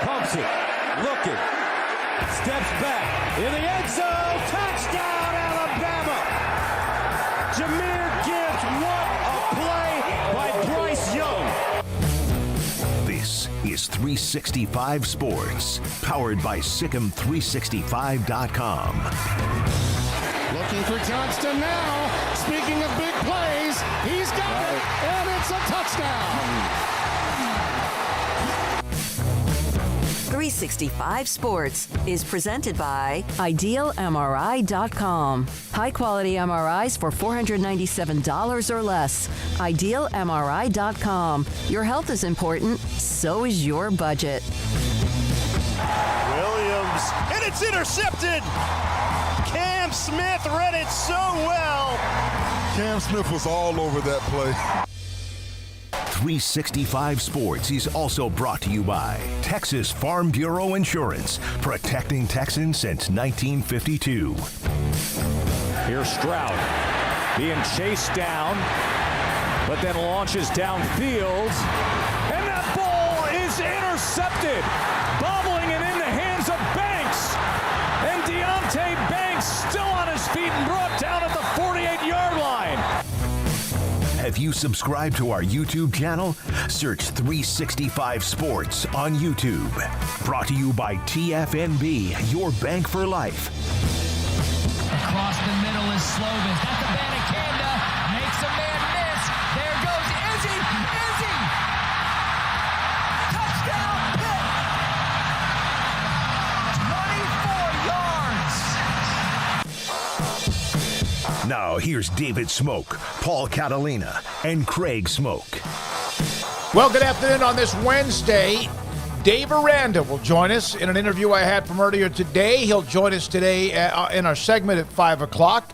Pumps it, looking, steps back, in the end zone, touchdown Alabama! Jahmyr Gibbs, what a play by Bryce Young! This is 365 Sports, powered by Sikkim365.com. Looking for Johnston now, speaking of big plays, he's got it, and it's a touchdown! 365 Sports is presented by IdealMRI.com. High-quality MRIs for $497 or less. IdealMRI.com. Your health is important, so is your budget. Williams, and it's intercepted! Cam Smith read it so well! Cam Smith was all over that play. 365 Sports is also brought to you by Texas Farm Bureau Insurance, protecting Texans since 1952. Here's Stroud being chased down, but then launches downfield, and that ball is intercepted, bobbling it in the hands of Banks, and Deontay Banks still on his feet and brought down at the 48-yard line. Have you subscribed to our YouTube channel? Search 365 Sports on YouTube. Brought to you by TFNB, your bank for life. Across the middle is Slovis. That's a Banakanda. Makes a man miss. There goes Izzy. Izzy! Touchdown Pitt! 24 yards. Now here's David Smoak, Paul Catalina, and Craig Smoak. Well, good afternoon on this Wednesday. Dave Aranda will join us in an interview I had from earlier today. He'll join us today in our segment at 5 o'clock.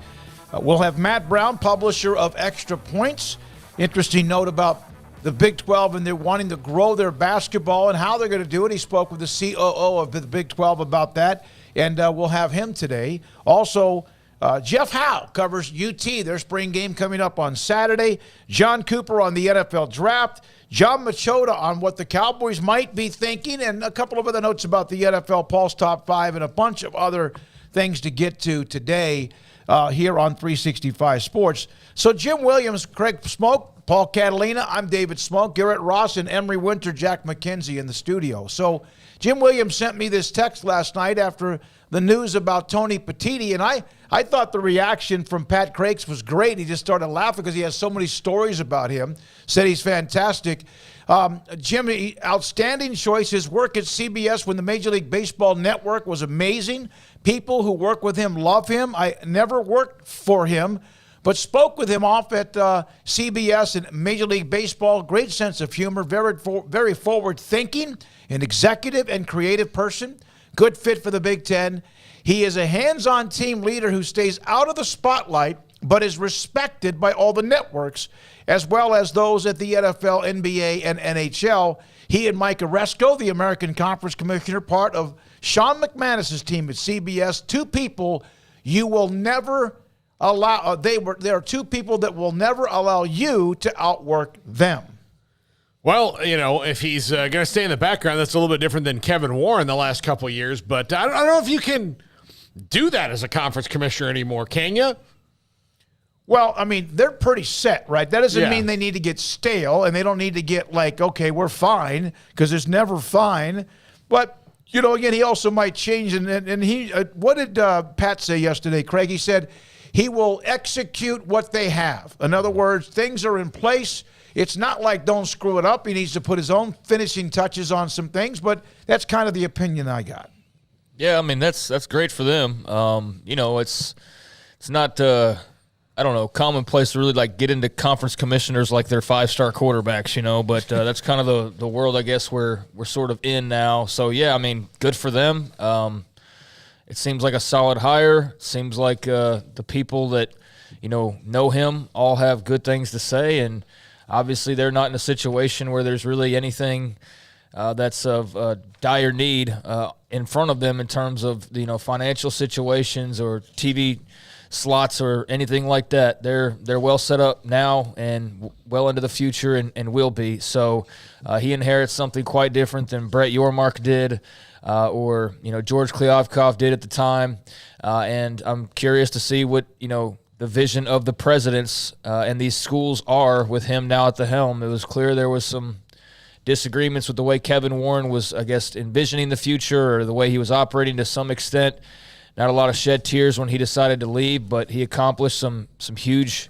We'll have Matt Brown, publisher of Extra Points. Interesting note about the Big 12 and they're wanting to grow their basketball and how they're going to do it. He spoke with the COO of the Big 12 about that, and we'll have him today. Also, Jeff Howe covers UT, their spring game coming up on Saturday. John Cooper on the NFL draft. John Machota on what the Cowboys might be thinking, and a couple of other notes about the NFL Pulse Top 5 and a bunch of other things to get to today here on 365 Sports. So Jim Williams, Craig Smoak, Paul Catalina, I'm David Smoak, Garrett Ross, and Emery Winter, Jack McKenzie in the studio. So Jim Williams sent me this text last night after the news about Tony Petitti, and I thought the reaction from Pat Crakes was great. He just started laughing because he has so many stories about him. Said he's fantastic. Jim, outstanding choice. His work at CBS when the Major League Baseball Network was amazing. People who work with him love him. I never worked for him, but spoke with him off at CBS and Major League Baseball. Great sense of humor, very forward-thinking, an executive and creative person. Good fit for the Big Ten. He is a hands-on team leader who stays out of the spotlight but is respected by all the networks as well as those at the NFL, NBA, and NHL. He and Mike Oresco, the American Conference Commissioner, part of Sean McManus's team at CBS, two people you will never allow. There are two people that will never allow you to outwork them. Well, you know, if he's going to stay in the background, that's a little bit different than Kevin Warren the last couple of years. But I don't know if you can do that as a conference commissioner anymore, can you? Well, I mean, they're pretty set, right? That doesn't mean they need to get stale, and they don't need to get like, okay, we're fine, because it's never fine. But, you know, again, he also might change. And he, what did Pat say yesterday, Craig? He said he will execute what they have. In other words, things are in place. it's not like don't screw it up. He needs to put his own finishing touches on some things, but that's kind of the opinion I got. Yeah, I mean, that's great for them. It's not I don't know, commonplace to really like get into conference commissioners like they're 5-star quarterbacks, but that's kind of the world, I guess, we're sort of in now. So, yeah, I mean, good for them. It seems like a solid hire. It seems like the people that, know him all have good things to say, and obviously they're not in a situation where there's really anything that's of dire need in front of them in terms of financial situations or TV slots or anything like that. They're well set up now and well into the future and will be. So he inherits something quite different than Brett Yormark did or George Kliavkoff did at the time. And I'm curious to see what the vision of the presidents and these schools are with him now at the helm. It was clear there was some disagreements with the way Kevin Warren was, I guess, envisioning the future or the way he was operating to some extent. Not a lot of shed tears when he decided to leave, but he accomplished some huge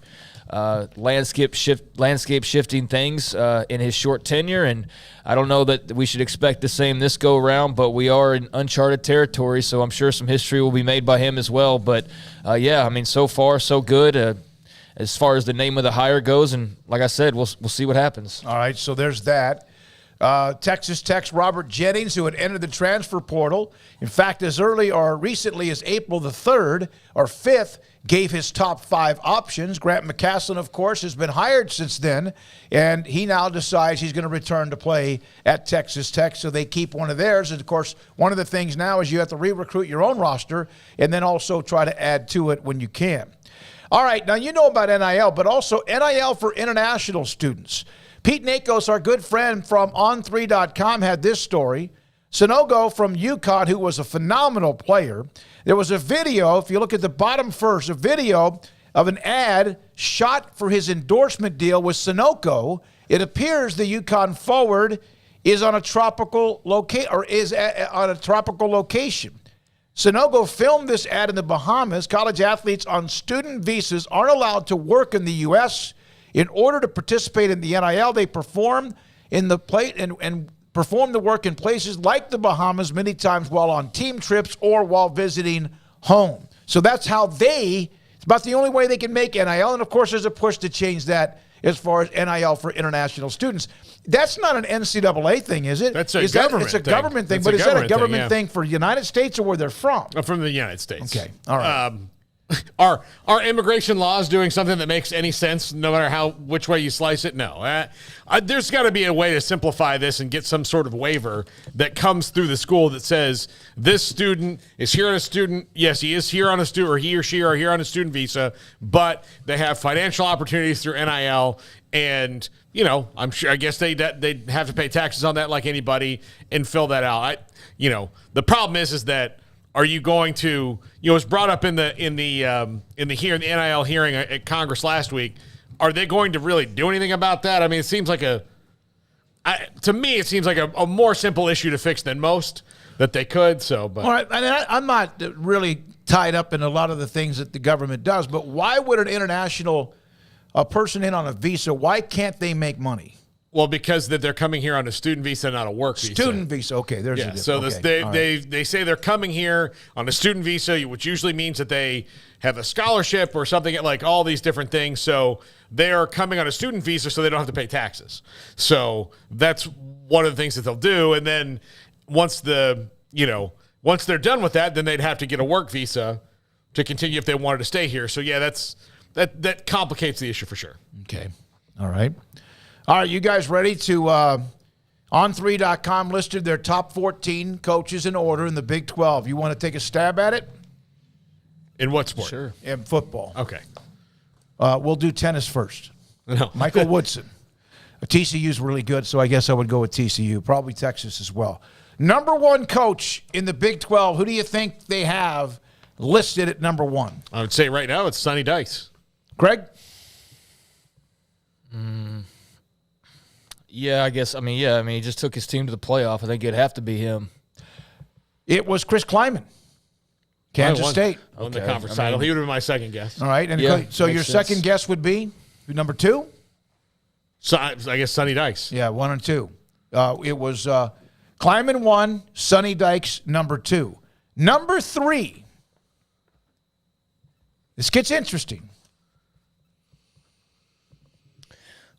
landscape shifting things in his short tenure, and I don't know that we should expect the same this go around, but we are in uncharted territory, so I'm sure some history will be made by him as well. But yeah, I mean, so far so good as far as the name of the hire goes, and like I said, we'll see what happens. All right, so there's that. Texas Tech's Robert Jennings, who had entered the transfer portal. In fact, as early or recently as April the 3rd or 5th, gave his top 5 options. Grant McCaslin, of course, has been hired since then, and he now decides he's going to return to play at Texas Tech, so they keep one of theirs. And, of course, one of the things now is you have to re-recruit your own roster and then also try to add to it when you can. All right, now you know about NIL, but also NIL for international students. Pete Nakos, our good friend from On3.com, had this story. Sonogo from UConn, who was a phenomenal player. There was a video, if you look at the bottom first, a video of an ad shot for his endorsement deal with Sunoco. It appears the UConn forward is on a tropical location. Sonogo filmed this ad in the Bahamas. College athletes on student visas aren't allowed to work in the U.S. In order to participate in the NIL, they perform in the plate and perform the work in places like the Bahamas many times while on team trips or while visiting home. So that's how it's about the only way they can make NIL. And, of course, there's a push to change that as far as NIL for international students. That's not an NCAA thing, is it? It's a government thing. But is that a government thing for the United States or where they're from? From the United States. Okay, all right. Are immigration laws doing something that makes any sense, no matter which way you slice it? No. There's got to be a way to simplify this and get some sort of waiver that comes through the school that says this student is here on a student. Yes, he is here on a student, or he or she are here on a student visa, but they have financial opportunities through NIL, and I guess they'd have to pay taxes on that like anybody and fill that out. The problem is that. Are you going to? It was brought up in the NIL hearing at Congress last week. Are they going to really do anything about that? I mean, it seems like to me, it seems like a more simple issue to fix than most that they could. So, but all right, and I'm not really tied up in a lot of the things that the government does. But why would an international person in on a visa? Why can't they make money? Well, because they're coming here on a student visa, not a work visa. Student visa, okay. There's a so okay. They say they're coming here on a student visa, which usually means that they have a scholarship or something, like all these different things. So they are coming on a student visa, so they don't have to pay taxes. So that's one of the things that they'll do. And then once they're done with that, then they'd have to get a work visa to continue if they wanted to stay here. So yeah, that complicates the issue for sure. Okay, all right. All right, you guys ready to, On3.com listed their top 14 coaches in order in the Big 12. You want to take a stab at it? In what sport? Sure. In football. Okay. We'll do tennis first. No. Michael Woodson. TCU's really good, so I guess I would go with TCU. Probably Texas as well. Number 1 coach in the Big 12, who do you think they have listed at number 1? I would say right now it's Sonny Dice. Greg? Yeah, I guess. I mean, he just took his team to the playoff. I think it'd have to be him. It was Chris Kleiman, Kansas State. Won the conference title. He would have been my second guess. All right. And so your second guess would be number 2? So I guess Sonny Dykes. Yeah, 1 and 2. It was Kleiman 1, Sonny Dykes number 2. Number 3. This gets interesting.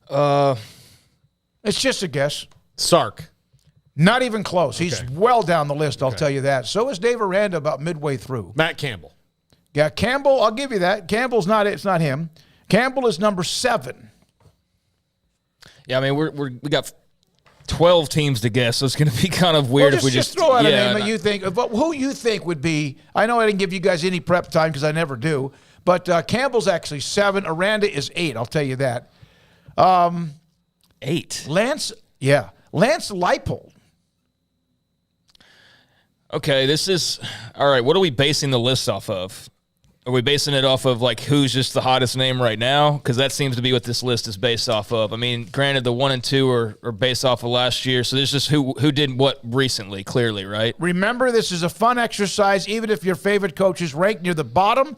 It's just a guess. Sark. Not even close. Okay. He's well down the list, I'll tell you that. So is Dave Aranda about midway through. Matt Campbell. Yeah, Campbell, I'll give you that. Campbell's not it. It's not him. Campbell is number 7. Yeah, I mean, we got 12 teams to guess, so it's going to be kind of weird if we just throw out a name that you think, who you think would be. I know I didn't give you guys any prep time because I never do, but Campbell's actually 7. Aranda is 8. I'll tell you that. 8. Lance Leipold. Okay, this is all right. What are we basing the list off of? Are we basing it off of like who's just the hottest name right now? Because that seems to be what this list is based off of. I mean, granted, the 1 and 2 are based off of last year, so there's just who did what recently, clearly, right? Remember, this is a fun exercise. Even if your favorite coach is ranked near the bottom,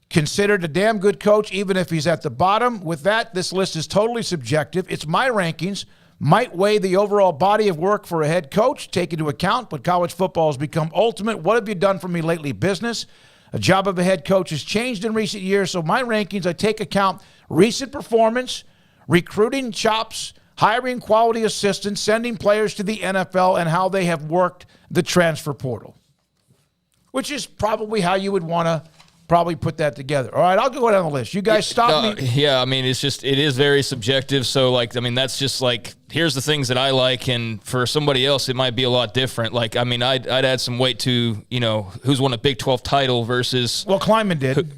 considered a damn good coach, even if he's at the bottom. With that, this list is totally subjective. It's my rankings. Might weigh the overall body of work for a head coach, take into account what college football has become ultimate. What have you done for me lately? Business. A job of a head coach has changed in recent years, so my rankings, I take account recent performance, recruiting chops, hiring quality assistants, sending players to the NFL, and how they have worked the transfer portal, which is probably how you would want to probably put that together. All right, I'll go down the list. You guys stop me. Yeah, I mean, it is very subjective. So, like, I mean, that's just like, here's the things that I like, and for somebody else, it might be a lot different. Like, I mean, I'd add some weight to, who's won a Big 12 title versus. Well, Kleiman did.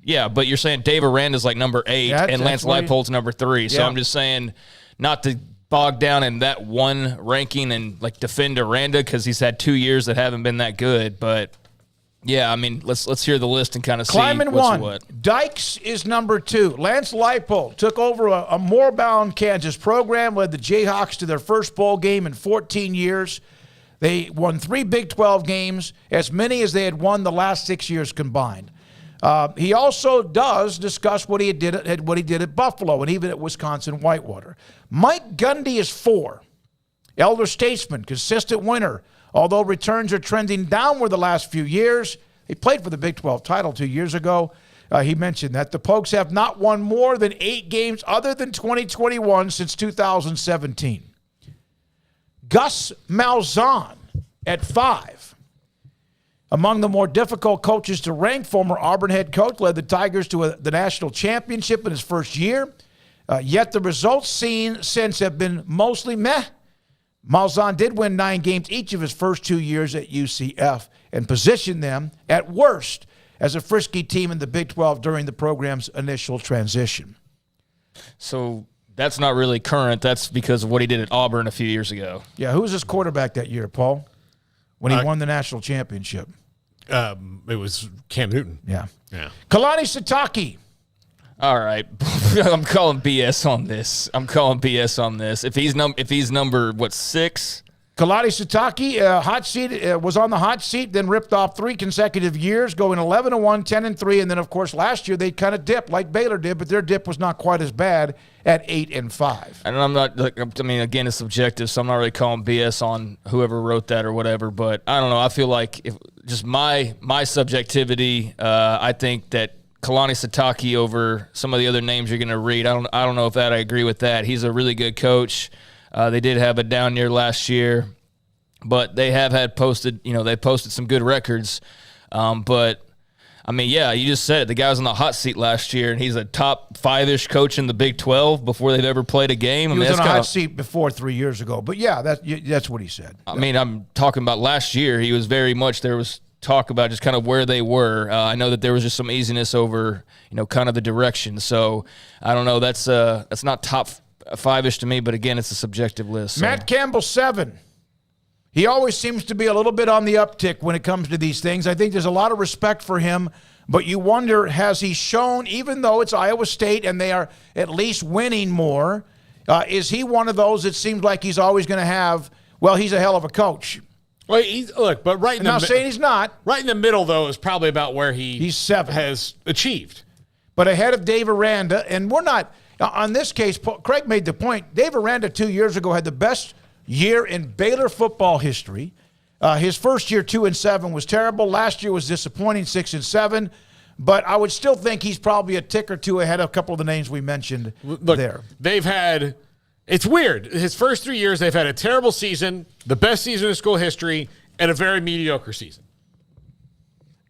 Yeah, but you're saying Dave Aranda's like number 8, and Lance Leipold's number 3. So I'm just saying, not to bog down in that one ranking and like defend Aranda because he's had 2 years that haven't been that good, but. Yeah, I mean, let's hear the list and kind of see Kleiman what's 1. what. Dykes is number 2. Lance Leipold took over a Moorbound, Kansas program, led the Jayhawks to their first bowl game in 14 years. They won 3 Big 12 games, as many as they had won the last 6 years combined. He also does discuss what he did at Buffalo and even at Wisconsin Whitewater. Mike Gundy is 4. Elder statesman, consistent winner. Although returns are trending downward the last few years, he played for the Big 12 title 2 years ago. He mentioned that the Pokes have not won more than 8 games other than 2021 since 2017. Gus Malzahn at 5. Among the more difficult coaches to rank, former Auburn head coach led the Tigers to the national championship in his first year. Yet the results seen since have been mostly meh. Malzahn did win 9 games each of his first 2 years at UCF and positioned them, at worst, as a frisky team in the Big 12 during the program's initial transition. So that's not really current. That's because of what he did at Auburn a few years ago. Yeah, who was his quarterback that year, Paul, when he won the national championship? It was Cam Newton. Yeah. Kalani Sitake. All right, I'm calling BS on this. If he's number 6, Kalani Sitake, hot seat, was on the hot seat, then ripped off 3 consecutive years, going 11-1, 10-3, and then of course last year they kind of dipped like Baylor did, but their dip was not quite as bad at 8-5. And I'm not. I mean, again, it's subjective, so I'm not really calling BS on whoever wrote that or whatever. But I don't know. I feel like if just my subjectivity, I think that Kalani Sitake over some of the other names you're going to read. I don't know if I agree with that. He's a really good coach. They did have a down year last year, but they have had posted some good records. But I mean, yeah, you just said it. The guy was on the hot seat last year, and he's a top 5-ish coach in the Big 12 before they've ever played a game. He was on a hot seat before 3 years ago, but yeah, that's what he said. I mean, I'm talking about last year. He was very much there was talk about just kind of where they were. I know that there was just some easiness over, kind of the direction. So I don't know. That's not top 5-ish to me, but again, it's a subjective list. So. Matt Campbell 7. He always seems to be a little bit on the uptick when it comes to these things. I think there's a lot of respect for him, but you wonder, has he shown, even though it's Iowa State and they are at least winning more, is he one of those that seems like he's always going to have, well, he's a hell of a coach. Well, but right in I'm not saying he's not. Right in the middle, though, is probably about where he's 7. Has achieved. But ahead of Dave Aranda, and we're not, Now, on this case, Craig made the point, Dave Aranda 2 years ago had the best year in Baylor football history. His first year, 2-7, was terrible. Last year was disappointing, 6-7. But I would still think he's probably a tick or two ahead of a couple of the names we mentioned there. They've had – it's weird. His first 3 years, they've had a terrible season, the best season in school history, and a very mediocre season.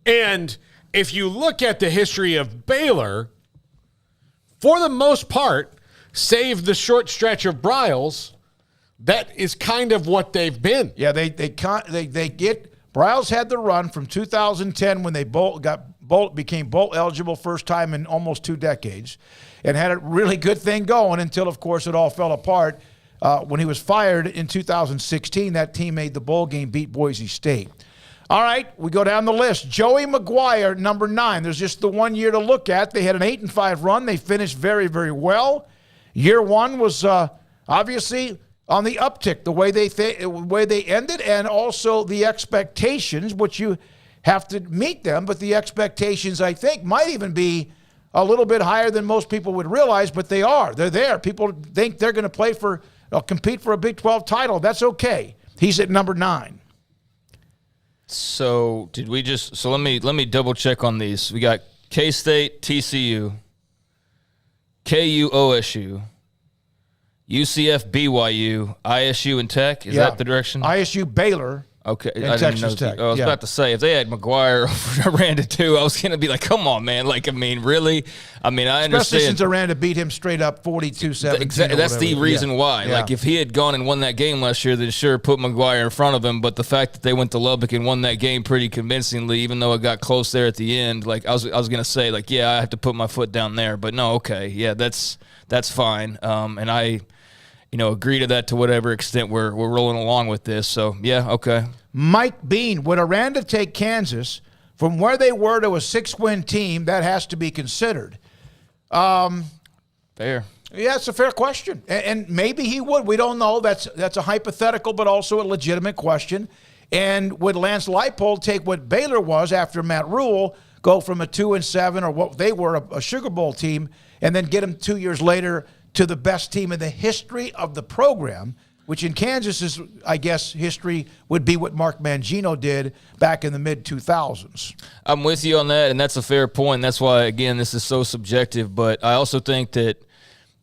And if you look at the history of Baylor, for the most part, save the short stretch of Briles, that is kind of what they've been. Yeah, they get – Briles had the run from 2010 when they became bowl eligible first time in almost 2 decades and had a really good thing going until, of course, it all fell apart. When he was fired in 2016, that team made the bowl game, beat Boise State. All right, we go down the list. Joey McGuire, number 9. There's just the 1 year to look at. They had an 8-5 run. They finished very, very well. Year 1 was obviously on the uptick, the way they ended, and also the expectations, which you have to meet them. But the expectations, I think, might even be a little bit higher than most people would realize, but they are. They're there. People think they're going to compete for a Big 12 title. That's okay. He's at number 9. So did we just? So let me double check on these. We got K-State, TCU, KU, OSU, UCF, BYU, ISU, and Tech. Is that the direction? ISU, Baylor. Okay, and Texas Tech. I was about to say, if they had McGuire over Aranda too, I was going to be like, come on, man. Like, I mean, really? I mean, I understand. Especially since Aranda beat him straight up 42-17. Exactly. That's the reason why. Yeah. Like, if he had gone and won that game last year, then sure, put McGuire in front of him. But the fact that they went to Lubbock and won that game pretty convincingly, even though it got close there at the end, like, I was going to say, like, yeah, I have to put my foot down there. But no, okay. Yeah, that's fine. And I, agree to that to whatever extent we're rolling along with this. So, yeah, okay. Mike Bean, would Aranda take Kansas from where they were to a 6-win team? That has to be considered. Fair. Yeah, it's a fair question. And maybe he would. We don't know. That's a hypothetical, but also a legitimate question. And would Lance Leipold take what Baylor was after Matt Rule, go from a 2-7 or what they were, a Sugar Bowl team, and then get him 2 years later to the best team in the history of the program, which in Kansas' I guess, history would be what Mark Mangino did back in the mid-2000s. I'm with you on that, and that's a fair point. That's why, again, this is so subjective. But I also think that,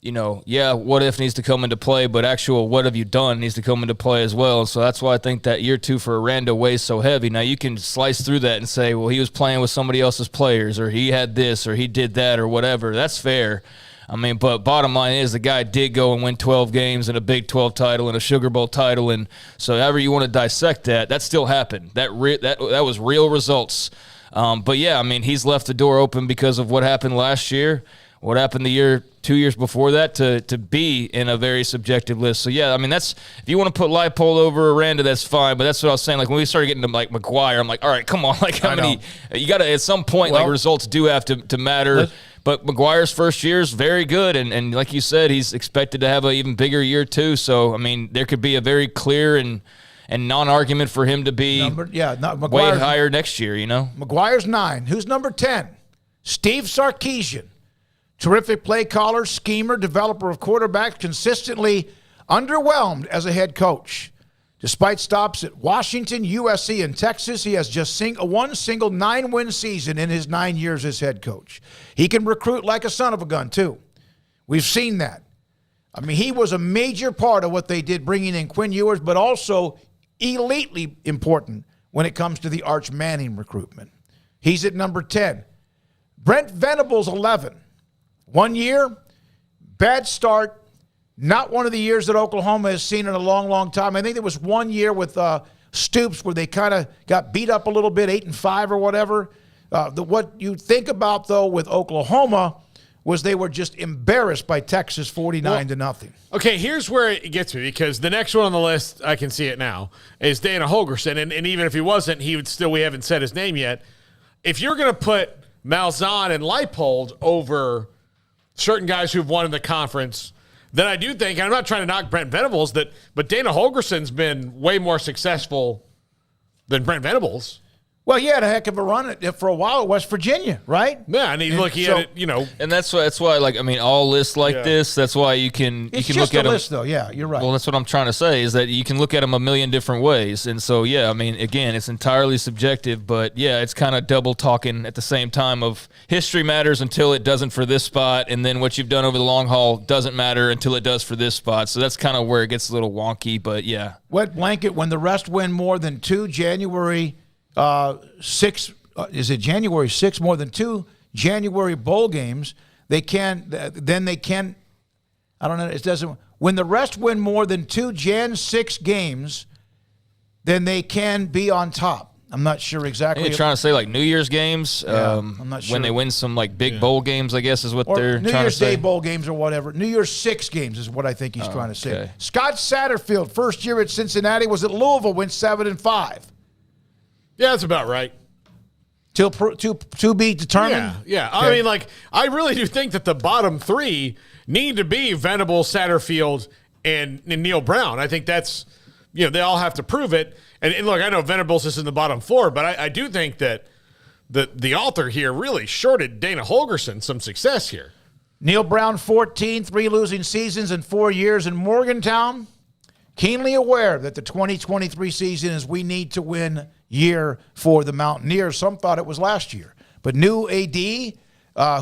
what if needs to come into play, but actual what have you done needs to come into play as well. So that's why I think that year 2 for Aranda weighs so heavy. Now, you can slice through that and say, well, he was playing with somebody else's players, or he had this, or he did that, or whatever. That's fair. I mean, but bottom line is the guy did go and win 12 games and a Big 12 title and a Sugar Bowl title, and so however you want to dissect that still happened. That was real results. But yeah, I mean, he's left the door open because of what happened last year, what happened 2 years before that to be in a very subjective list. So yeah, I mean, that's if you want to put Leipold over Aranda, that's fine. But that's what I was saying. Like when we started getting to like McGuire, I'm like, all right, come on, like how many? You got to at some point like results do have to matter. But McGuire's first year is very good, and like you said, he's expected to have an even bigger year too. So, I mean, there could be a very clear and non-argument for him to be way higher next year, McGuire's 9. Who's number 10? Steve Sarkisian. Terrific play caller, schemer, developer of quarterbacks, consistently underwhelmed as a head coach. Despite stops at Washington, USC, and Texas, he has just one single 9-win season in his 9 years as head coach. He can recruit like a son of a gun, too. We've seen that. I mean, he was a major part of what they did, bringing in Quinn Ewers, but also elitely important when it comes to the Arch Manning recruitment. He's at number 10. Brent Venables, 11. 1 year, bad start. Not one of the years that Oklahoma has seen in a long, long time. I think there was 1 year with Stoops where they kind of got beat up a little bit, 8-5 or whatever. What you think about, though, with Oklahoma was they were just embarrassed by Texas 49-0. Okay, here's where it gets me, because the next one on the list, I can see it now, is Dana Holgorsen. And even if he wasn't, he would still, we haven't said his name yet. If you're going to put Malzahn and Leipold over certain guys who've won in the conference, then I do think, and I'm not trying to knock Brent Venables, but Dana Holgorsen's been way more successful than Brent Venables. Well, he had a heck of a run for a while at West Virginia, right? Yeah, and he had it, And that's why, like, I mean, all lists like this, that's why you can It's look just at a them. list, though. Yeah, you're right. Well, that's what I'm trying to say is that you can look at them a million different ways. And so, yeah, I mean, again, it's entirely subjective, but yeah, it's kind of double talking at the same time of history matters until it doesn't for this spot, and then what you've done over the long haul doesn't matter until it does for this spot. So that's kind of where it gets a little wonky, but yeah. Wet blanket, when the rest win more than 2 January 6, is it January 6, more than 2 January bowl games, they can, I don't know, it doesn't, when the rest win more than 2 Jan 6 games, then they can be on top. I'm not sure exactly. You're trying to say like New Year's games? I'm not sure. When they win some like big bowl games, I guess is what they're New trying Year's to say. Day bowl games or whatever. New Year's 6 games is what I think he's trying to say. Okay. Scott Satterfield, first year at Cincinnati, was at Louisville, went 7-5. Yeah, that's about right. To be determined? Yeah. Okay. I mean, like, I really do think that the bottom 3 need to be Venables, Satterfield, and Neil Brown. I think that's, they all have to prove it. And look, I know Venables is in the bottom 4, but I do think that the author here really shorted Dana Holgorsen some success here. Neil Brown, 14, 3 losing seasons in 4 years in Morgantown. Keenly aware that the 2023 season is we need to win year for the Mountaineers. Some thought it was last year. But new AD,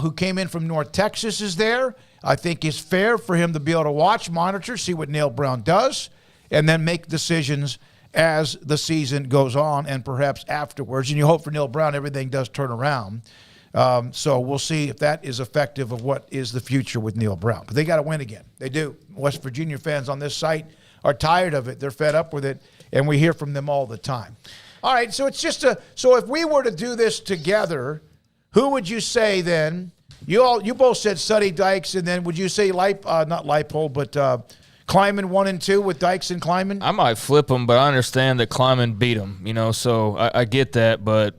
who came in from North Texas, is there. I think it's fair for him to be able to watch, monitor, see what Neil Brown does, and then make decisions as the season goes on and perhaps afterwards. And you hope for Neil Brown everything does turn around. So we'll see if that is effective of what is the future with Neil Brown. But they got to win again. They do. West Virginia fans on this site are tired of it. They're fed up with it, and we hear from them all the time. All right, so it's just so if we were to do this together, who would you say then? You both said Sonny Dykes, and then would you say not Leipold, but Kleiman 1 and 2 with Dykes and Kleiman? I might flip them, but I understand that Kleiman beat them, so I get that, but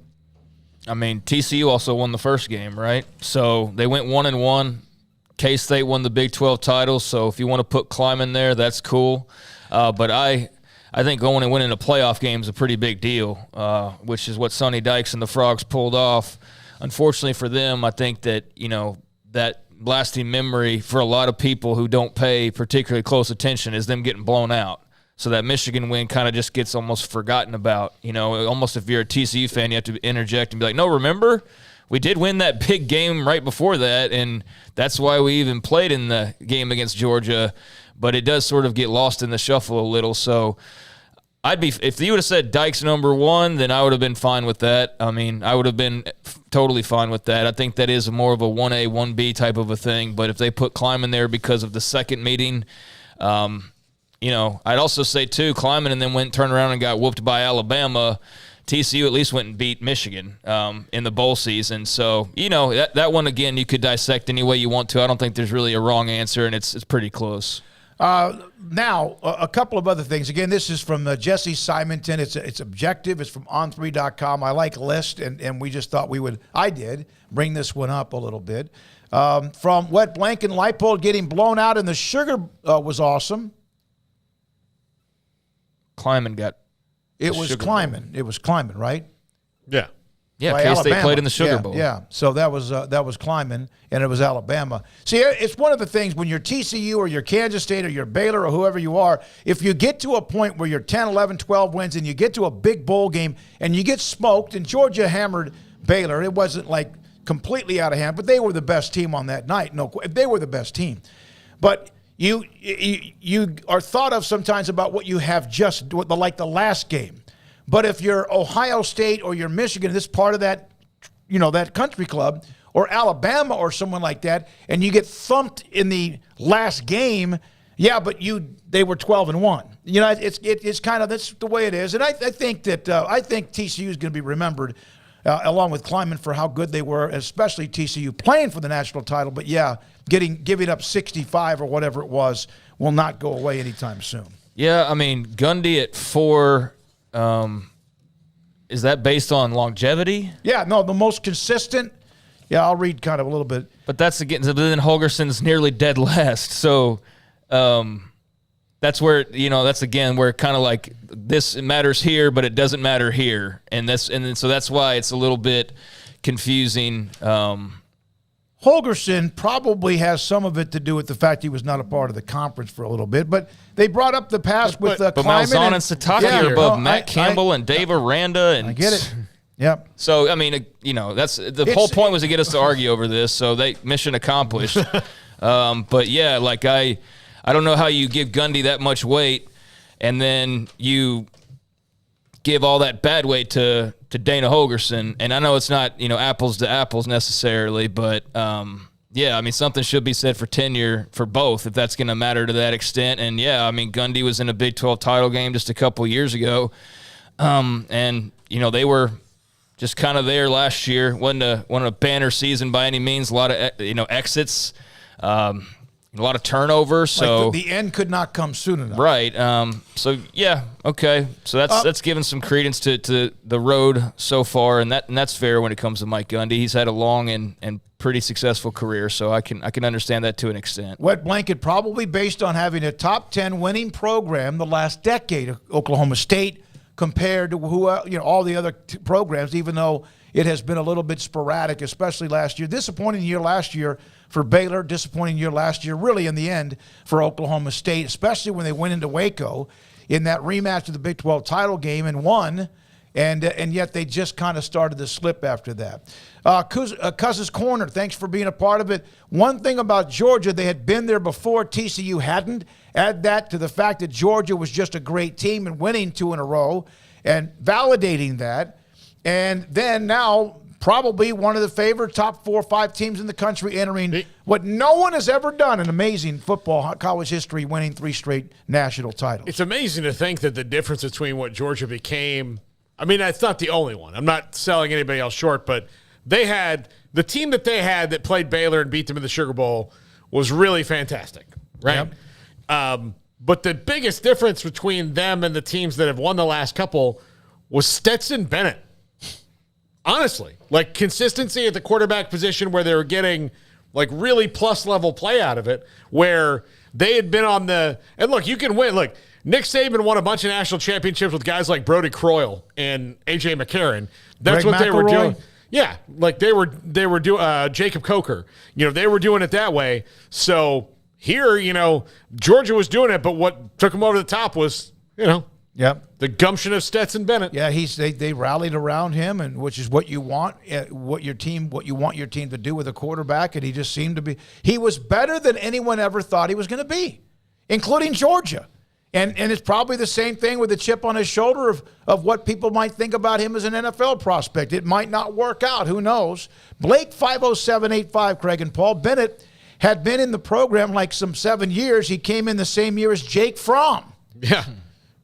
I mean, TCU also won the first game, right? So they went 1-1. K-State won the Big 12 title, so if you want to put Kleiman there, that's cool. But I think going and winning a playoff game is a pretty big deal, which is what Sonny Dykes and the Frogs pulled off. Unfortunately for them, I think that, that lasting memory for a lot of people who don't pay particularly close attention is them getting blown out. So that Michigan win kind of just gets almost forgotten about. Almost if you're a TCU fan, you have to interject and be like, no, remember? We did win that big game right before that, and that's why we even played in the game against Georgia. But it does sort of get lost in the shuffle a little. So if you would have said Dykes number 1, then I would have been fine with that. I mean, I would have been totally fine with that. I think that is more of a 1A, 1B type of a thing. But if they put Kleiman there because of the second meeting, I'd also say, too, Kleiman and then turned around and got whooped by Alabama. TCU at least went and beat Michigan in the bowl season. So, that one, again, you could dissect any way you want to. I don't think there's really a wrong answer, and it's pretty close. Now, a couple of other things. Again, this is from Jesse Simonton. It's objective. It's from on3.com. I like list, and we just thought I did bring this one up a little bit. From Wet Blanket, Leipold getting blown out in the Sugar was awesome. Kleiman got It was Kleiman. It was Kleiman, right? Yeah. Yeah, K-State played in the Sugar Bowl. Yeah, so that was Kleiman, and it was Alabama. See, it's one of the things when you're TCU or you're Kansas State or you're Baylor or whoever you are, if you get to a point where you're 10, 11, 12 wins and you get to a big bowl game and you get smoked, and Georgia hammered Baylor, it wasn't like completely out of hand, but they were the best team on that night. No, they were the best team. But you are thought of sometimes about what you have just, like the last game. But if you're Ohio State or you're Michigan, this part of that, that country club, or Alabama or someone like that, and you get thumped in the last game, yeah, but they were 12-1. It's kind of, that's the way it is. And I think TCU is going to be remembered along with Kleiman for how good they were, especially TCU playing for the national title. But yeah, giving up 65 or whatever it was will not go away anytime soon. Yeah, I mean, Gundy at 4. Is that based on longevity? Yeah, no, the most consistent. Yeah, I'll read kind of a little bit. But then Holgerson's nearly dead last. So that that's where, that's again where kind of like this matters here, but it doesn't matter here. And so that's why it's a little bit confusing. Holgorsen probably has some of it to do with the fact he was not a part of the conference for a little bit, but they brought up the past with but Kleiman Malzahn and Satake are above Matt Campbell and Dave Aranda. And I get it. Yep. So, I mean, that's the whole point was to get us to argue over this. So mission accomplished. But yeah, like I don't know how you give Gundy that much weight and then you give all that bad weight to Dana Holgorsen. And I know it's not, apples to apples necessarily, but yeah, I mean, something should be said for tenure for both if that's going to matter to that extent. And yeah, I mean, Gundy was in a Big 12 title game just a couple years ago. And, they were just kind of there last year. Wasn't a banner season by any means. A lot of, exits, a lot of turnovers. So like the end could not come soon enough. Right. So yeah. Okay. So that's given some credence to the road so far, and that's fair when it comes to Mike Gundy. He's had a long and pretty successful career, so I can understand that to an extent. Wet blanket probably based on having a top 10 winning program the last decade of Oklahoma State compared to all the other programs, even though it has been a little bit sporadic, especially last year. Disappointing year last year for Baylor, disappointing year last year, really in the end for Oklahoma State, especially when they went into Waco in that rematch of the Big 12 title game and won, and yet they just kind of started to slip after that. Cuz's Corner, thanks for being a part of it. One thing about Georgia, they had been there before, TCU hadn't. Add that to the fact that Georgia was just a great team and winning 2 in a row and validating that. And then now probably one of the favorite top 4 or 5 teams in the country entering what no one has ever done in amazing football college history, winning 3 straight national titles. It's amazing to think that the difference between what Georgia became, I mean, it's not the only one. I'm not selling anybody else short, but they had the team that played Baylor and beat them in the Sugar Bowl was really fantastic, right? Yep. But the biggest difference between them and the teams that have won the last couple was Stetson Bennett. Honestly, like consistency at the quarterback position where they were getting like really plus level play out of it, where they had been on and look, you can win. Look, Nick Saban won a bunch of national championships with guys like Brody Croyle and A.J. McCarron. That's Greg what they were McElroy. doing. Yeah, like they were doing Jacob Coker. They were doing it that way. So here, Georgia was doing it, but what took them over the top was, the gumption of Stetson Bennett. Yeah, they rallied around him, and which is what you want, what you want your team to do with a quarterback, and he just seemed to be. He was better than anyone ever thought he was going to be, including Georgia. And it's probably the same thing with the chip on his shoulder of what people might think about him as an NFL prospect. It might not work out. Who knows? Blake 50785, Craig and Paul. Bennett had been in the program like some 7 years. He came in the same year as Jake Fromm. Yeah.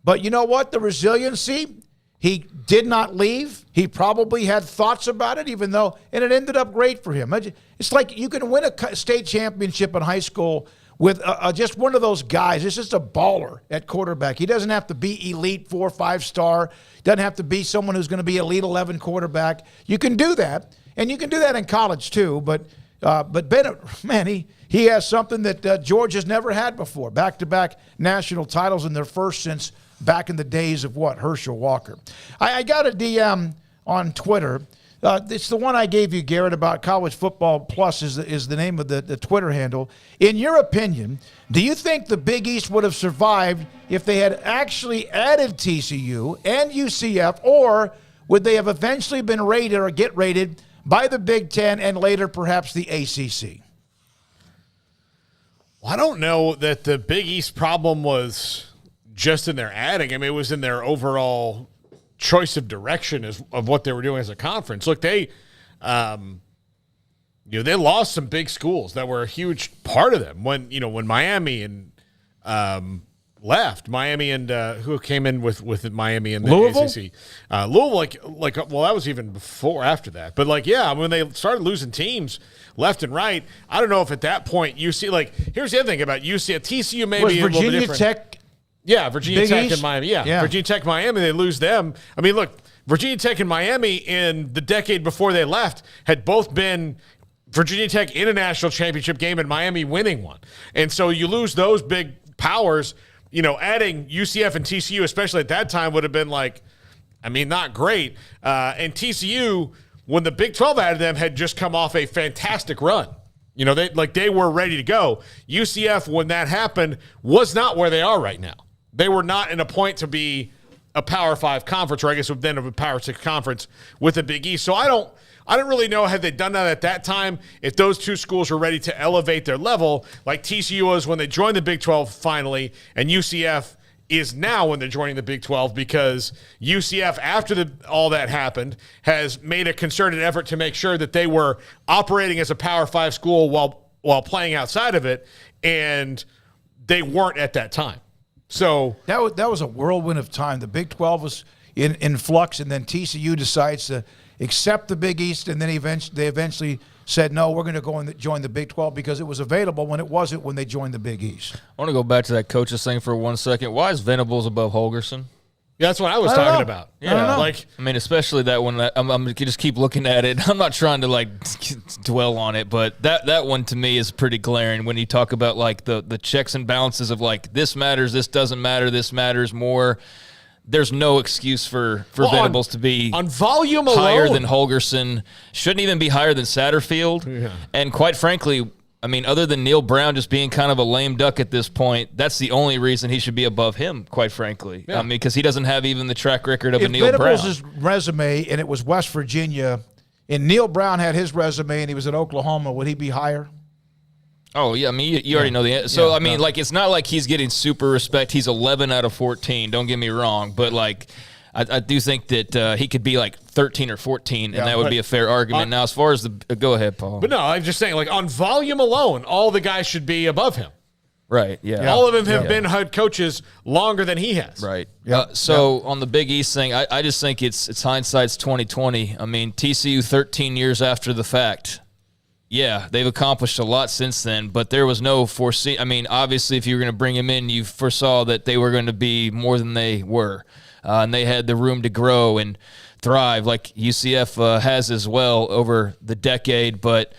But you know what? The resiliency, he did not leave. He probably had thoughts about it, and it ended up great for him. It's like you can win a state championship in high school with just one of those guys. It's just a baller at quarterback. He doesn't have to be elite 4 or 5 star. Doesn't have to be someone who's going to be elite 11 quarterback. You can do that, and you can do that in college too. But Bennett, man, he has something that Georgia's never had before. Back-to-back national titles in their first since back in the days of Herschel Walker. I got a DM on Twitter. It's the one I gave you, Garrett, about College Football Plus is the name of the Twitter handle. In your opinion, do you think the Big East would have survived if they had actually added TCU and UCF, or would they have eventually been rated or get rated by the Big Ten and later perhaps the ACC? Well, I don't know that the Big East problem was just in their adding. I mean, it was in their overall choice of direction of what they were doing as a conference. Look, they lost some big schools that were a huge part of them when Miami and left. Miami and who came in with Miami and the Louisville? ACC. Louisville, well, that was even before after that. But when they started losing teams left and right, I don't know if at that point UC, here's the other thing about UC, TCU maybe was a little bit Virginia different. Tech. Yeah, Virginia Big Tech East? and Miami. Yeah. Virginia Tech, Miami, they lose them. I mean, look, Virginia Tech and Miami in the decade before they left had both been Virginia Tech in a national championship game and Miami winning one. And so you lose those big powers. adding UCF and TCU, especially at that time, would have been not great. And TCU, when the Big 12 added them, had just come off a fantastic run. They were ready to go. UCF, when that happened, was not where they are right now. They were not in a point to be a Power 5 conference, or I guess then a Power 6 conference with the Big East. So I don't really know, had they done that at that time, if those two schools were ready to elevate their level like TCU was when they joined the Big 12 finally, and UCF is now when they're joining the Big 12, because UCF, after all that happened, has made a concerted effort to make sure that they were operating as a Power 5 school while playing outside of it, and they weren't at that time. So that was a whirlwind of time. The Big 12 was in flux, and then TCU decides to accept the Big East, and then they eventually said, no, we're going to go and join the Big 12 because it was available when it wasn't when they joined the Big East. I want to go back to that coaches thing for 1 second. Why is Venables above Holgerson? Yeah, that's what I was talking about. Yeah, especially that one. I'm going to just keep looking at it. I'm not trying to dwell on it, but that one to me is pretty glaring when you talk about the checks and balances of this matters, this doesn't matter, this matters more. There's no excuse for Venables to be on volume higher alone than Holgerson. Shouldn't even be higher than Satterfield. Yeah. And quite frankly, other than Neil Brown just being kind of a lame duck at this point, that's the only reason he should be above him, quite frankly. Yeah. Because he doesn't have even the track record of a Neil Brown. If Venables' resume, and it was West Virginia, and Neil Brown had his resume and he was at Oklahoma, would he be higher? Oh, yeah. You already know the answer. So, it's not like he's getting super respect. He's 11 out of 14. Don't get me wrong. But, I do think that he could be 13 or 14, and that would be a fair argument. Now, as far as go ahead, Paul. But no, I'm just saying, on volume alone, all the guys should be above him. Right, yeah. All of them have been head coaches longer than he has. Right. On the Big East thing, I just think it's hindsight's 2020. TCU 13 years after the fact. Yeah, they've accomplished a lot since then, but there was no foresee. Obviously, if you were going to bring him in, you foresaw that they were going to be more than they were, and they had the room to grow and thrive, like UCF has as well over the decade. But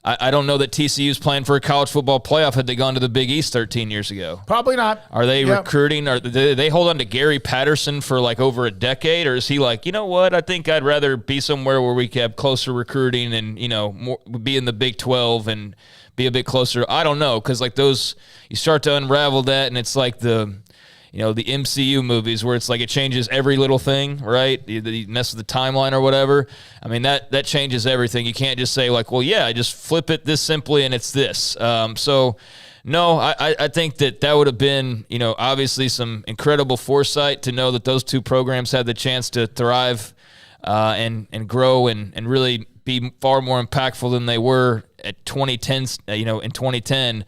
I don't know that TCU's playing for a college football playoff had they gone to the Big East 13 years ago. Probably not. Are they recruiting? Are they hold on to Gary Patterson for over a decade? Or is he you know what? I think I'd rather be somewhere where we have closer recruiting and, more, be in the Big 12 and be a bit closer. I don't know, because those, you start to unravel that, and it's the MCU movies where it's it changes every little thing, right? You mess with the timeline or whatever. That changes everything. You can't just say I just flip it this simply and it's this. No, I think that would have been, obviously some incredible foresight to know that those two programs had the chance to thrive and grow and really be far more impactful than they were at 2010, in 2010.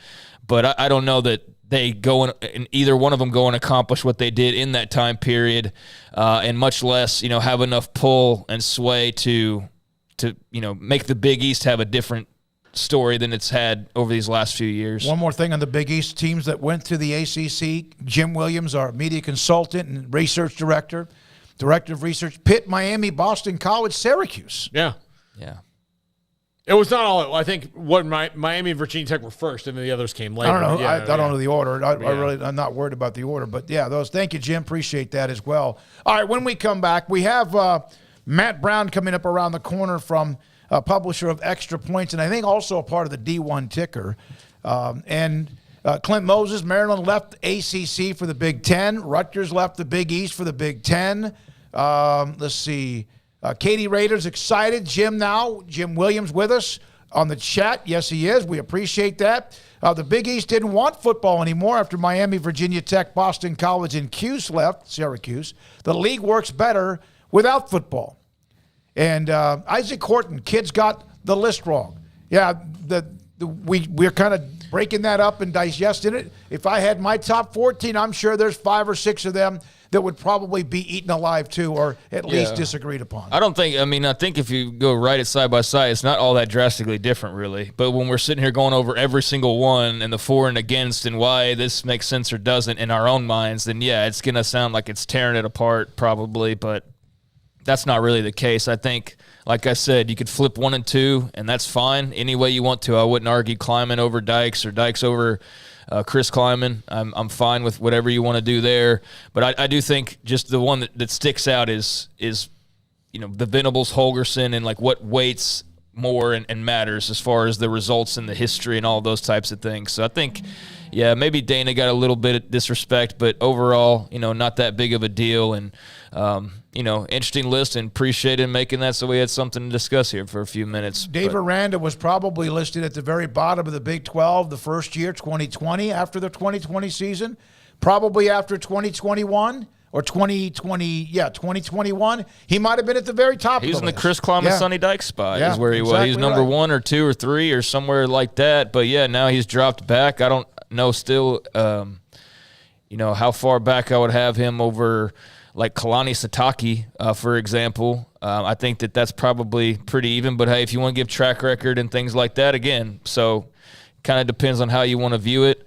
But I don't know that they go and either one of them go and accomplish what they did in that time period, and much less, have enough pull and sway to make the Big East have a different story than it's had over these last few years. One more thing on the Big East teams that went to the ACC. Jim Williams, our media consultant and research director of research, Pitt, Miami, Boston College, Syracuse. Yeah. Yeah. It was not all. I think Miami and Virginia Tech were first, and then the others came later. I don't know. I don't know the order. I'm not worried about the order, but those. Thank you, Jim. Appreciate that as well. All right, when we come back, we have Matt Brown coming up around the corner from publisher of Extra Points, and I think also a part of the D1 Ticker. And Clint Moses, Maryland left ACC for the Big Ten. Rutgers left the Big East for the Big Ten. Let's see. Katie Rader's excited. Jim Williams with us on the chat. Yes, he is. We appreciate that. The Big East didn't want football anymore after Miami, Virginia Tech, Boston College, and Cuse left, Syracuse. The league works better without football. And Isaac Horton, kids got the list wrong. Yeah, we're kind of breaking that up and digesting it. If I had my top 14, I'm sure there's 5 or 6 of them that would probably be eaten alive too, or at least disagreed upon. I think if you go write it side by side, it's not all that drastically different, really. But when we're sitting here going over every single one and the for and against and why this makes sense or doesn't in our own minds, then it's going to sound like it's tearing it apart probably, but that's not really the case. I think, like I said, you could flip 1 and 2, and that's fine any way you want to. I wouldn't argue Kleiman over Dykes or Dykes over Chris Kleiman, I'm fine with whatever you want to do there. But I do think just the one that sticks out is the Venables Holgerson and like what weights more and matters as far as the results and the history and all those types of things. So I think, maybe Dana got a little bit of disrespect, but overall, not that big of a deal. And, interesting list, and appreciate him making that so we had something to discuss here for a few minutes. Dave Aranda was probably listed at the very bottom of the Big 12 the first year, 2020, after the 2020 season, probably after 2021. Or 2021. He might have been at the very top. He was in the Chris Kleiman, Sonny Dykes spot is where he was. He was number 1 or 2 or 3 or somewhere like that. But now he's dropped back. I don't know still, how far back I would have him over like Kalani Sitake, for example. I think that's probably pretty even. But hey, if you want to give track record and things like that, again, so kind of depends on how you want to view it.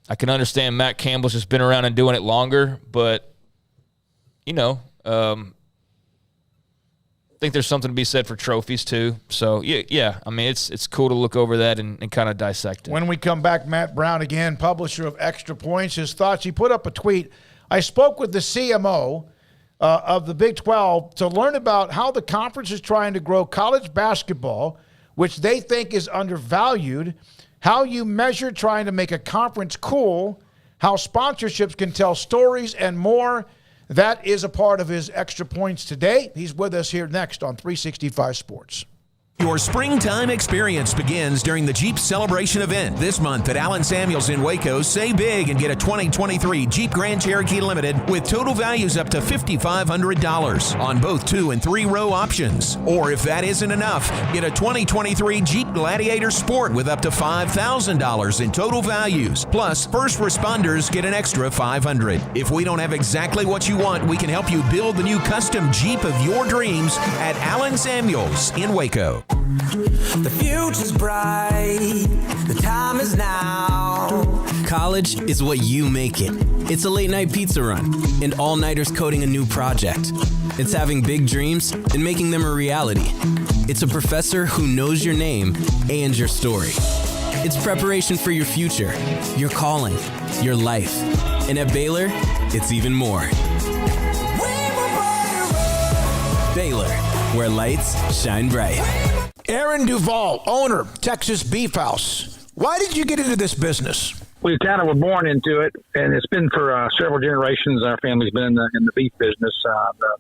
I can understand Matt Campbell's just been around and doing it longer, but, I think there's something to be said for trophies too. So, it's cool to look over that and kind of dissect it. When we come back, Matt Brown again, publisher of Extra Points, his thoughts. He put up a tweet. I spoke with the CMO of the Big 12 to learn about how the conference is trying to grow college basketball, which they think is undervalued, how you measure trying to make a conference cool, how sponsorships can tell stories, and more. That is a part of his Extra Points today. He's with us here next on 365 Sports. Your springtime experience begins during the Jeep Celebration event this month at Allen Samuels in Waco. Say big and get a 2023 Jeep Grand Cherokee Limited with total values up to $5,500 on both 2 and 3 row options. Or if that isn't enough, get a 2023 Jeep Gladiator Sport with up to $5,000 in total values. Plus, first responders get an extra $500. If we don't have exactly what you want, we can help you build the new custom Jeep of your dreams at Allen Samuels in Waco. The future's bright, the time is now. College is what you make it. It's a late night pizza run and all-nighters coding a new project. It's having big dreams and making them a reality. It's a professor who knows your name and your story. It's preparation for your future, your calling, your life. And at Baylor, it's even more. Baylor, where lights shine bright. Aaron Duvall, owner, Texas Beef House. Why did you get into this business? We kind of were born into it, and it's been for several generations. Our family's been in the beef business,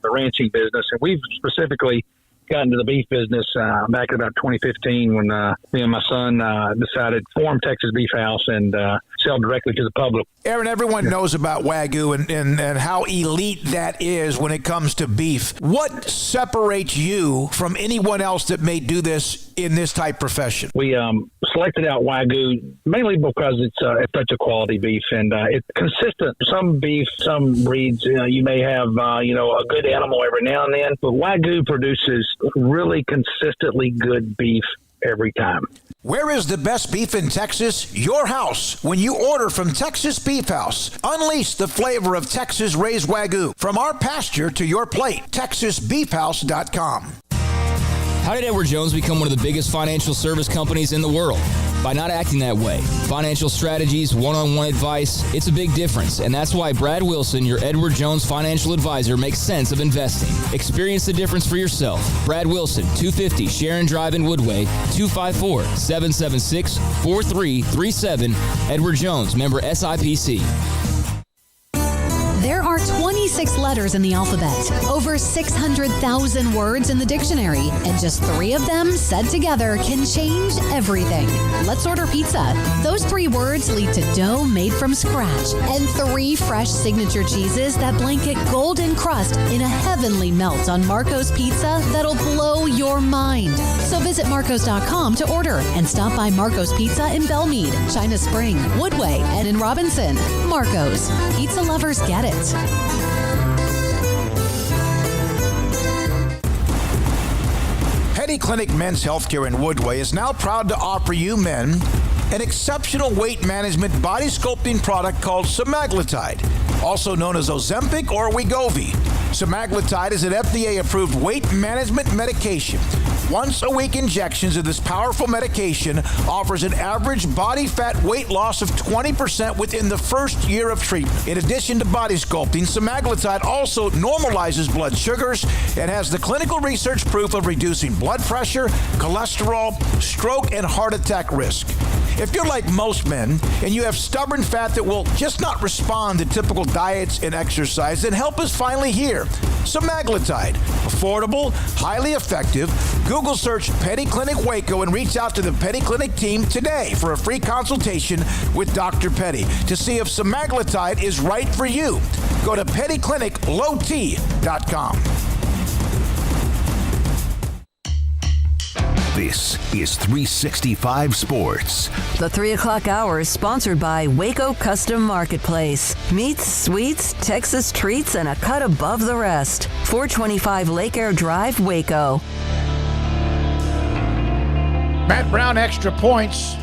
the ranching business, and we've specifically got into the beef business back in about 2015 when me and my son decided to form Texas Beef House and sell directly to the public. Aaron, everyone knows about Wagyu and how elite that is when it comes to beef. What separates you from anyone else that may do this in this type profession? We selected out Wagyu mainly because it's such a quality beef, and it's consistent. Some beef, some breeds, you may have a good animal every now and then, but Wagyu produces really consistently good beef every time. Where is the best beef in Texas? Your house. When you order from Texas Beef House, unleash the flavor of Texas raised Wagyu. From our pasture to your plate, TexasBeefHouse.com. How did Edward Jones become one of the biggest financial service companies in the world? By not acting that way. Financial strategies, one-on-one advice, it's a big difference. And that's why Brad Wilson, your Edward Jones financial advisor, makes sense of investing. Experience the difference for yourself. Brad Wilson, 250 Sharon Drive in Woodway, 254-776-4337. Edward Jones, member SIPC. There are 26 letters in the alphabet, over 600,000 words in the dictionary, and just 3 of them said together can change everything. Let's order pizza. Those 3 words lead to dough made from scratch and 3 fresh signature cheeses that blanket golden crust in a heavenly melt on Marco's Pizza that'll blow your mind. So visit Marcos.com to order and stop by Marco's Pizza in Belmead, China Spring, Woodway, and in Robinson. Marco's. Pizza lovers get it. Petty Clinic Men's Healthcare in Woodway is now proud to offer you men an exceptional weight management body sculpting product called semaglutide, also known as Ozempic or Wegovy. Semaglutide is an FDA-approved weight management medication once-a-week injections of this powerful medication offers an average body fat weight loss of 20% within the first year of treatment. In addition to body sculpting, semaglutide also normalizes blood sugars and has the clinical research proof of reducing blood pressure, cholesterol, stroke, and heart attack risk. If you're like most men and you have stubborn fat that will just not respond to typical diets and exercise, then help is finally here. Semaglutide, affordable, highly effective. Google search Petty Clinic Waco and reach out to the Petty Clinic team today for a free consultation with Dr. Petty to see if semaglutide is right for you. Go to pettycliniclowt.com. This is 365 Sports. The 3 o'clock hour is sponsored by Waco Custom Marketplace. Meats, sweets, Texas treats, and a cut above the rest. 425 Lake Air Drive, Waco. Matt Brown, extra points.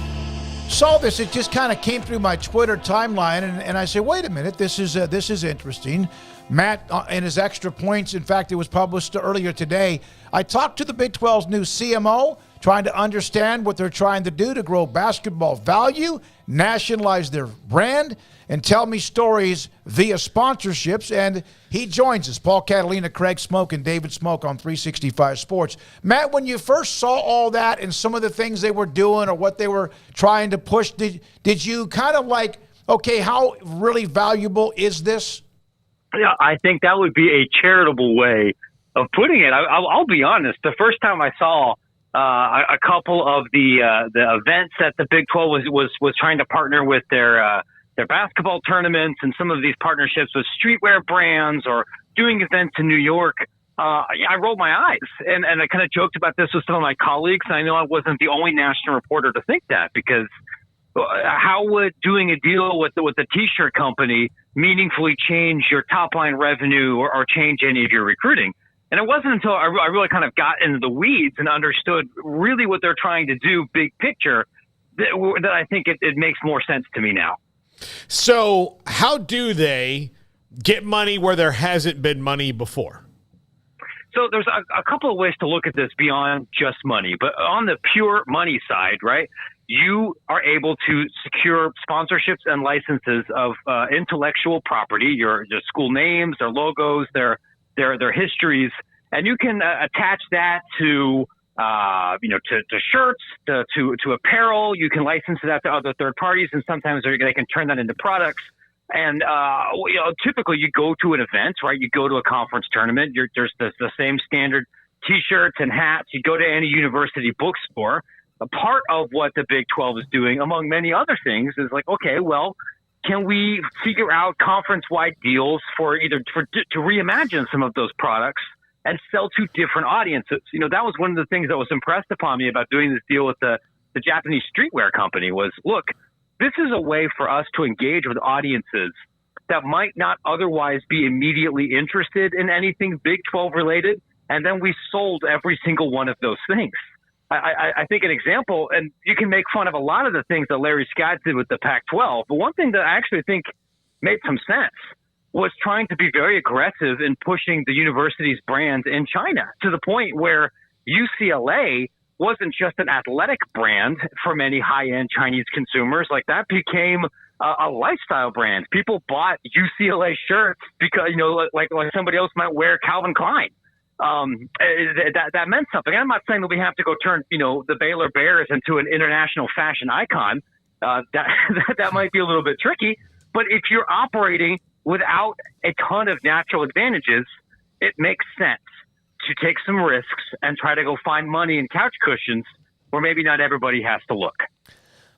Saw this. It just kind of came through my Twitter timeline, and I said, wait a minute, this is interesting. Matt, and his extra points, in fact, it was published earlier today. I talked to the Big 12's new CMO, trying to understand what they're trying to do to grow basketball value, nationalize their brand, and tell me stories via sponsorships. And he joins us, Paul Catalina, Craig Smoak, and David Smoak on 365 Sports. Matt, when you first saw all that and some of the things they were doing or what they were trying to push, did you kind of like, okay, how really valuable is this? Yeah, I think that would be a charitable way of putting it. I'll be honest. The first time I saw a couple of the events that the Big 12 was trying to partner with their basketball tournaments and some of these partnerships with streetwear brands or doing events in New York, I rolled my eyes and I kind of joked about this with some of my colleagues. And I know I wasn't the only national reporter to think that, because how would doing a deal with the T-shirt company meaningfully change your top line revenue or change any of your recruiting? And it wasn't until I really kind of got into the weeds and understood really what they're trying to do, big picture, that I think it makes more sense to me now. So how do they get money where there hasn't been money before? So there's a couple of ways to look at this beyond just money. But on the pure money side, right, you are able to secure sponsorships and licenses of intellectual property, your school names, their logos, their histories, and you can attach that to shirts, to apparel. You can license that to other third parties, and sometimes they can turn that into products. And typically you go to an event, right? You go to a conference tournament. There's the same standard T-shirts and hats. You go to any university bookstore. A part of what the Big 12 is doing, among many other things, is like, okay, well, can we figure out conference-wide deals to reimagine some of those products and sell to different audiences? You know, that was one of the things that was impressed upon me about doing this deal with the Japanese streetwear company was, look, this is a way for us to engage with audiences that might not otherwise be immediately interested in anything Big 12 related. And then we sold every single one of those things. I think an example, and you can make fun of a lot of the things that Larry Scott did with the Pac-12, but one thing that I actually think made some sense was trying to be very aggressive in pushing the university's brands in China to the point where UCLA wasn't just an athletic brand for many high-end Chinese consumers. Like, that became a lifestyle brand. People bought UCLA shirts because, like somebody else might wear Calvin Klein. That meant something. I'm not saying that we have to go turn, the Baylor Bears into an international fashion icon. That might be a little bit tricky. But if you're operating without a ton of natural advantages, it makes sense to take some risks and try to go find money in couch cushions where maybe not everybody has to look.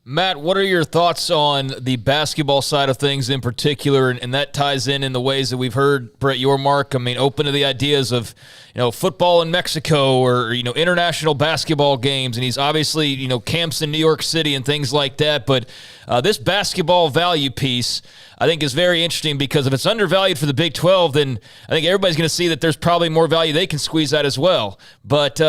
Matt, what are your thoughts on the basketball side of things in particular? And that ties in the ways that we've heard Brett Yormark, open to the ideas of, football in Mexico or, international basketball games. And he's obviously, camps in New York City and things like that. But this basketball value piece, I think, is very interesting because if it's undervalued for the Big 12, then I think everybody's going to see that there's probably more value they can squeeze out as well. But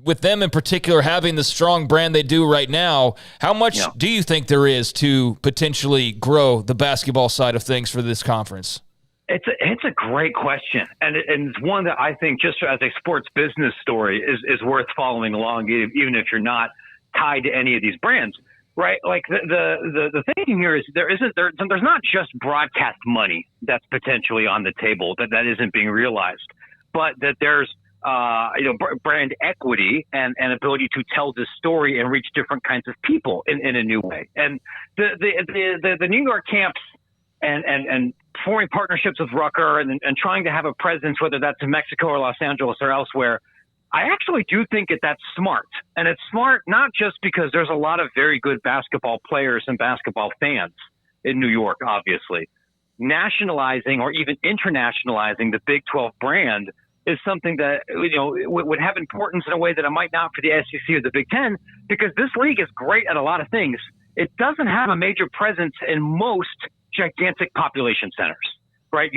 with them in particular having the strong brand they do right now, how much do you think there is to potentially grow the basketball side of things for this conference? It's a great question, and it's one that I think just as a sports business story is worth following along, even if you're not tied to any of these brands, right? Like the thinking here is there's not just broadcast money that's potentially on the table that isn't being realized, but that there's brand equity and ability to tell this story and reach different kinds of people in a new way. And the New York camps and forming partnerships with Rucker and trying to have a presence, whether that's in Mexico or Los Angeles or elsewhere, I actually do think that's smart. And it's smart not just because there's a lot of very good basketball players and basketball fans in New York, obviously. Nationalizing or even internationalizing the Big 12 brand is something that would have importance in a way that it might not for the SEC or the Big Ten, because this league is great at a lot of things. It doesn't have a major presence in most gigantic population centers, right?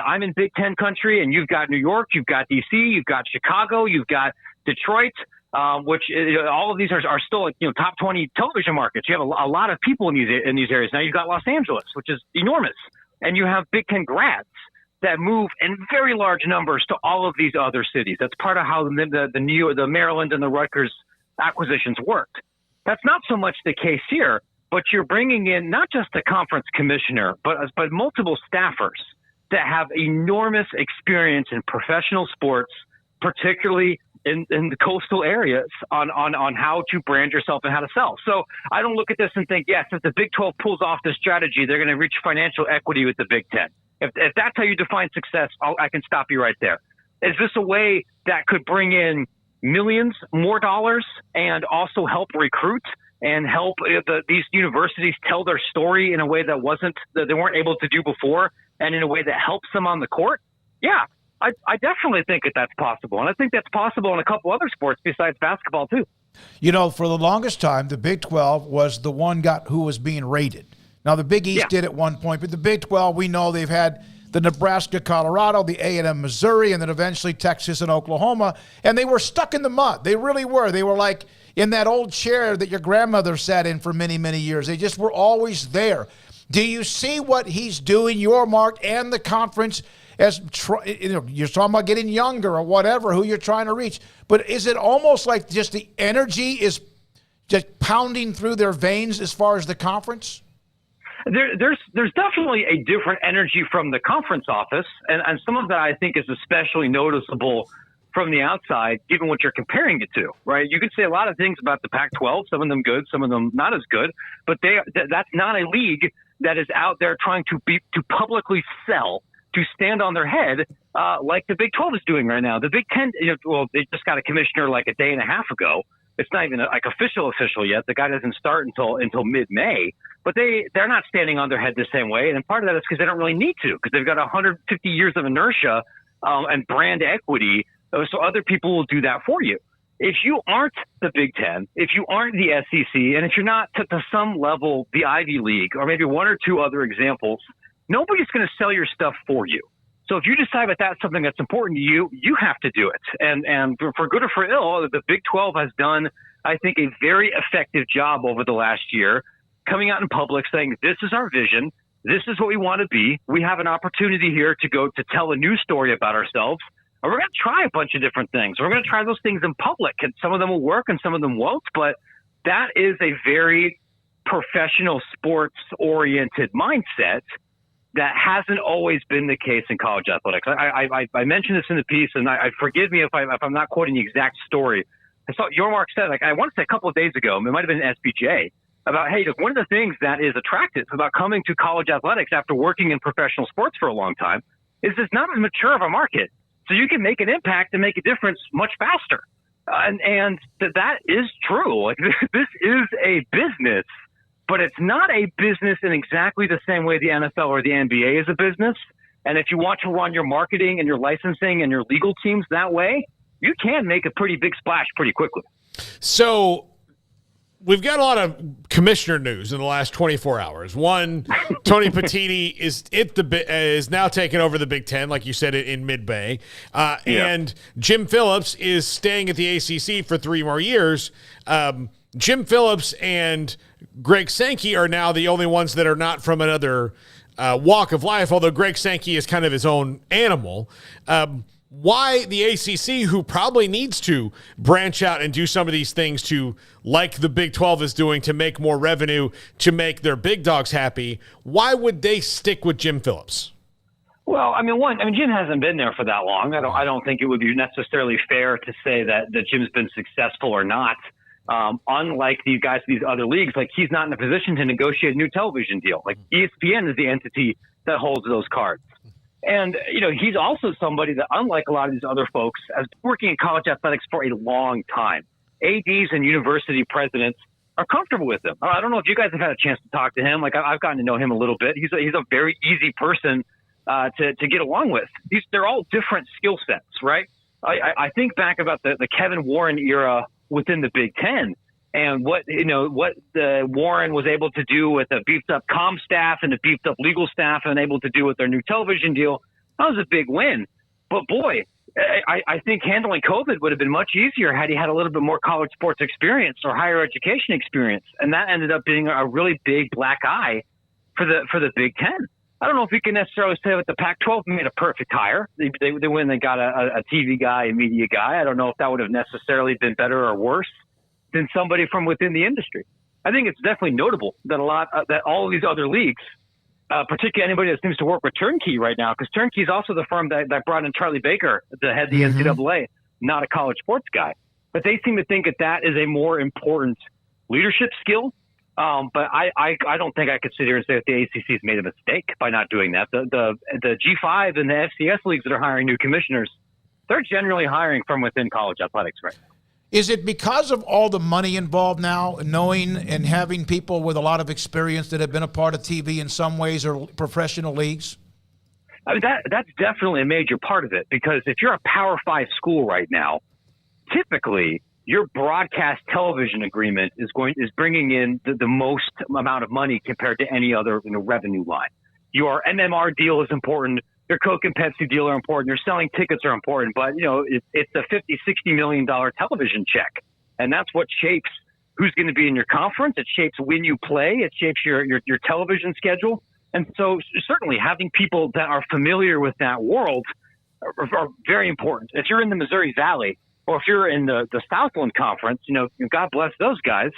I'm in Big Ten country, and you've got New York, you've got DC, you've got Chicago, you've got Detroit, which all of these are still top 20 television markets. You have a lot of people in these areas. Now you've got Los Angeles, which is enormous, and you have Big Ten grads that move in very large numbers to all of these other cities. That's part of how the Maryland and the Rutgers acquisitions worked. That's not so much the case here, but you're bringing in not just a conference commissioner, but multiple staffers that have enormous experience in professional sports, particularly in the coastal areas on how to brand yourself and how to sell. So I don't look at this and think, yes, if the Big 12 pulls off this strategy, they're going to reach financial equity with the Big 10. If that's how you define success, I can stop you right there. Is this a way that could bring in millions more dollars and also help recruit and help these universities tell their story in a way that they weren't able to do before, and in a way that helps them on the court? Yeah, I definitely think that's possible. And I think that's possible in a couple other sports besides basketball too. For the longest time, the Big 12 was the one who was being rated. Now, the Big East did at one point, but the Big 12, we know they've had the Nebraska, Colorado, the A&M, Missouri, and then eventually Texas and Oklahoma, and they were stuck in the mud. They really were. They were like in that old chair that your grandmother sat in for many, many years. They just were always there. Do you see what he's doing, your Mark, and the conference, as you're talking about getting younger or whatever, who you're trying to reach, but is it almost like just the energy is just pounding through their veins as far as the conference? There's definitely a different energy from the conference office, and some of that I think is especially noticeable from the outside, given what you're comparing it to, right? You could say a lot of things about the Pac-12, some of them good, some of them not as good, but that's not a league that is out there trying to publicly sell, to stand on their head like the Big 12 is doing right now. The Big 10, they just got a commissioner like a day and a half ago. It's not even like official yet. The guy doesn't start until mid-May. But they're not standing on their head the same way. And part of that is because they don't really need to, because they've got 150 years of inertia and brand equity. So other people will do that for you. If you aren't the Big Ten, if you aren't the SEC, and if you're not to some level the Ivy League, or maybe one or two other examples, nobody's going to sell your stuff for you. So if you decide that that's something that's important to you, you have to do it. And for good or for ill, the Big 12 has done, I think, a very effective job over the last year, coming out in public saying, this is our vision. This is what we want to be. We have an opportunity here to tell a new story about ourselves. And we're going to try a bunch of different things. We're going to try those things in public, and some of them will work and some of them won't. But that is a very professional sports oriented mindset that hasn't always been the case in college athletics. I mentioned this in the piece, and I forgive me if I'm not quoting the exact story. I saw your Mark said, I want to say a couple of days ago, it might have been SBJ, about, hey, look, one of the things that is attractive about coming to college athletics after working in professional sports for a long time is it's not as mature of a market. So you can make an impact and make a difference much faster. And that is true. Like, this is a business, but it's not a business in exactly the same way the NFL or the NBA is a business. And if you want to run your marketing and your licensing and your legal teams that way, you can make a pretty big splash pretty quickly. So we've got a lot of commissioner news in the last 24 hours. One, Tony Petitti is now taking over the Big Ten, like you said, in mid-May. And Jim Phillips is staying at the ACC for 3 more years. Jim Phillips and Greg Sankey are now the only ones that are not from another walk of life, although Greg Sankey is kind of his own animal. Why the ACC, who probably needs to branch out and do some of these things to, like the Big 12 is doing, to make more revenue, to make their big dogs happy, why would they stick with Jim Phillips? Well, Jim hasn't been there for that long. I don't think it would be necessarily fair to say that Jim's been successful or not. Unlike these guys, these other leagues, like he's not in a position to negotiate a new television deal. Like ESPN is the entity that holds those cards. And, he's also somebody that, unlike a lot of these other folks, has been working in college athletics for a long time. ADs and university presidents are comfortable with him. I don't know if you guys have had a chance to talk to him. Like I've gotten to know him a little bit. He's a very easy person to get along with. They're all different skill sets, right? I think back about the Kevin Warren era within the Big Ten and what the Warren was able to do with a beefed up comm staff and a beefed up legal staff and able to do with their new television deal. That was a big win. But boy, I think handling COVID would have been much easier had he had a little bit more college sports experience or higher education experience. And that ended up being a really big black eye for the Big Ten. I don't know if we can necessarily say that the Pac-12 made a perfect hire. They went and they got a TV guy, a media guy. I don't know if that would have necessarily been better or worse than somebody from within the industry. I think it's definitely notable that that all of these other leagues, particularly anybody that seems to work with Turnkey right now, because Turnkey is also the firm that brought in Charlie Baker to head the NCAA, not a college sports guy. But they seem to think that is a more important leadership skill. But I don't think I could sit here and say that the ACC has made a mistake by not doing that. The G5 and the FCS leagues that are hiring new commissioners, they're generally hiring from within college athletics right now. Is it because of all the money involved now, knowing and having people with a lot of experience that have been a part of TV in some ways or professional leagues? I mean, that's definitely a major part of it, because if you're a Power 5 school right now, typically your broadcast television agreement is bringing in the most amount of money compared to any other revenue line. Your MMR deal is important. Your Coke and Pepsi deal are important. Your selling tickets are important. But, it's a $50, $60 million television check. And that's what shapes who's going to be in your conference. It shapes when you play. It shapes your television schedule. And so certainly having people that are familiar with that world are very important. If you're in the Missouri Valley or if you're in the Southland Conference, God bless those guys.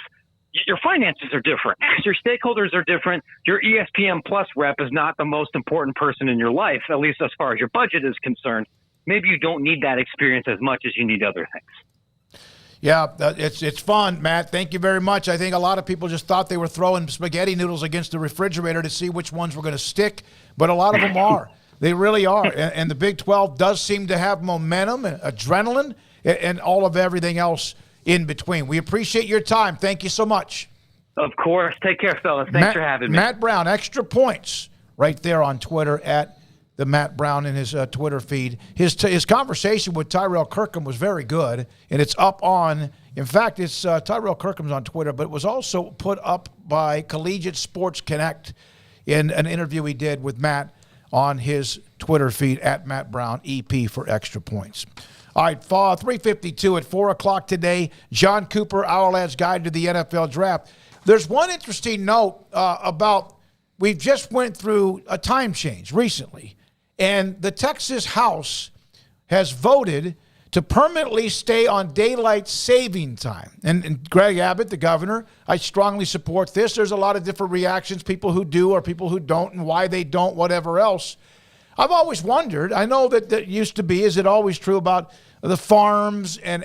Your finances are different. Your stakeholders are different. Your ESPN Plus rep is not the most important person in your life, at least as far as your budget is concerned. Maybe you don't need that experience as much as you need other things. Yeah, it's fun, Matt. Thank you very much. I think a lot of people just thought they were throwing spaghetti noodles against the refrigerator to see which ones were going to stick, but a lot of them are. They really are. And the Big 12 does seem to have momentum and adrenaline and all of everything else in between. We appreciate your time. Thank you so much. Of course. Take care, fellas. Thanks for having me. Matt Brown, Extra Points, right there on Twitter at the Matt Brown in his Twitter feed. His conversation with Tyrell Kirkham was very good, and it's up on, in fact, it's Tyrell Kirkham's on Twitter, but it was also put up by Collegiate Sports Connect in an interview he did with Matt on his Twitter feed at Matt Brown, EP for Extra Points. All right, 3:52 at 4 o'clock today, John Cooper, Our Lad's Guide to the NFL Draft. There's one interesting note about, we've just went through a time change recently, and the Texas House has voted to permanently stay on daylight saving time. And Greg Abbott, the governor, I strongly support this. There's a lot of different reactions, people who do or people who don't, and why they don't, whatever else. I've always wondered, I know that used to be, is it always true about the farms and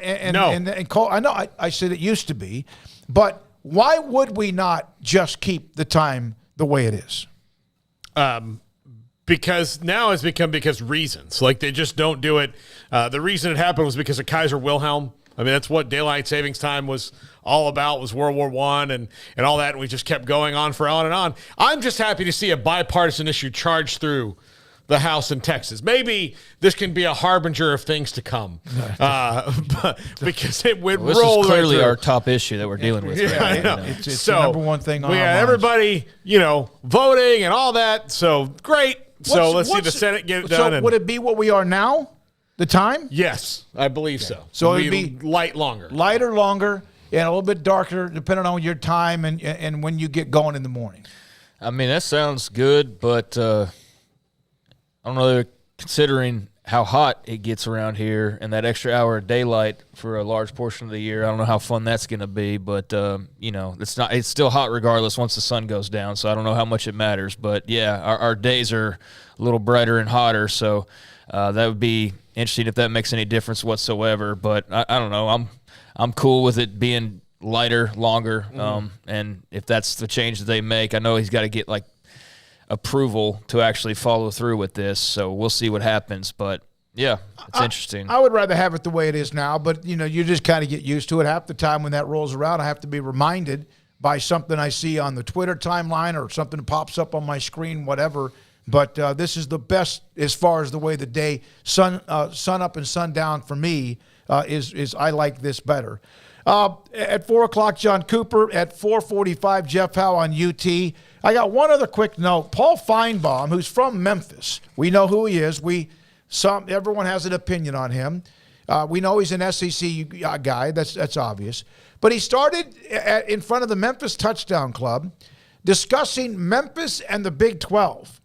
coal? I know I said it used to be, but why would we not just keep the time the way it is? Because now it's become reasons. Like, they just don't do it. The reason it happened was because of Kaiser Wilhelm. I mean, that's what daylight savings time was all about, was World War I and all that, and we just kept going on for on and on. I'm just happy to see a bipartisan issue charged through the House in Texas. Maybe this can be a harbinger of things to come, because it would roll. This is clearly right our top issue that we're dealing with. Yeah, I know. It's the number one thing on our minds. Everybody, voting and all that. So great. Let's see the Senate get it done. So would it be what we are now? The time? Yes, I believe so. So it'd be lighter, longer, and a little bit darker, depending on your time and when you get going in the morning. I mean, that sounds good, but I don't know, considering how hot it gets around here and that extra hour of daylight for a large portion of the year, I don't know how fun that's going to be, but it's still hot regardless once the sun goes down, so I don't know how much it matters. But yeah, our days are a little brighter and hotter, so that would be interesting if that makes any difference whatsoever. But I don't know. I'm cool with it being lighter, longer, and if that's the change that they make, I know he's got to get approval to actually follow through with this, so we'll see what happens. But yeah, it's interesting. I would rather have it the way it is now, but you just kind of get used to it. Half the time when that rolls around, I have to be reminded by something I see on the Twitter timeline or something that pops up on my screen, whatever. But this is the best as far as the way the day sun up and sun down for me is I like this better. At 4 o'clock, John Cooper. At 4:45, Jeff Howe on UT. I got one other quick note. Paul Feinbaum, who's from Memphis, we know who he is. Everyone has an opinion on him. We know he's an SEC guy. That's obvious. But he started in front of the Memphis Touchdown Club discussing Memphis and the Big 12.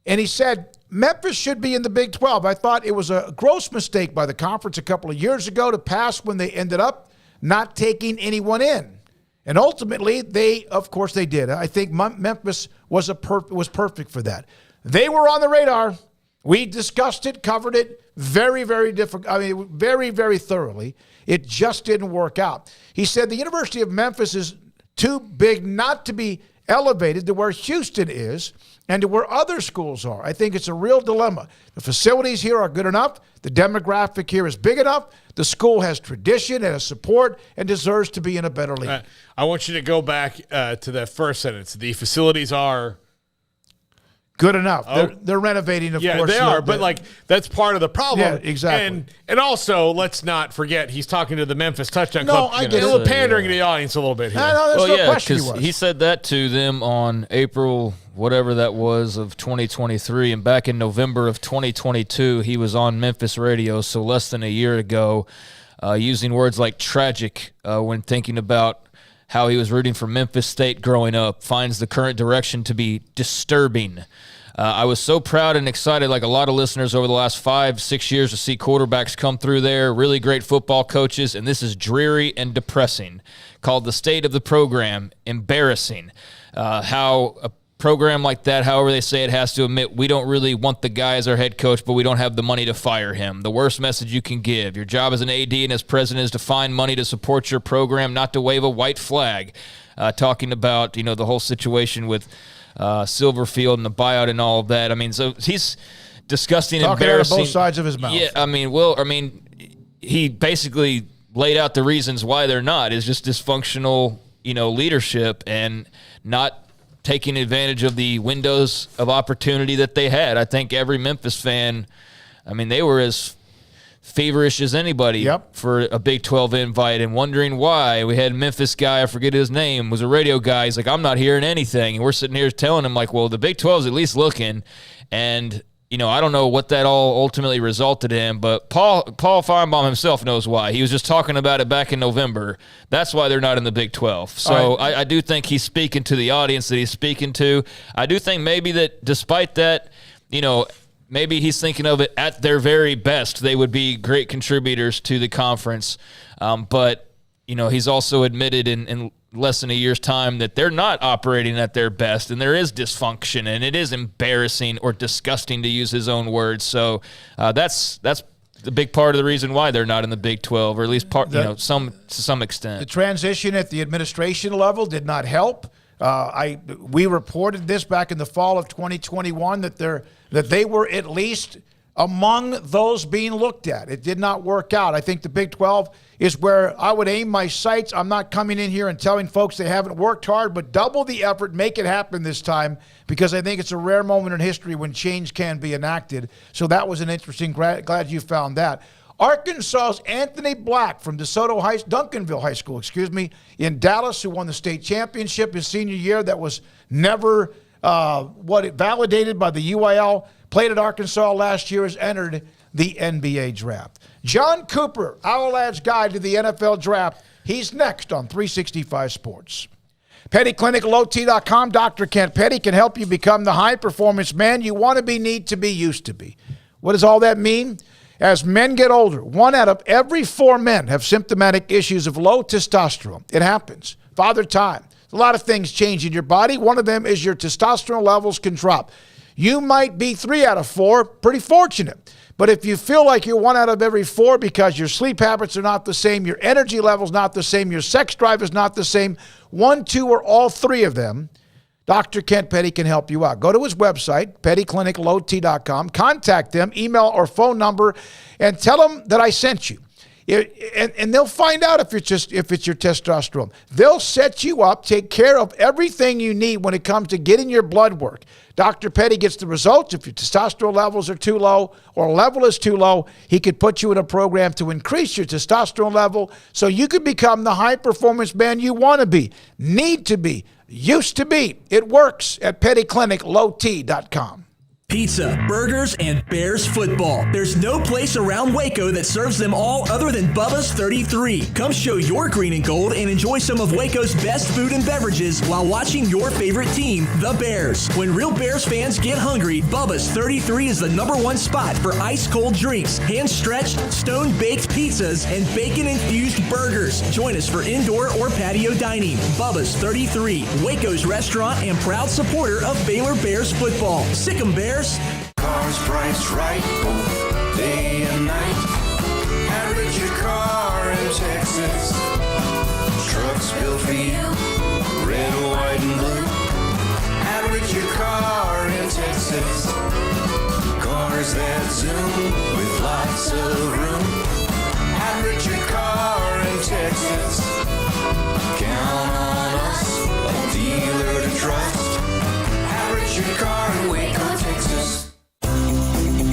And he said, Memphis should be in the Big 12. I thought it was a gross mistake by the conference a couple of years ago to pass when they ended up not taking anyone in. And ultimately, of course they did. I think Memphis was perfect for that. They were on the radar. We discussed it, covered it very, very different. I mean, very, very thoroughly. It just didn't work out. He said the University of Memphis is too big not to be elevated to where Houston is and to where other schools are. I think it's a real dilemma. The facilities here are good enough. The demographic here is big enough. The school has tradition and has support and deserves to be in a better league. I want you to go back to that first sentence. The facilities are good enough. They're renovating, of course. Yeah, they are, but that's part of the problem. Yeah, exactly. And also, let's not forget, he's talking to the Memphis Touchdown Club. I get it. Pandering to the audience a little bit here. No, there's no question he was. He said that to them on April, whatever that was, of 2023. And back in November of 2022, he was on Memphis radio, so less than a year ago, using words like tragic when thinking about how he was rooting for Memphis State growing up, finds the current direction to be disturbing. I was so proud and excited, like a lot of listeners over the last 5-6 years, to see quarterbacks come through there, really great football coaches, and this is dreary and depressing. Called the state of the program embarrassing. How a program like that, however they say it, has to admit we don't really want the guy as our head coach, but we don't have the money to fire him. The worst message you can give. Your job as an AD and as president is to find money to support your program, not to wave a white flag. Talking about, the whole situation with Silverfield and the buyout and all of that. I mean, so he's disgusting, talking embarrassing. Out of both sides of his mouth. Yeah, he basically laid out the reasons why they're not. Is just dysfunctional, leadership and not taking advantage of the windows of opportunity that they had. I think every Memphis fan, they were as feverish as anybody for a Big 12 invite and wondering why. We had a Memphis guy, I forget his name, was a radio guy. He's like, I'm not hearing anything. And we're sitting here telling him, well, the Big 12 is at least looking. And, I don't know what that all ultimately resulted in, but Paul Feinbaum himself knows why. He was just talking about it back in November. That's why they're not in the Big 12. So I do think he's speaking to the audience that he's speaking to. I do think maybe that despite that, maybe he's thinking of it at their very best. They would be great contributors to the conference. But, he's also admitted in less than a year's time that they're not operating at their best and there is dysfunction and it is embarrassing or disgusting, to use his own words. So that's the big part of the reason why they're not in the Big 12, or at least to some extent. The transition at the administration level did not help. We reported this back in the fall of 2021 that they were at least among those being looked at. It did not work out. I think the Big 12 is where I would aim my sights. I'm not coming in here and telling folks they haven't worked hard, but double the effort, make it happen this time, because I think it's a rare moment in history when change can be enacted. So that was an interesting, glad you found that. Arkansas's Anthony Black from Duncanville High School, in Dallas, who won the state championship his senior year. That was never validated by the UIL. Played at Arkansas last year, has entered the NBA draft. John Cooper, our lad's guide to the NFL draft. He's next on 365 Sports. PettyClinicLowT.com. Dr. Kent Petty can help you become the high-performance man you want to be, need to be, used to be. What does all that mean? As men get older, 1 out of every 4 men have symptomatic issues of low testosterone. It happens. Father Time. A lot of things change in your body. One of them is your testosterone levels can drop. You might be 3 out of 4, pretty fortunate. But if you feel like you're 1 out of every 4 because your sleep habits are not the same, your energy level's not the same, your sex drive is not the same, 1, 2, or all 3 of them, Dr. Kent Petty can help you out. Go to his website, PettyClinicLowT.com, contact them, email or phone number, and tell them that I sent you. And they'll find out if it's your testosterone. They'll set you up, take care of everything you need when it comes to getting your blood work. Dr. Petty gets the results. If your testosterone levels are too low or level is too low, he could put you in a program to increase your testosterone level so you can become the high-performance man you want to be, need to be, used to be. It works at PettyClinicLowT.com. Pizza, burgers, and Bears football. There's no place around Waco that serves them all other than Bubba's 33. Come show your green and gold and enjoy some of Waco's best food and beverages while watching your favorite team, the Bears. When real Bears fans get hungry, Bubba's 33 is the #1 spot for ice-cold drinks, hand-stretched, stone-baked pizzas, and bacon-infused burgers. Join us for indoor or patio dining. Bubba's 33, Waco's restaurant and proud supporter of Baylor Bears football. Sick 'em, Bears. Cars priced right both day and night. Average your car in Texas. Trucks built for you, red, white, and blue. Average your car in Texas. Cars that zoom with lots of room. Average your car in Texas. Count on us, a dealer to trust. Average your car in Waco, Texas.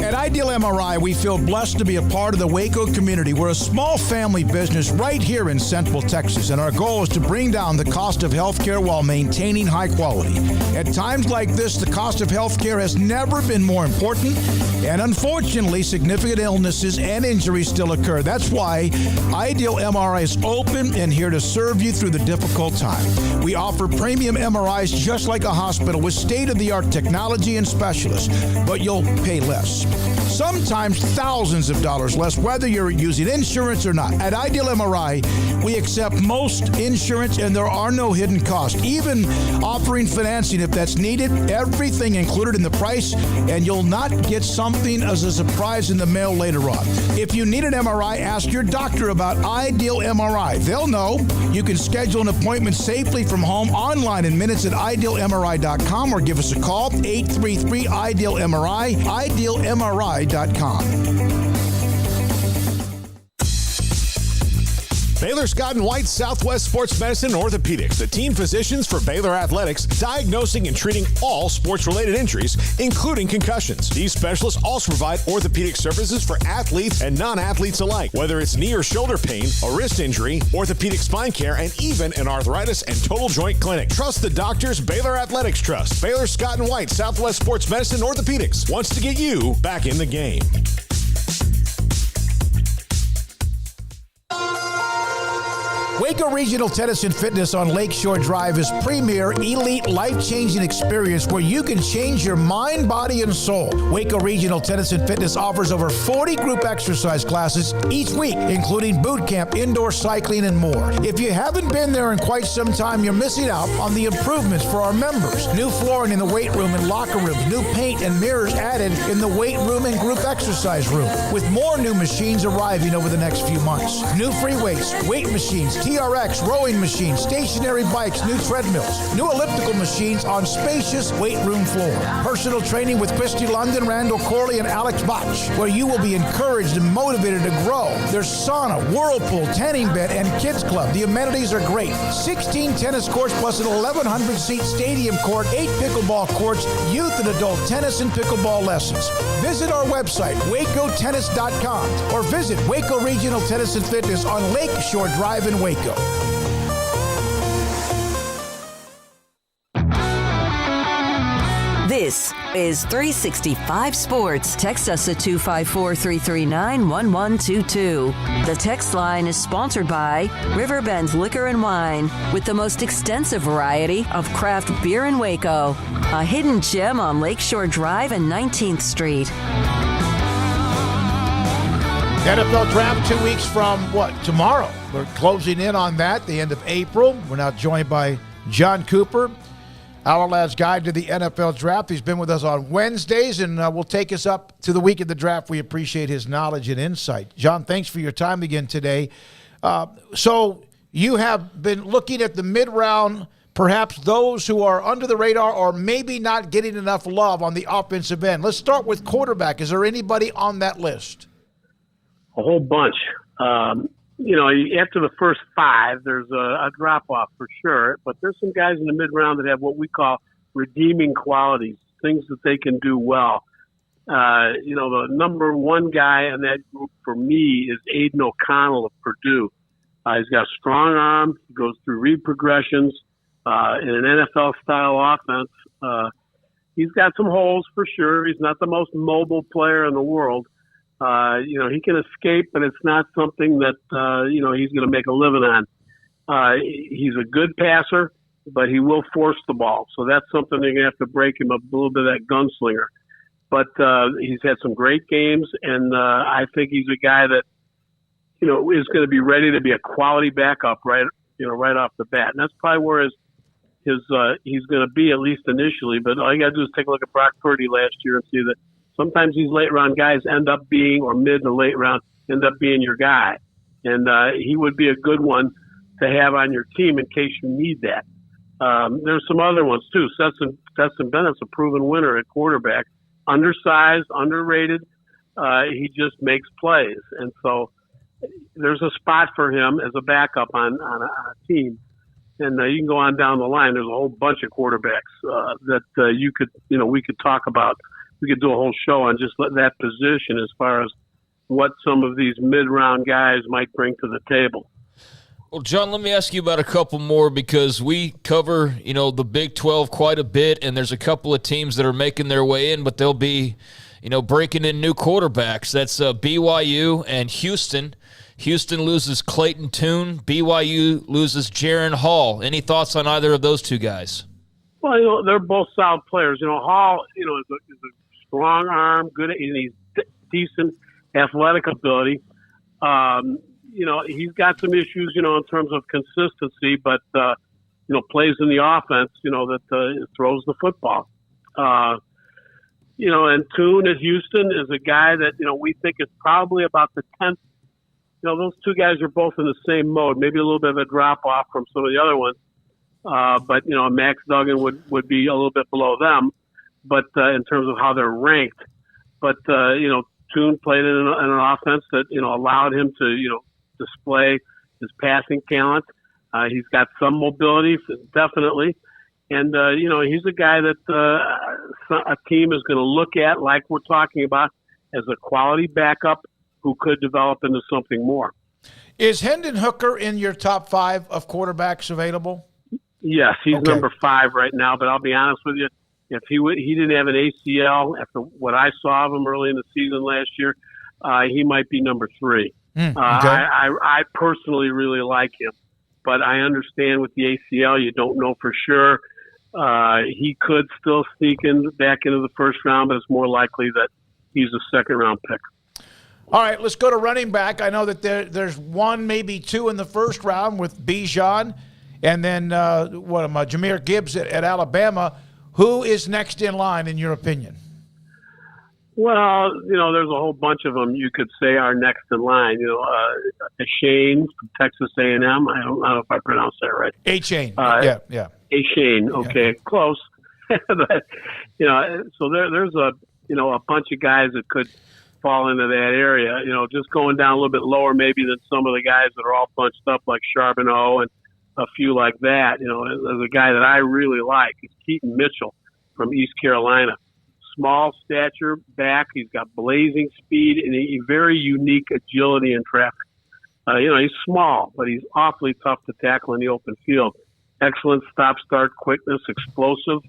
At Ideal MRI, we feel blessed to be a part of the Waco community. We're a small family business right here in Central Texas, and our goal is to bring down the cost of healthcare while maintaining high quality. At times like this, the cost of healthcare has never been more important, and unfortunately, significant illnesses and injuries still occur. That's why Ideal MRI is open and here to serve you through the difficult time. We offer premium MRIs just like a hospital with state-of-the-art technology and specialists, but you'll pay less. Sometimes thousands of dollars less, whether you're using insurance or not. At Ideal MRI, we accept most insurance and there are no hidden costs, even offering financing if that's needed. Everything included in the price, and you'll not get something as a surprise in the mail later on. If you need an MRI, ask your doctor about Ideal MRI. They'll know. You can schedule an appointment safely from home online in minutes at idealmri.com or give us a call, 833-IDEAL-MRI, idealmri.com. Baylor Scott & White Southwest Sports Medicine and Orthopedics, the team physicians for Baylor Athletics, diagnosing and treating all sports-related injuries, including concussions. These specialists also provide orthopedic services for athletes and non-athletes alike, whether it's knee or shoulder pain, a wrist injury, orthopedic spine care, and even an arthritis and total joint clinic. Trust the doctors Baylor Athletics trust. Baylor Scott & White Southwest Sports Medicine and Orthopedics wants to get you back in the game. Waco Regional Tennis and Fitness on Lakeshore Drive is premier, elite, life-changing experience where you can change your mind, body, and soul. Waco Regional Tennis and Fitness offers over 40 group exercise classes each week, including boot camp, indoor cycling, and more. If you haven't been there in quite some time, you're missing out on the improvements for our members. New flooring in the weight room and locker rooms, new paint and mirrors added in the weight room and group exercise room, with more new machines arriving over the next few months. New free weights, weight machines, TRX, rowing machines, stationary bikes, new treadmills, new elliptical machines on spacious weight room floor. Personal training with Christy London, Randall Corley, and Alex Botch, where you will be encouraged and motivated to grow. There's sauna, whirlpool, tanning bed, and kids club. The amenities are great. 16 tennis courts plus an 1,100-seat stadium court, 8 pickleball courts, youth and adult tennis and pickleball lessons. Visit our website, wacotennis.com, or visit Waco Regional Tennis and Fitness on Lakeshore Drive in Waco. This is 365 Sports. Text us at 254-339-1122. The text line is sponsored by Riverbend Liquor and Wine, with the most extensive variety of craft beer in Waco. A hidden gem on Lakeshore Drive and 19th Street. NFL Draft 2 weeks from tomorrow. We're closing in on that, the end of April. We're now joined by John Cooper, Our Lad's Guide to the NFL Draft. He's been with us on Wednesdays and will take us up to the week of the draft. We appreciate his knowledge and insight. John, thanks for your time again today. So you have been looking at the mid-round, perhaps those who are under the radar or maybe not getting enough love on the offensive end. Let's start with quarterback. Is there anybody on that list? A whole bunch. After the first 5, there's a drop-off for sure, but there's some guys in the mid-round that have what we call redeeming qualities, things that they can do well. The number one guy in that group for me is Aiden O'Connell of Purdue. He's got a strong arm. He goes through read progressions in an NFL-style offense. He's got some holes for sure. He's not the most mobile player in the world. He can escape, but it's not something that, he's going to make a living on. He's a good passer, but he will force the ball. So that's something they're going to have to break him a little bit of that gunslinger. But he's had some great games, and I think he's a guy that, is going to be ready to be a quality backup right off the bat. And that's probably where he's going to be, at least initially. But all you got to do is take a look at Brock Purdy last year and see that sometimes these late round guys end up being, or mid to late round, end up being your guy. And he would be a good one to have on your team in case you need that. There's some other ones too. Stetson Bennett's a proven winner at quarterback. Undersized, underrated. He just makes plays. And so there's a spot for him as a backup on a team. And you can go on down the line. There's a whole bunch of quarterbacks that we could talk about. We could do a whole show on just that position as far as what some of these mid-round guys might bring to the table. Well, John, let me ask you about a couple more because we cover, the Big 12 quite a bit, and there's a couple of teams that are making their way in, but they'll be, breaking in new quarterbacks. That's BYU and Houston. Houston loses Clayton Tune. BYU loses Jaron Hall. Any thoughts on either of those two guys? Well, they're both solid players. Hall, is a strong arm, good, and he's decent athletic ability. He's got some issues, in terms of consistency, but, plays in the offense, that throws the football. And Tune at Houston is a guy that, we think is probably about the 10th. Those two guys are both in the same mode, maybe a little bit of a drop-off from some of the other ones. But Max Duggan would be a little bit below them, but in terms of how they're ranked. But Tune played in an offense that allowed him to display his passing talent. He's got some mobility, definitely, and he's a guy that a team is going to look at, like we're talking about, as a quality backup who could develop into something more. Is Hendon Hooker in your top 5 of quarterbacks available? Yes, he's number 5 right now, but I'll be honest with you, if he didn't have an ACL after what I saw of him early in the season last year, he might be number 3. Okay. I personally really like him, but I understand with the ACL, you don't know for sure. He could still sneak back into the first round, but it's more likely that he's a second-round pick. All right, let's go to running back. I know that there's 1, maybe 2 in the first round with Bijan, and then Jahmyr Gibbs at Alabama. Who is next in line, in your opinion? Well, there's a whole bunch of them you could say are next in line. Shane from Texas A&M. I don't know if I pronounced that right. Shane. Yeah. Shane. Okay, yeah. Close. But, so there's a bunch of guys that could fall into that area. Just going down a little bit lower maybe than some of the guys that are all bunched up like Charbonneau and a few like that. There's a guy that I really like. It's Keaton Mitchell from East Carolina. Small stature back. He's got blazing speed and a very unique agility in traffic. He's small, but he's awfully tough to tackle in the open field. Excellent stop-start quickness, explosive.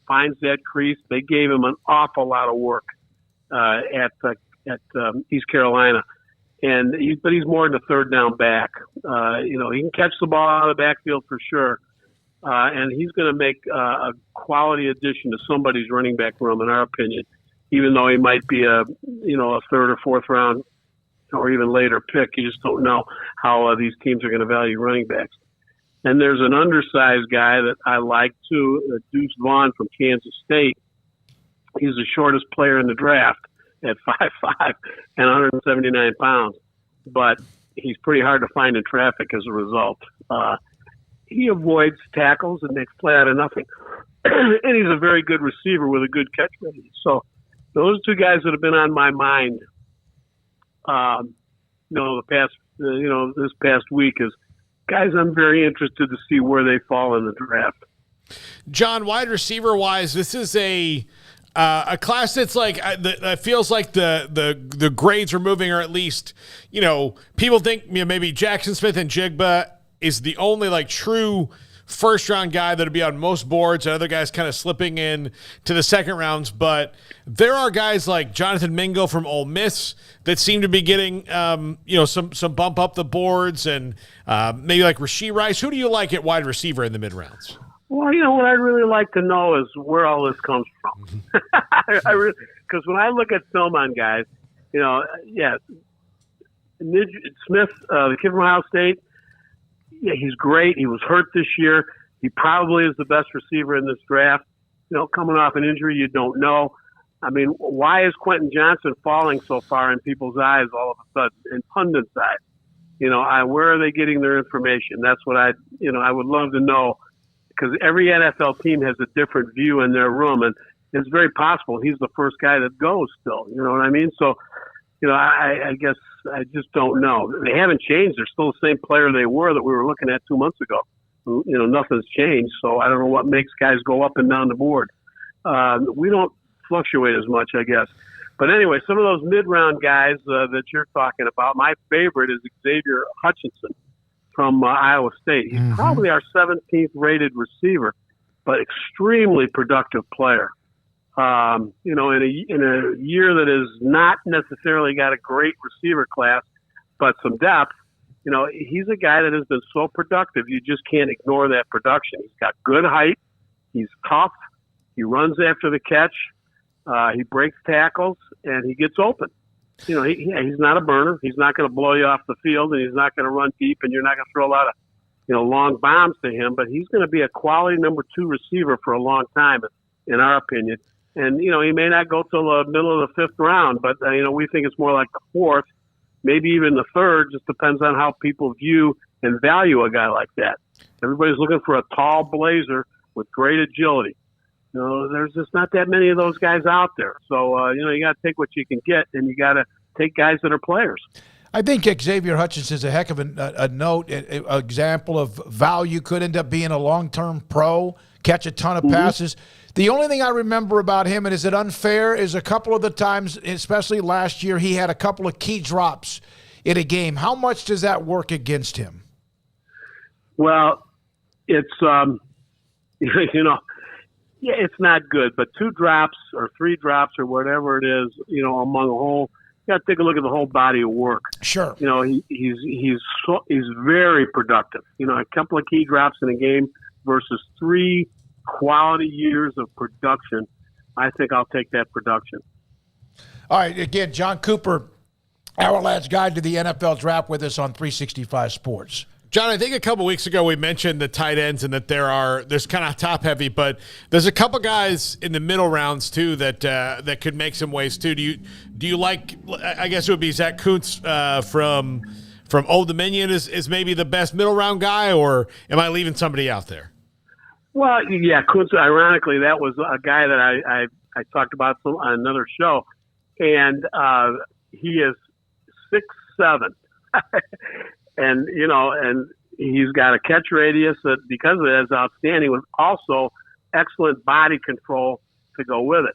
finds that crease. They gave him an awful lot of work at East Carolina, but he's more than a third down back. He can catch the ball out of the backfield for sure, and he's going to make a quality addition to somebody's running back room, in our opinion. Even though he might be a third or fourth round or even later pick, you just don't know how these teams are going to value running backs. And there's an undersized guy that I like too, Deuce Vaughn from Kansas State. He's the shortest player in the draft at 5'5" and 179 pounds, but he's pretty hard to find in traffic as a result. He avoids tackles and makes play out of nothing. And he's a very good receiver with a good catch radius. So those two guys that have been on my mind, this past week is guys I'm very interested to see where they fall in the draft. John, wide receiver wise, this is a class that's like that feels like the grades are moving, or at least people think maybe Jackson Smith and Jigba is the only like true first round guy that'll be on most boards, and other guys kind of slipping in to the second rounds. But there are guys like Jonathan Mingo from Ole Miss that seem to be getting some bump up the boards, and maybe like Rashee Rice. Who do you like at wide receiver in the mid rounds? Well, what I'd really like to know is where all this comes from. Because when I look at film on guys, Smith, the kid from Ohio State, yeah, he's great. He was hurt this year. He probably is the best receiver in this draft. Coming off an injury, you don't know. I mean, why is Quentin Johnson falling so far in people's eyes all of a sudden, in pundits' eyes? Where are they getting their information? That's what I would love to know, because every NFL team has a different view in their room, and it's very possible he's the first guy that goes still. You know what I mean? So, I guess I just don't know. They haven't changed. They're still the same player they were that we were looking at 2 months ago. Nothing's changed. So I don't know what makes guys go up and down the board. We don't fluctuate as much, I guess. But anyway, some of those mid-round guys that you're talking about, my favorite is Xavier Hutchinson from Iowa State. He's probably our 17th rated receiver, but extremely productive player. In a year that has not necessarily got a great receiver class, but some depth, he's a guy that has been so productive. You just can't ignore that production. He's got good height. He's tough. He runs after the catch. He breaks tackles, and he gets open. He's not a burner. He's not going to blow you off the field, and he's not going to run deep, and you're not going to throw a lot of, long bombs to him. But he's going to be a quality number 2 receiver for a long time, in our opinion. And, he may not go till the middle of the 5th round, but, we think it's more like the 4th, maybe even the 3rd. Just depends on how people view and value a guy like that. Everybody's looking for a tall blazer with great agility. There's just not that many of those guys out there. So, you got to take what you can get, and you got to take guys that are players. I think Xavier Hutchinson is a heck of a note, an example of value. Could end up being a long-term pro, catch a ton of passes. The only thing I remember about him, and is it unfair, is a couple of the times, especially last year, he had a couple of key drops in a game. How much does that work against him? Well, it's, it's not good, but 2 drops or 3 drops or whatever it is, among a whole, you got to take a look at the whole body of work. Sure. He's very productive. A couple of key drops in a game versus 3 quality years of production. I think I'll take that production. All right. Again, John Cooper, our lad's guide to the NFL draft, with us on 365 Sports. John, I think a couple weeks ago we mentioned the tight ends and that there's kind of top heavy, but there's a couple guys in the middle rounds too that could make some waves too. Do you like? I guess it would be Zach Kuntz from Old Dominion is maybe the best middle round guy, or am I leaving somebody out there? Well, yeah, Kuntz. Ironically, that was a guy that I talked about on another show, and he is 6'7". And, and he's got a catch radius that, because of it, is outstanding, with also excellent body control to go with it.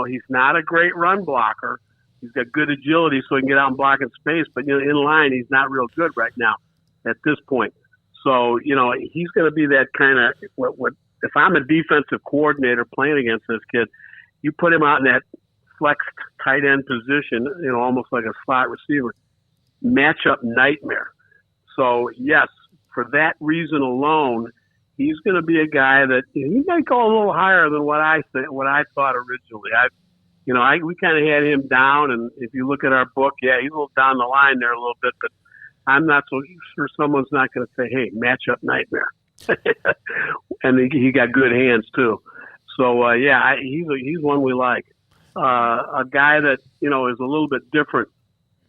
He's not a great run blocker. He's got good agility so he can get out and block in space, but, in line, he's not real good right now at this point. So, he's going to be that kind of what if I'm a defensive coordinator playing against this kid, you put him out in that flexed tight end position, almost like a slot receiver, matchup nightmare. So yes, for that reason alone, he's going to be a guy that he might go a little higher than what I thought originally. We kind of had him down, and if you look at our book, he's a little down the line there a little bit, but I'm not so sure someone's not going to say, hey, matchup nightmare. And he got good hands too. So he's one we like. A guy that is a little bit different,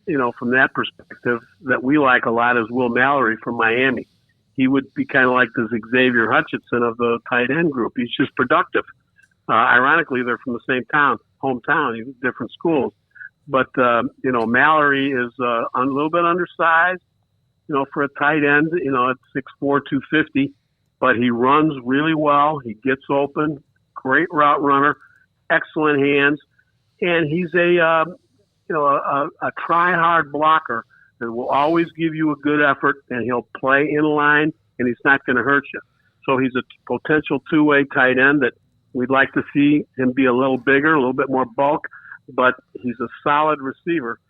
from that perspective that we like a lot is Will Mallory from Miami. He would be kind of like this Xavier Hutchinson of the tight end group. He's just productive. Ironically, they're from the same hometown, different schools. But Mallory is a little bit undersized, for a tight end, at 6'4", 250. But he runs really well. He gets open. Great route runner. Excellent hands. And he's a try-hard blocker that will always give you a good effort, and he'll play in line, and he's not going to hurt you. So he's a potential two-way tight end that we'd like to see him be a little bigger, a little bit more bulk, but he's a solid receiver.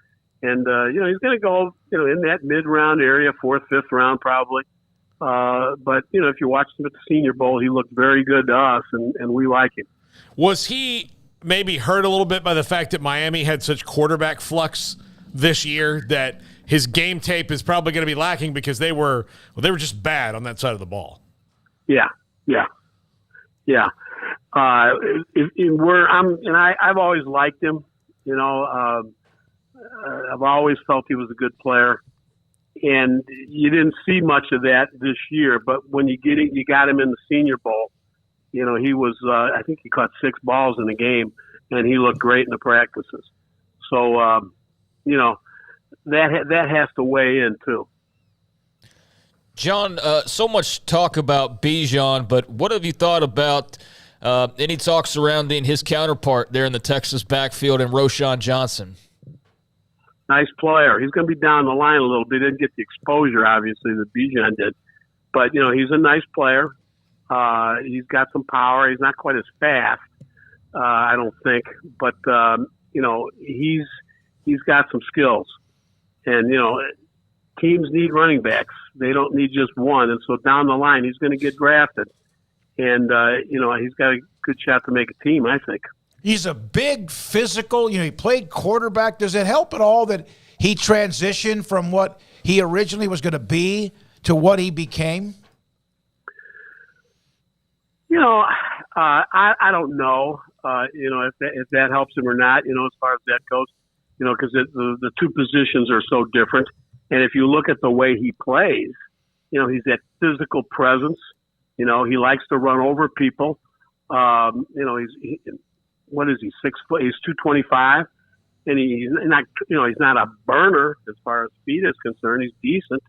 And, he's going to go, in that mid-round area, 4th, 5th round probably. But, if you watched him at the Senior Bowl, he looked very good to us, and we like him. Was he maybe hurt a little bit by the fact that Miami had such quarterback flux this year that his game tape is probably going to be lacking because they were just bad on that side of the ball? Yeah. I've always liked him. I've always felt he was a good player, and you didn't see much of that this year. But when you got him in the Senior Bowl, he was. I think he caught 6 balls in the game, and he looked great in the practices. So, that has to weigh in too. John, so much talk about Bijan, but what have you thought about any talk surrounding his counterpart there in the Texas backfield and Roschon Johnson? Nice player. He's going to be down the line a little bit. He didn't get the exposure, obviously, that Bijan did. But, he's a nice player. He's got some power. He's not quite as fast, I don't think. But, he's got some skills. And, teams need running backs. They don't need just one. And so down the line, he's going to get drafted. And, he's got a good shot to make a team, I think. He's a big physical, he played quarterback. Does it help at all that he transitioned from what he originally was going to be to what he became? I don't know, if that helps him or not, as far as that goes, because the two positions are so different. And if you look at the way he plays, he's that physical presence. He likes to run over people. What is he, 6 foot? He's 225, and he's not, he's not a burner as far as speed is concerned. He's decent.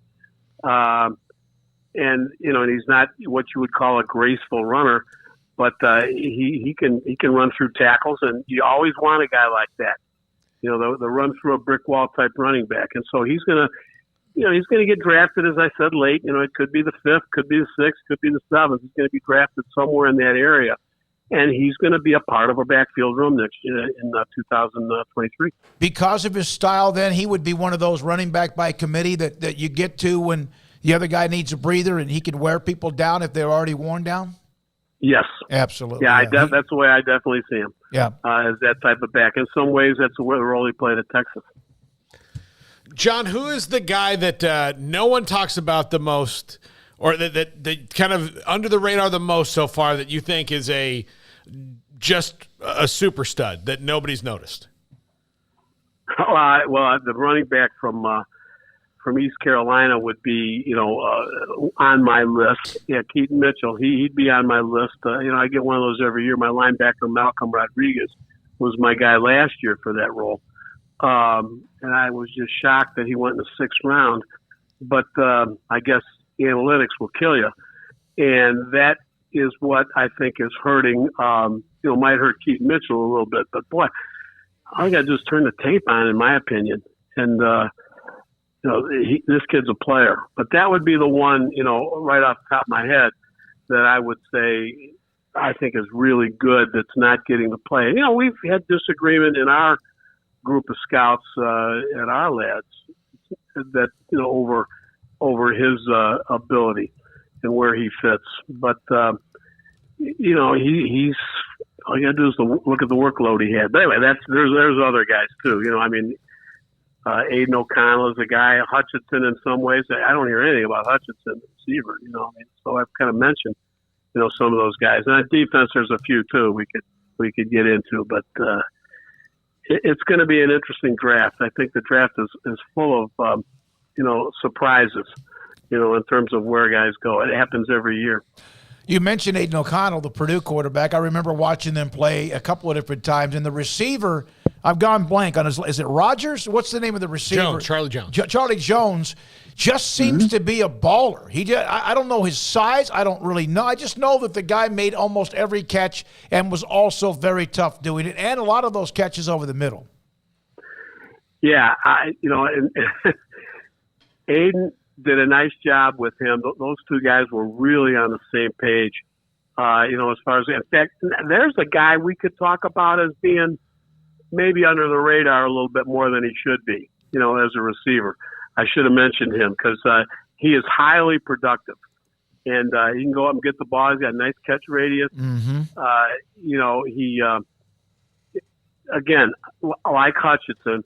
And he's not what you would call a graceful runner, but he can run through tackles, and you always want a guy like that. The run through a brick wall type running back. And so he's going to get drafted, as I said, late. It could be the 5th, could be the 6th, could be the 7th. He's going to be drafted somewhere in that area. And he's going to be a part of our backfield room next year in 2023. Because of his style, then, he would be one of those running back by committee that you get to when the other guy needs a breather and he could wear people down if they're already worn down? Yes. Absolutely. Yeah, that's the way I definitely see him. Yeah. As that type of back. In some ways, that's the role he played at Texas. John, who is the guy that no one talks about the most, or that kind of under the radar the most so far, that you think is just a super stud that nobody's noticed? Well, the running back from East Carolina would be, on my list. Yeah, Keaton Mitchell. He'd be on my list. I get one of those every year. My linebacker, Malcolm Rodriguez, was my guy last year for that role. And I was just shocked that he went in the 6th round. But I guess analytics will kill you. And that is what I think is hurting, might hurt Keaton Mitchell a little bit. But, boy, I got to just turn the tape on, in my opinion. And, this kid's a player. But that would be the one, right off the top of my head, that I would say I think is really good that's not getting to play. You know, we've had disagreement in our group of scouts at our lads that, you know, over his ability and where he fits. But, you know, he's all you got to do is look at the workload he had. But anyway, there's other guys too. You know, I mean, Aiden O'Connell is a guy. Hutchinson, in some ways, I don't hear anything about Hutchinson, the receiver. You know, I mean, so I've kind of mentioned, you know, some of those guys. And at defense, there's a few too we could get into. But it's going to be an interesting draft. I think the draft is full of you know, surprises. You know, in terms of where guys go. It happens every year. You mentioned Aiden O'Connell, the Purdue quarterback. I remember watching them play a couple of different times. And the receiver, I've gone blank on his. Is it Rogers? What's the name of the receiver? Jones, Charlie Jones. Charlie Jones just seems to be a baller. I don't know his size. I don't really know. I just know that the guy made almost every catch and was also very tough doing it, and a lot of those catches over the middle. Yeah, you know, and Aiden did a nice job with him. Those two guys were really on the same page. You know, as far as, in fact, there's a guy we could talk about as being maybe under the radar a little bit more than he should be, you know, as a receiver. I should have mentioned him because he is highly productive. And he can go up and get the ball. He's got a nice catch radius. Mm-hmm. You know, he, again, like Hutchinson,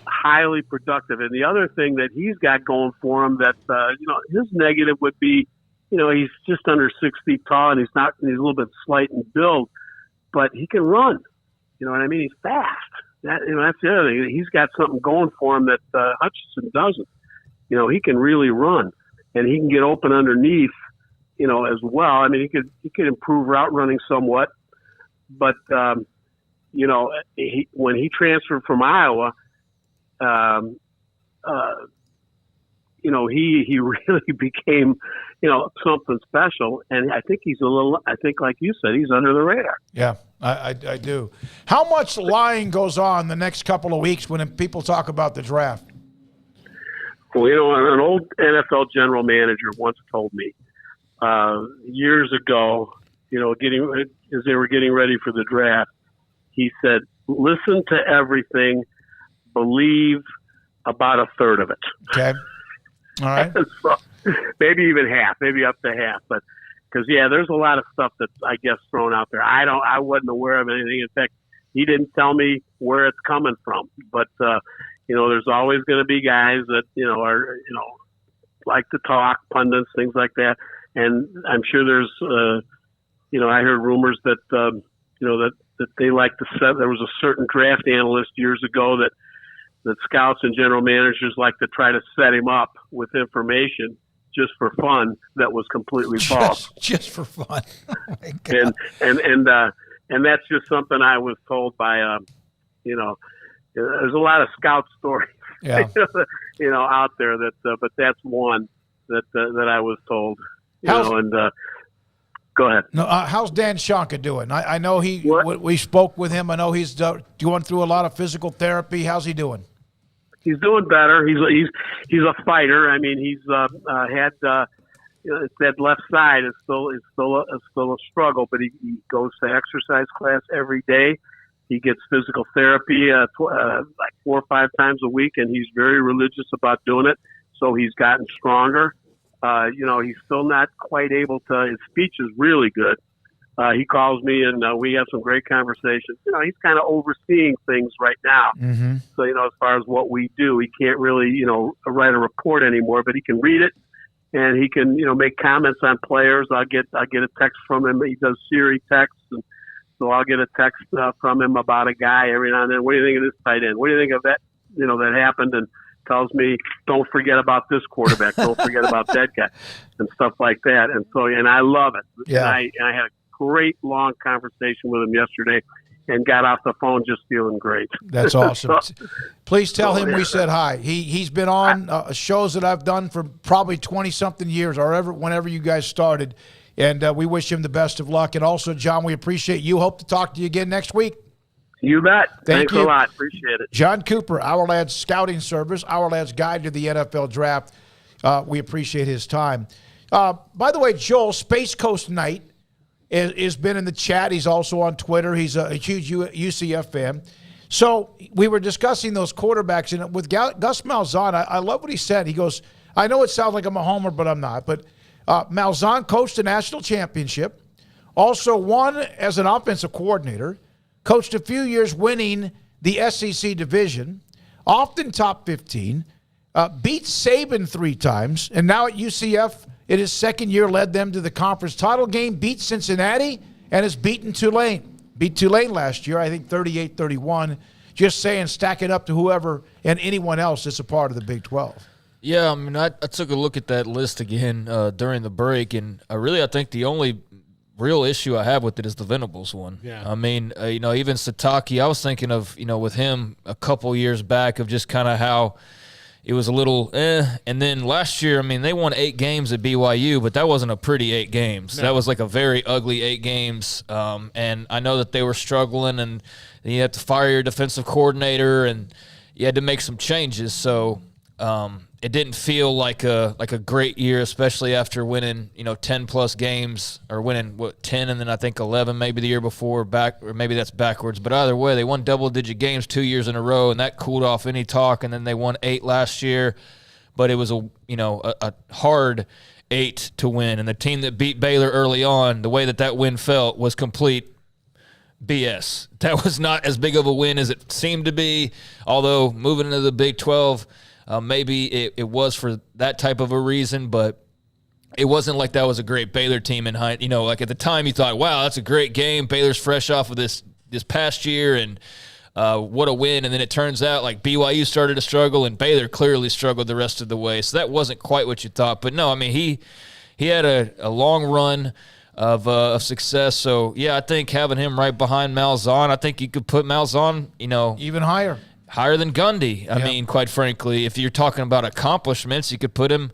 highly productive. And the other thing that he's got going for him that, you know, his negative would be, you know, he's just under 6 feet tall and he's a little bit slight in build, but he can run. You know what I mean? He's fast. That's the other thing. He's got something going for him that Hutchinson doesn't. You know, he can really run and he can get open underneath, you know, as well. I mean, he could improve route running somewhat, but, you know, when he transferred from Iowa, you know, he really became, you know, something special. And I think like you said, he's under the radar. Yeah, I do. How much lying goes on the next couple of weeks when people talk about the draft? Well, you know, an old NFL general manager once told me years ago, you know, as they were getting ready for the draft, he said, listen to everything, believe about a third of it. Okay. All right. So, maybe even half, maybe up to half. But because, yeah, there's a lot of stuff that's, I guess, thrown out there. I wasn't aware of anything. In fact, he didn't tell me where it's coming from. But, you know, there's always going to be guys that, you know, are, you know, like to talk, pundits, things like that. And I'm sure there's, you know, I heard rumors that, you know, that they like to set. There was a certain draft analyst years ago that scouts and general managers like to try to set him up with information just for fun that was completely false. Just for fun. Oh my God. And that's just something I was told by, you know, there's a lot of scout stories, yeah. you know, out there that, but that's one that I was told, you know, and, go ahead. No, how's Dan Shonka doing? I know we spoke with him. I know he's going through a lot of physical therapy. How's he doing? He's doing better. He's a fighter. I mean, he's had you know, that left side is still a struggle, but he goes to exercise class every day. He gets physical therapy like 4 or 5 times a week, and he's very religious about doing it. So he's gotten stronger. You know, he's still not quite able to. His speech is really good. He calls me and we have some great conversations. You know, he's kind of overseeing things right now. Mm-hmm. So, you know, as far as what we do, he can't really, you know, write a report anymore, but he can read it and he can, you know, make comments on players. I get a text from him. He does Siri texts. And so I'll get a text from him about a guy every now and then. What do you think of this tight end? What do you think of that, you know, that happened? And tells me, don't forget about this quarterback. Don't forget about that guy and stuff like that. And so, and I love it. Yeah. And I had a great long conversation with him yesterday and got off the phone just feeling great. That's awesome. Please tell him we said hi. He's been on shows that I've done for probably 20-something years or whenever you guys started. And we wish him the best of luck. And also, John, we appreciate you. Hope to talk to you again next week. You bet. Thanks a lot. Appreciate it. John Cooper, Our Lads Scouting Service, Our Lads Guide to the NFL Draft. We appreciate his time. By the way, Joel, Space Coast Night has been in the chat. He's also on Twitter. He's a huge UCF fan. So we were discussing those quarterbacks, and with Gus Malzahn, I love what he said. He goes, I know it sounds like I'm a homer, but I'm not. But Malzahn coached a national championship, also won as an offensive coordinator, coached a few years winning the SEC division, often top 15, beat Saban 3 times, and now at UCF, in his second year, led them to the conference title game, beat Cincinnati, and has beaten Tulane. Beat Tulane last year, I think 38-31. Just saying, stack it up to whoever and anyone else that's a part of the Big 12. Yeah, I mean, I took a look at that list again during the break, and I think the only real issue I have with it is the Venables one. Yeah. I mean, even Sataki, I was thinking of, with him a couple years back of just kind of how it was a little and then last year, I mean, they won 8 games at BYU, but that wasn't a pretty 8 games. No. That was like a very ugly 8 games, and I know that they were struggling, and you had to fire your defensive coordinator, and you had to make some changes, so it didn't feel like a great year, especially after winning 10+ games, or winning 10 and then I think 11 maybe the year before, or maybe that's backwards. But either way, they won double-digit games 2 years in a row, and that cooled off any talk. And then they won 8 last year, but it was a hard 8 to win. And the team that beat Baylor early on, the way that win felt was complete BS. That was not as big of a win as it seemed to be. Although moving into the Big 12. Maybe it was for that type of a reason, but it wasn't like that was a great Baylor team in high. Like at the time you thought, wow, that's a great game. Baylor's fresh off of this past year, and what a win. And then it turns out like BYU started to struggle, and Baylor clearly struggled the rest of the way. So that wasn't quite what you thought. But no, I mean, he had a long run of success. So, yeah, I think having him right behind Malzahn, I think you could put Malzahn, even higher. Higher than Gundy. I mean, quite frankly, if you're talking about accomplishments, you could put him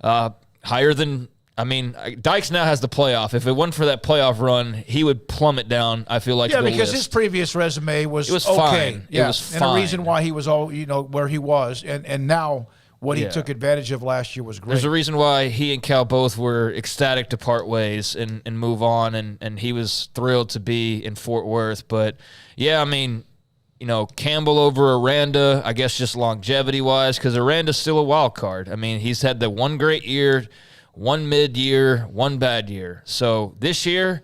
higher than – I mean, Dykes now has the playoff. If it wasn't for that playoff run, he would plummet down, I feel like, yeah, the because list. his previous resume was okay. Fine. Yeah. It was fine. And the reason why he was where he was, and now what he took advantage of last year was great. There's a reason why he and Cal both were ecstatic to part ways and move on, and he was thrilled to be in Fort Worth. But, yeah, I mean – Campbell over Aranda, I guess just longevity-wise, because Aranda's still a wild card. I mean, he's had the one great year, one mid-year, one bad year. So this year,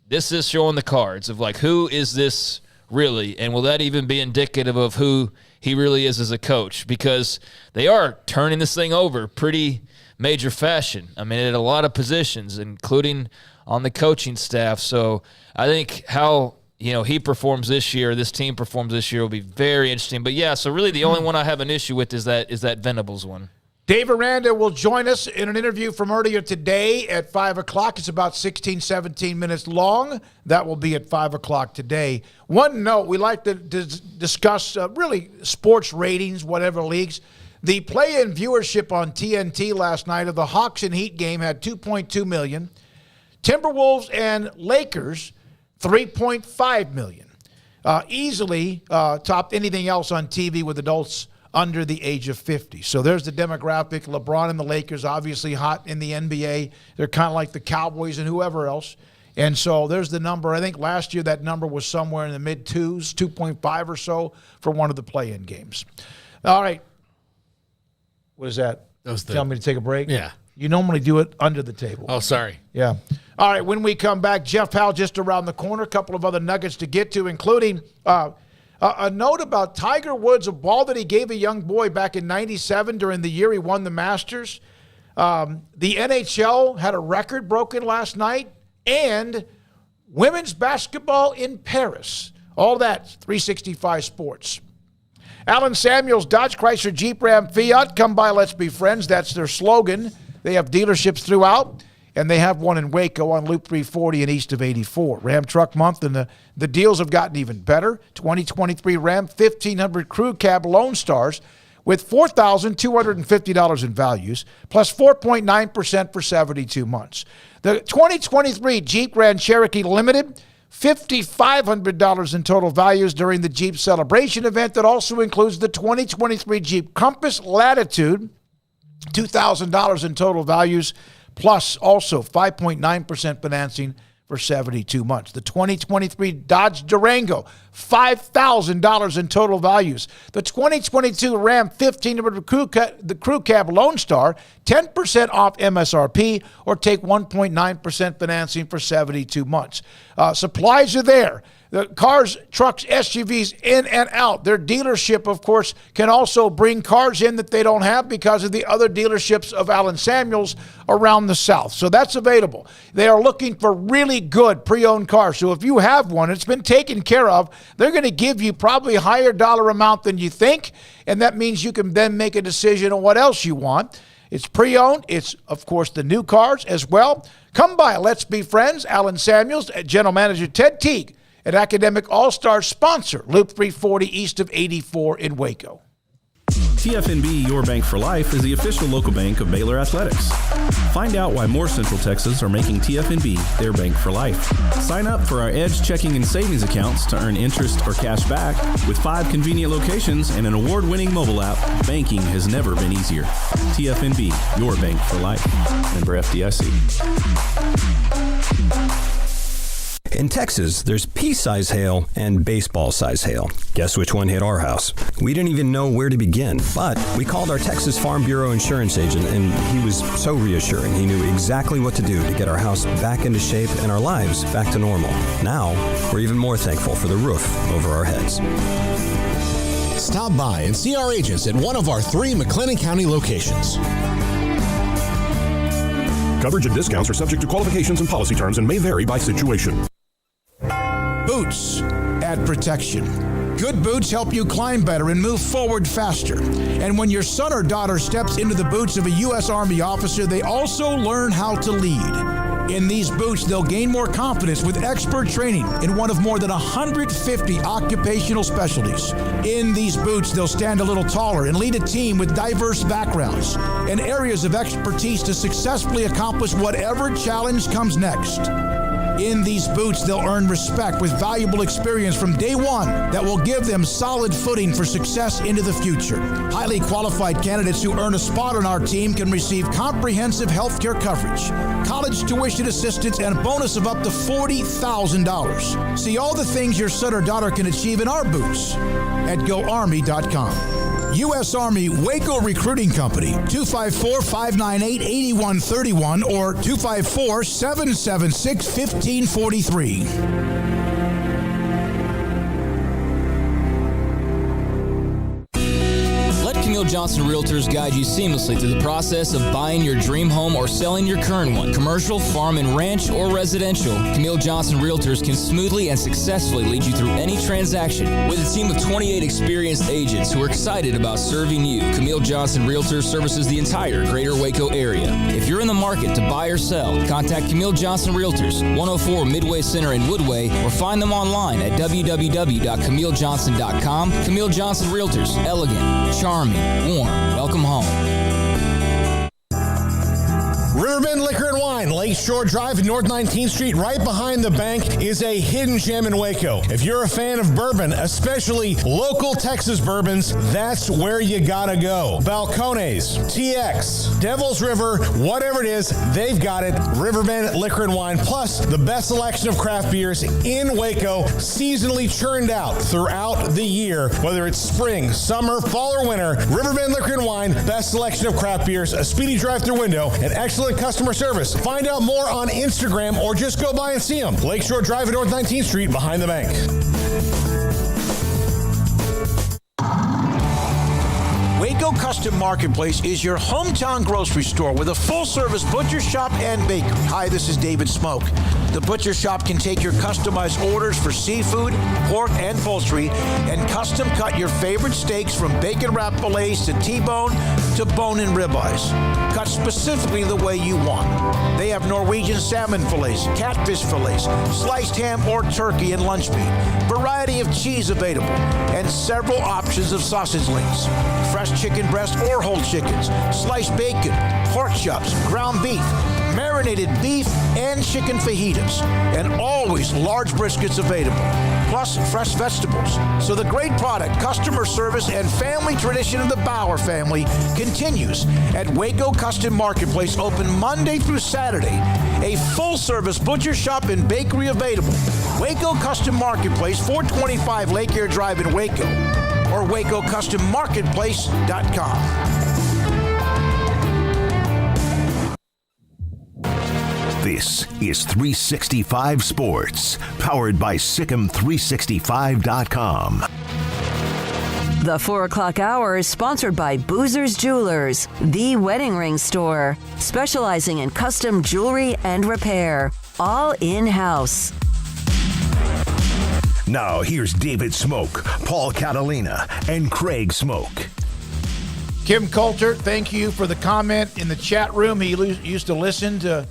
this is showing the cards of, like, who is this really? And will that even be indicative of who he really is as a coach? Because they are turning this thing over pretty major fashion. I mean, at a lot of positions, including on the coaching staff. So I think how – he performs this year, this team performs this year will be very interesting. But, yeah, so really the only one I have an issue with is that Venables one. Dave Aranda will join us in an interview from earlier today at 5 o'clock. It's about 16, 17 minutes long. That will be at 5 o'clock today. One note, we like to discuss really sports ratings, whatever leagues. The play-in viewership on TNT last night of the Hawks and Heat game had 2.2 million. Timberwolves and Lakers, 3.5 million. Easily topped anything else on TV with adults under the age of 50. So there's the demographic. LeBron and the Lakers obviously hot in the NBA. They're kind of like the Cowboys and whoever else. And so there's the number. I think last year that number was somewhere in the mid-2s, 2.5 or so for one of the play-in games. All right. What is that? Tell me to take a break? Yeah. You normally do it under the table. Oh, sorry. Yeah. All right, when we come back, Jeff Powell just around the corner. A couple of other nuggets to get to, including a note about Tiger Woods, a ball that he gave a young boy back in '97 during the year he won the Masters. The NHL had a record broken last night, and women's basketball in Paris. All that, 365 Sports. Allen Samuels, Dodge, Chrysler, Jeep, Ram, Fiat. Come by, let's be friends. That's their slogan. They have dealerships throughout, and they have one in Waco on Loop 340 and east of 84. Ram Truck Month, and the deals have gotten even better. 2023 Ram 1500 Crew Cab Lone Stars with $4,250 in values, plus 4.9% for 72 months. The 2023 Jeep Grand Cherokee Limited, $5,500 in total values during the Jeep Celebration event that also includes the 2023 Jeep Compass Latitude, $2,000 in total values, plus also 5.9% financing for 72 months. The 2023 Dodge Durango, $5,000 in total values. The 2022 Ram 1500 the Crew Cab Lone Star, 10% off MSRP, or take 1.9% financing for 72 months. Supplies are there. The cars, trucks, SUVs in and out. Their dealership, of course, can also bring cars in that they don't have because of the other dealerships of Allen Samuels around the South. So that's available. They are looking for really good pre-owned cars. So if you have one, it's been taken care of, they're going to give you probably a higher dollar amount than you think, and that means you can then make a decision on what else you want. It's pre-owned. It's, of course, the new cars as well. Come by. Let's be friends. Allen Samuels, General Manager Ted Teague, an Academic All-Star sponsor, Loop 340 east of 84 in Waco. TFNB Your Bank for Life is the official local bank of Baylor Athletics. Find out why more Central Texas are making TFNB their bank for life. Sign up for our Edge checking and savings accounts to earn interest or cash back. With 5 convenient locations and an award-winning mobile app, banking has never been easier. TFNB Your Bank for Life. Member FDIC. In Texas, there's pea-size hail and baseball-size hail. Guess which one hit our house? We didn't even know where to begin, but we called our Texas Farm Bureau insurance agent, and he was so reassuring. He knew exactly what to do to get our house back into shape and our lives back to normal. Now, we're even more thankful for the roof over our heads. Stop by and see our agents at one of our 3 McLennan County locations. Coverage and discounts are subject to qualifications and policy terms and may vary by situation. Boots add protection. Good boots help you climb better and move forward faster. And when your son or daughter steps into the boots of a U.S. Army officer, they also learn how to lead. In these boots, they'll gain more confidence with expert training in one of more than 150 occupational specialties. In these boots, they'll stand a little taller and lead a team with diverse backgrounds and areas of expertise to successfully accomplish whatever challenge comes next. In these boots, they'll earn respect with valuable experience from day one that will give them solid footing for success into the future. Highly qualified candidates who earn a spot on our team can receive comprehensive health care coverage, college tuition assistance, and a bonus of up to $40,000. See all the things your son or daughter can achieve in our boots at GoArmy.com. U.S. Army Waco Recruiting Company, 254-598-8131 or 254-776-1543. Camille Johnson Realtors guide you seamlessly through the process of buying your dream home or selling your current one. Commercial, farm and ranch, or residential, Camille Johnson Realtors can smoothly and successfully lead you through any transaction. With a team of 28 experienced agents who are excited about serving you, Camille Johnson Realtors services the entire greater Waco area. If you're in the market to buy or sell, contact Camille Johnson Realtors, 104 Midway Center in Woodway, or find them online at www.camillejohnson.com. Camille Johnson Realtors, elegant, charming, warm. Welcome home. Riverbend Liquor and Wine, Lakeshore Drive, North 19th Street, right behind the bank, is a hidden gem in Waco. If you're a fan of bourbon, especially local Texas bourbons, that's where you gotta go. Balcones, TX, Devil's River, whatever it is, they've got it. Riverbend Liquor and Wine, plus the best selection of craft beers in Waco, seasonally churned out throughout the year. Whether it's spring, summer, fall, or winter, Riverbend Liquor and Wine, best selection of craft beers, a speedy drive-through window, and excellent customer service. Find out more on Instagram or just go by and see them. Lakeshore Drive at North 19th Street behind the bank. Waco Custom Marketplace is your hometown grocery store with a full-service butcher shop and bakery. Hi, this is David Smoak. The butcher shop can take your customized orders for seafood, pork, and poultry and custom cut your favorite steaks from bacon-wrapped fillets to T-bone to bone-in ribeyes. Cut specifically the way you want. They have Norwegian salmon fillets, catfish fillets, sliced ham or turkey and lunch meat, variety of cheese available, and several options of sausage links. Fresh chicken chicken breast or whole chickens, sliced bacon, pork chops, ground beef, marinated beef, and chicken fajitas, and always large briskets available, plus fresh vegetables. So the great product, customer service, and family tradition of the Bauer family continues at Waco Custom Marketplace, open Monday through Saturday. A full-service butcher shop and bakery available. Waco Custom Marketplace, 425 Lake Air Drive in Waco, or WacoCustomMarketplace.com. This is 365 Sports, powered by Sikkim365.com. The 4 o'clock hour is sponsored by Boozer's Jewelers, the wedding ring store, specializing in custom jewelry and repair, all in-house. Now here's David Smoak, Paul Catalina, and Craig Smoak. Kim Coulter, thank you for the comment in the chat room. He used to listen to,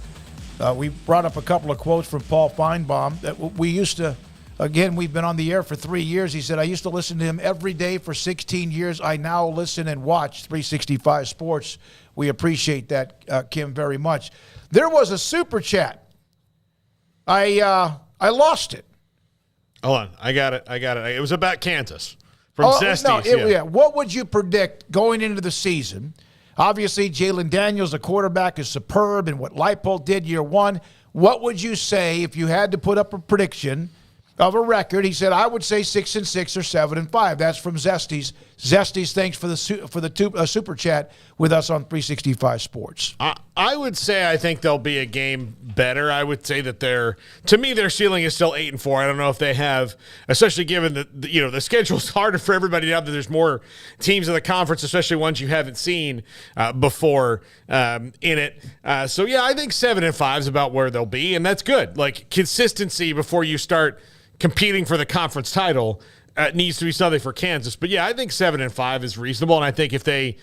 we brought up a couple of quotes from Paul Feinbaum that we used to, again, we've been on the air for 3 years. He said, I used to listen to him every day for 16 years. I now listen and watch 365 Sports. We appreciate that, Kim, very much. There was a super chat. I lost it. Hold on. I got it. It was about Kansas from Zesties. Yeah. What would you predict going into the season? Obviously, Jalen Daniels, the quarterback, is superb, and what Leipold did year one. What would you say if you had to put up a prediction of a record? He said, I would say 6-6 or 7-5. That's from Zesties. Zesties, thanks for the super chat with us on 365 Sports. I would say I think they'll be a game better. I would say that their ceiling is still 8-4. I don't know if they have, especially given that the schedule is harder for everybody now that there's more teams in the conference, especially ones you haven't seen before in it. So yeah, I think 7-5 is about where they'll be, and that's good. Like consistency before you start competing for the conference title needs to be something for Kansas. But yeah, I think 7-5 is reasonable, and I think if they,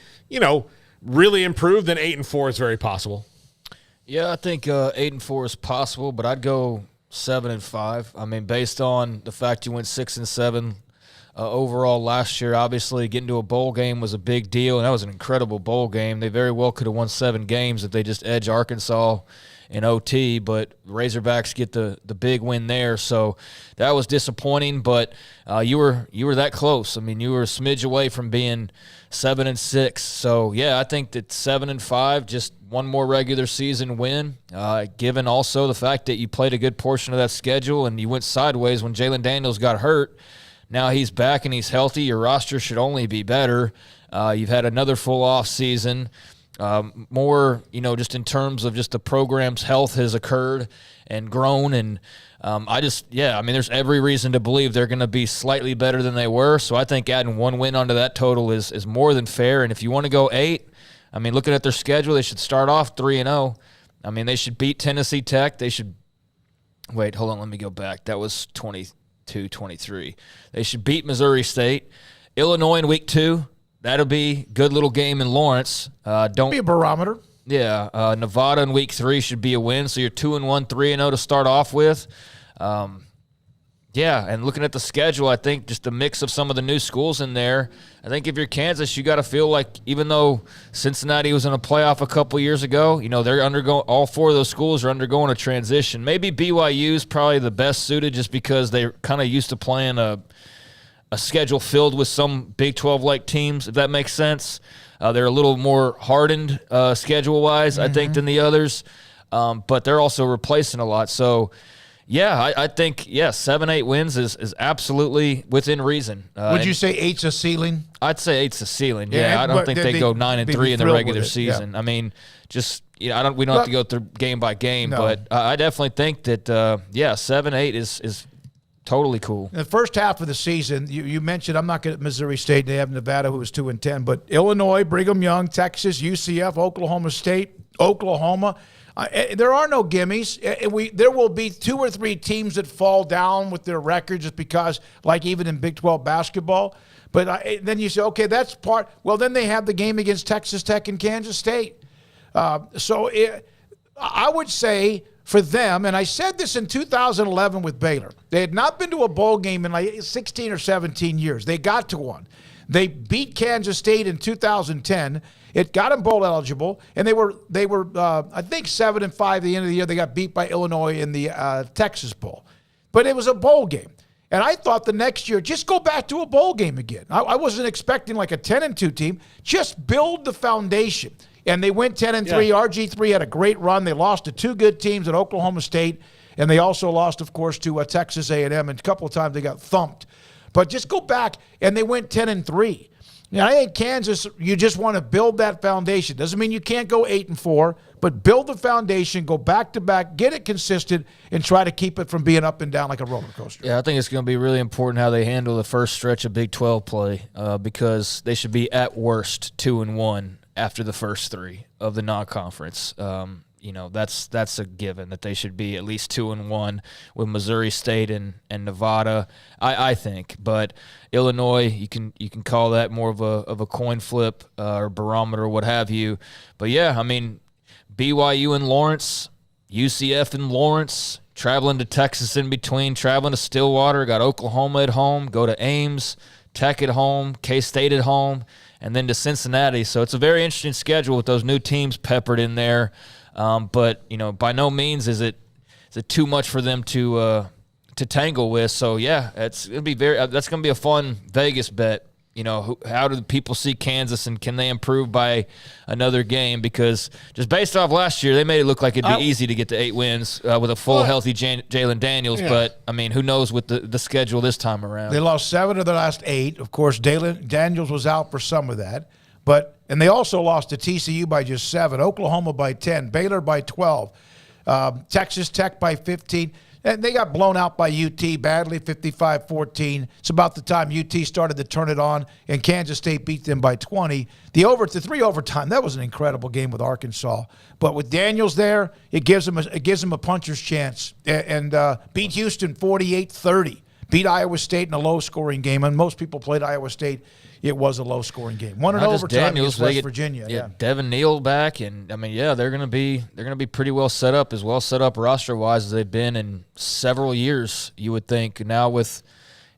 really improve, then 8-4 is very possible. Yeah, I think 8-4 is possible, but I'd go 7-5. I mean, based on the fact you went 6-7 overall last year, obviously getting to a bowl game was a big deal, and that was an incredible bowl game. They very well could have won 7 games if they just edged Arkansas in OT, but Razorbacks get the big win there, so that was disappointing. But you were that close. I mean, you were a smidge away from being 7-6. So yeah, I think that 7-5, just one more regular season win. Given also the fact that you played a good portion of that schedule and you went sideways when Jalen Daniels got hurt. Now he's back and he's healthy. Your roster should only be better. You've had another full off season. More, just in terms of just the program's health has occurred and grown. And there's every reason to believe they're going to be slightly better than they were. So I think adding one win onto that total is more than fair. And if you want to go 8, I mean, looking at their schedule, they should start off 3-0. I mean, they should beat Tennessee Tech. They should – wait, hold on, let me go back. That was 22-23. They should beat Missouri State. Illinois in week 2. That'll be a good little game in Lawrence. Don't be a barometer. Yeah, Nevada in week 3 should be a win. So you're 2-1, 3-0 to start off with. And looking at the schedule, I think just the mix of some of the new schools in there. I think if you're Kansas, you got to feel like even though Cincinnati was in a playoff a couple years ago, they're undergoing. All 4 of those schools are undergoing a transition. Maybe BYU is probably the best suited just because they're kind of used to playing a schedule filled with some Big 12-like teams, if that makes sense. They're a little more hardened schedule-wise, I think, than the others. But they're also replacing a lot. So, yeah, I think, 7-8 wins is absolutely within reason. Would you say 8's a ceiling? I'd say 8's a ceiling, yeah. I don't think they go 9-3 in the regular season. Yeah. I mean, just we don't have to go through game by game. No. But I definitely think that, 7-8 is totally cool. In the first half of the season, you mentioned, I'm not going to Missouri State. They have Nevada, who was 2-10, but Illinois, Brigham Young, Texas, UCF, Oklahoma State, Oklahoma. There are no gimmies. There will be 2 or 3 teams that fall down with their record just because, like even in Big 12 basketball. But then you say, okay, that's part. Well, then they have the game against Texas Tech and Kansas State. I would say for them, and I said this in 2011 with Baylor, they had not been to a bowl game in like 16 or 17 years. They got to one. They beat Kansas State in 2010. It got them bowl eligible, and they were I think 7-5 at the end of the year. They got beat by Illinois in the Texas Bowl, but it was a bowl game. And I thought the next year, just go back to a bowl game again. I wasn't expecting like a 10-2 team. Just build the foundation. And they went 10-3. Yeah. RG3 had a great run. They lost to two good teams at Oklahoma State, and they also lost, of course, to Texas A&M. And a couple of times they got thumped. But just go back, and they went 10-3. Now, I think Kansas, you just want to build that foundation. Doesn't mean you can't go 8-4, but build the foundation, go back-to-back, get it consistent, and try to keep it from being up and down like a roller coaster. Yeah, I think it's going to be really important how they handle the first stretch of Big 12 play because they should be at worst 2-1 after the first three of the non-conference. That's a given that they should be at least 2-1 with Missouri State and Nevada, I think. But Illinois, you can call that more of a coin flip or barometer or what have you. But yeah, I mean, BYU and Lawrence, UCF and Lawrence, traveling to Texas in between, traveling to Stillwater, got Oklahoma at home, go to Ames, Tech at home, K-State at home, and then to Cincinnati. So it's a very interesting schedule with those new teams peppered in there. But by no means is it too much for them to tangle with. So yeah, that's gonna be a fun Vegas bet. How do the people see Kansas, and can they improve by another game? Because just based off last year, they made it look like it'd be easy to get to 8 wins with a full healthy Jalen Daniels. Yeah. But I mean, who knows with the schedule this time around? They lost 7 of their last 8. Of course, Jalen Daniels was out for some of that. And they also lost to TCU by just 7, Oklahoma by 10, Baylor by 12, Texas Tech by 15. And they got blown out by UT badly, 55-14. It's about the time UT started to turn it on, and Kansas State beat them by 20. The 3 overtime, that was an incredible game with Arkansas. But with Daniels there, it gives them a puncher's chance. And beat Houston 48-30. Beat Iowa State in a low-scoring game, and most people played Iowa State. It was a low-scoring game. Won in overtime against West Virginia. Yeah, Devin Neal back, and I mean, yeah, they're gonna be pretty well set up roster-wise as they've been in several years. You would think now with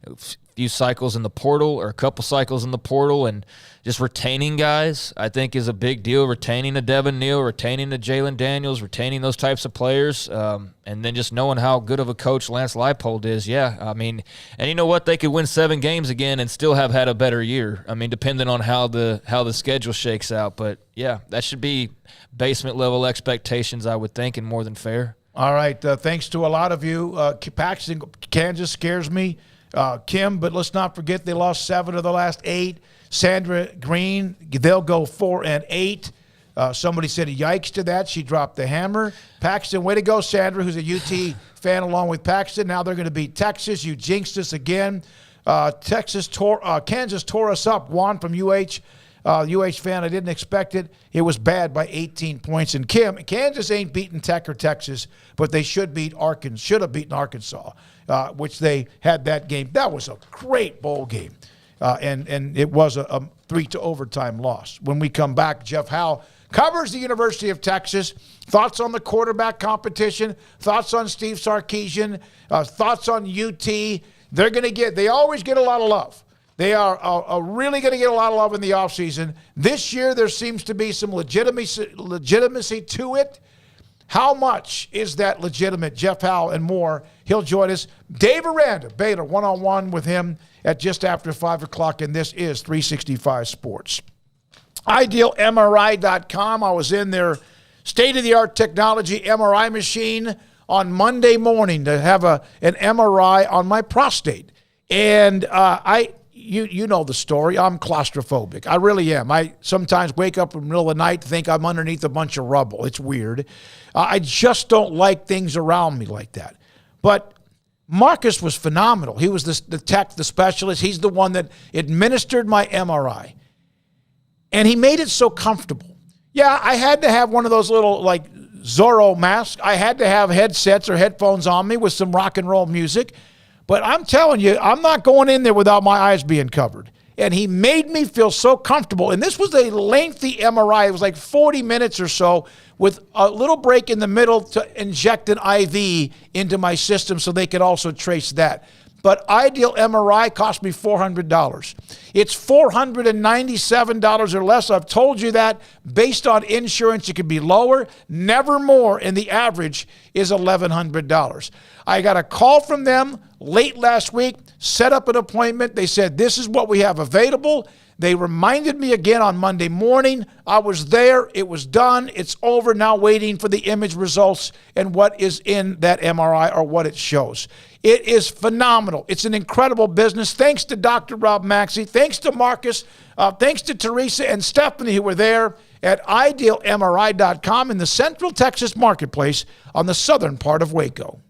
a few cycles in the portal or a couple cycles in the portal, and just retaining guys, I think is a big deal. Retaining a Devin Neal, retaining a Jalen Daniels, retaining those types of players, and then just knowing how good of a coach Lance Leipold is. Yeah, I mean, and you know what? They could win 7 games again and still have had a better year. I mean, depending on how the schedule shakes out. But yeah, that should be basement level expectations, I would think, and more than fair. All right, thanks to a lot of you. Paxton, Kansas scares me. Kim, but let's not forget they lost 7 of the last 8. Sandra Green, they'll go 4-8. Somebody said yikes to that. She dropped the hammer. Paxton, way to go, Sandra, who's a UT fan along with Paxton. Now they're going to beat Texas. You jinxed us again. Kansas tore us up. Juan from UH fan, I didn't expect it. It was bad by 18 points. And Kim, Kansas ain't beaten Tech or Texas, but they should have beaten Arkansas, which they had that game. That was a great bowl game. And it was a 3-overtime loss. When we come back, Jeff Howe covers the University of Texas. Thoughts on the quarterback competition, thoughts on Steve Sarkisian, thoughts on UT. They always get a lot of love. They are really going to get a lot of love in the offseason. This year, there seems to be some legitimacy to it. How much is that legitimate? Jeff Howe and more. He'll join us. Dave Aranda, Baylor, one-on-one with him at just after 5 o'clock, and this is 365 Sports. IdealMRI.com. I was in their state-of-the-art technology MRI machine on Monday morning to have an MRI on my prostate. And you know the story. I'm claustrophobic. I really am. I sometimes wake up in the middle of the night, think I'm underneath a bunch of rubble. It's weird. I just don't like things around me like that. But Marcus was phenomenal. He was the tech, the specialist. He's the one that administered my MRI. And he made it so comfortable. Yeah, I had to have one of those little, like, Zorro masks. I had to have headsets or headphones on me with some rock and roll music. But I'm telling you, I'm not going in there without my eyes being covered. And he made me feel so comfortable. And this was a lengthy MRI. It was like 40 minutes or so with a little break in the middle to inject an IV into my system so they could also trace that. but Ideal MRI cost me $400. It's $497 or less. I've told you that. Based on insurance, it could be lower, never more, and the average is $1,100. I got a call from them late last week, set up an appointment. They said, this is what we have available. They reminded me again on Monday morning. I was there. It was done. It's over. Now waiting for the image results and what is in that MRI or what it shows. It is phenomenal. It's an incredible business. Thanks to Dr. Rob Maxey. Thanks to Marcus. Thanks to Teresa and Stephanie who were there at idealmri.com in the Central Texas Marketplace on the southern part of Waco.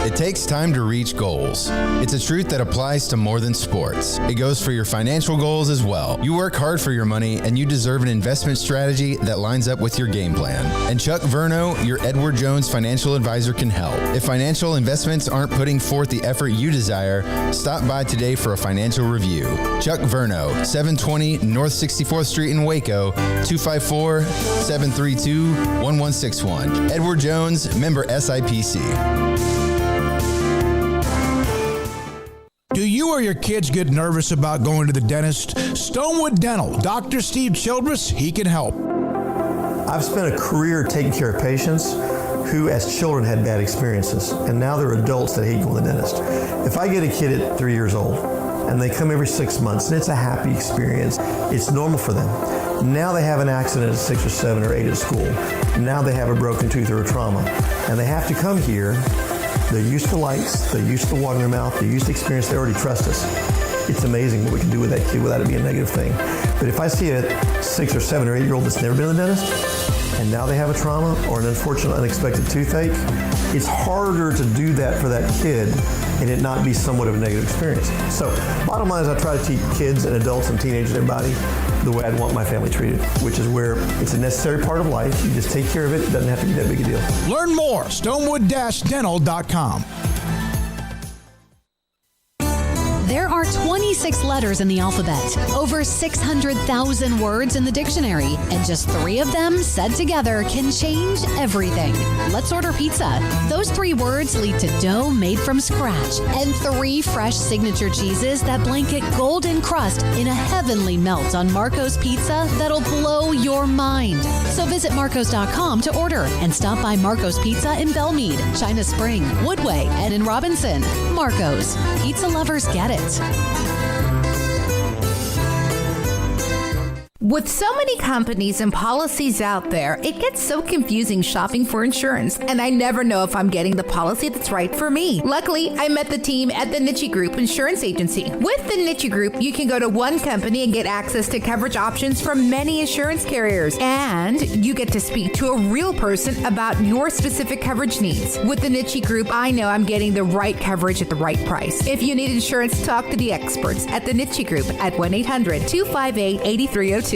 It takes time to reach goals. It's a truth that applies to more than sports. It goes for your financial goals as well. You work hard for your money, and you deserve an investment strategy that lines up with your game plan. And Chuck Verno, your Edward Jones financial advisor, can help. If financial investments aren't putting forth the effort you desire, stop by today for a financial review. Chuck Verno, 720 North 64th Street in Waco, 254-732-1161. Edward Jones, member SIPC. Do you or your kids get nervous about going to the dentist? Stonewood Dental, Dr. Steve Childress, he can help. I've spent a career taking care of patients who as children had bad experiences, and now they're adults that hate going to the dentist. If I get a kid at 3 years old and they come every 6 months and it's a happy experience, it's normal for them. Now they have an accident at 6 or 7 or 8 at school. Now they have a broken tooth or a trauma, and they have to come here. They're used to lights, they're used to water in their mouth, they're used to experience, they already trust us. It's amazing what we can do with that kid without it being a negative thing. But if I see a 6 or 7 or 8 year old that's never been to the dentist, and now they have a trauma or an unfortunate unexpected toothache, it's harder to do that for that kid and it not be somewhat of a negative experience. So bottom line is I try to teach kids and adults and teenagers and everybody the way I'd want my family treated, which is where it's a necessary part of life. You just take care of it. It doesn't have to be that big a deal. Learn more, stonewood-dental.com. There are 26 letters in the alphabet, over 600,000 words in the dictionary, and just 3 of them said together can change everything. Let's order pizza. Those 3 words lead to dough made from scratch and 3 fresh signature cheeses that blanket golden crust in a heavenly melt on Marco's Pizza that'll blow your mind. So visit marcos.com to order and stop by Marco's Pizza in Belmead, China Spring, Woodway, and in Robinson. Marco's. Pizza lovers get it. With so many companies and policies out there, it gets so confusing shopping for insurance, and I never know if I'm getting the policy that's right for me. Luckily, I met the team at the Niche Group Insurance Agency. With the Niche Group, you can go to one company and get access to coverage options from many insurance carriers, and you get to speak to a real person about your specific coverage needs. With the Niche Group, I know I'm getting the right coverage at the right price. If you need insurance, talk to the experts at the Niche Group at 1-800-258-8302.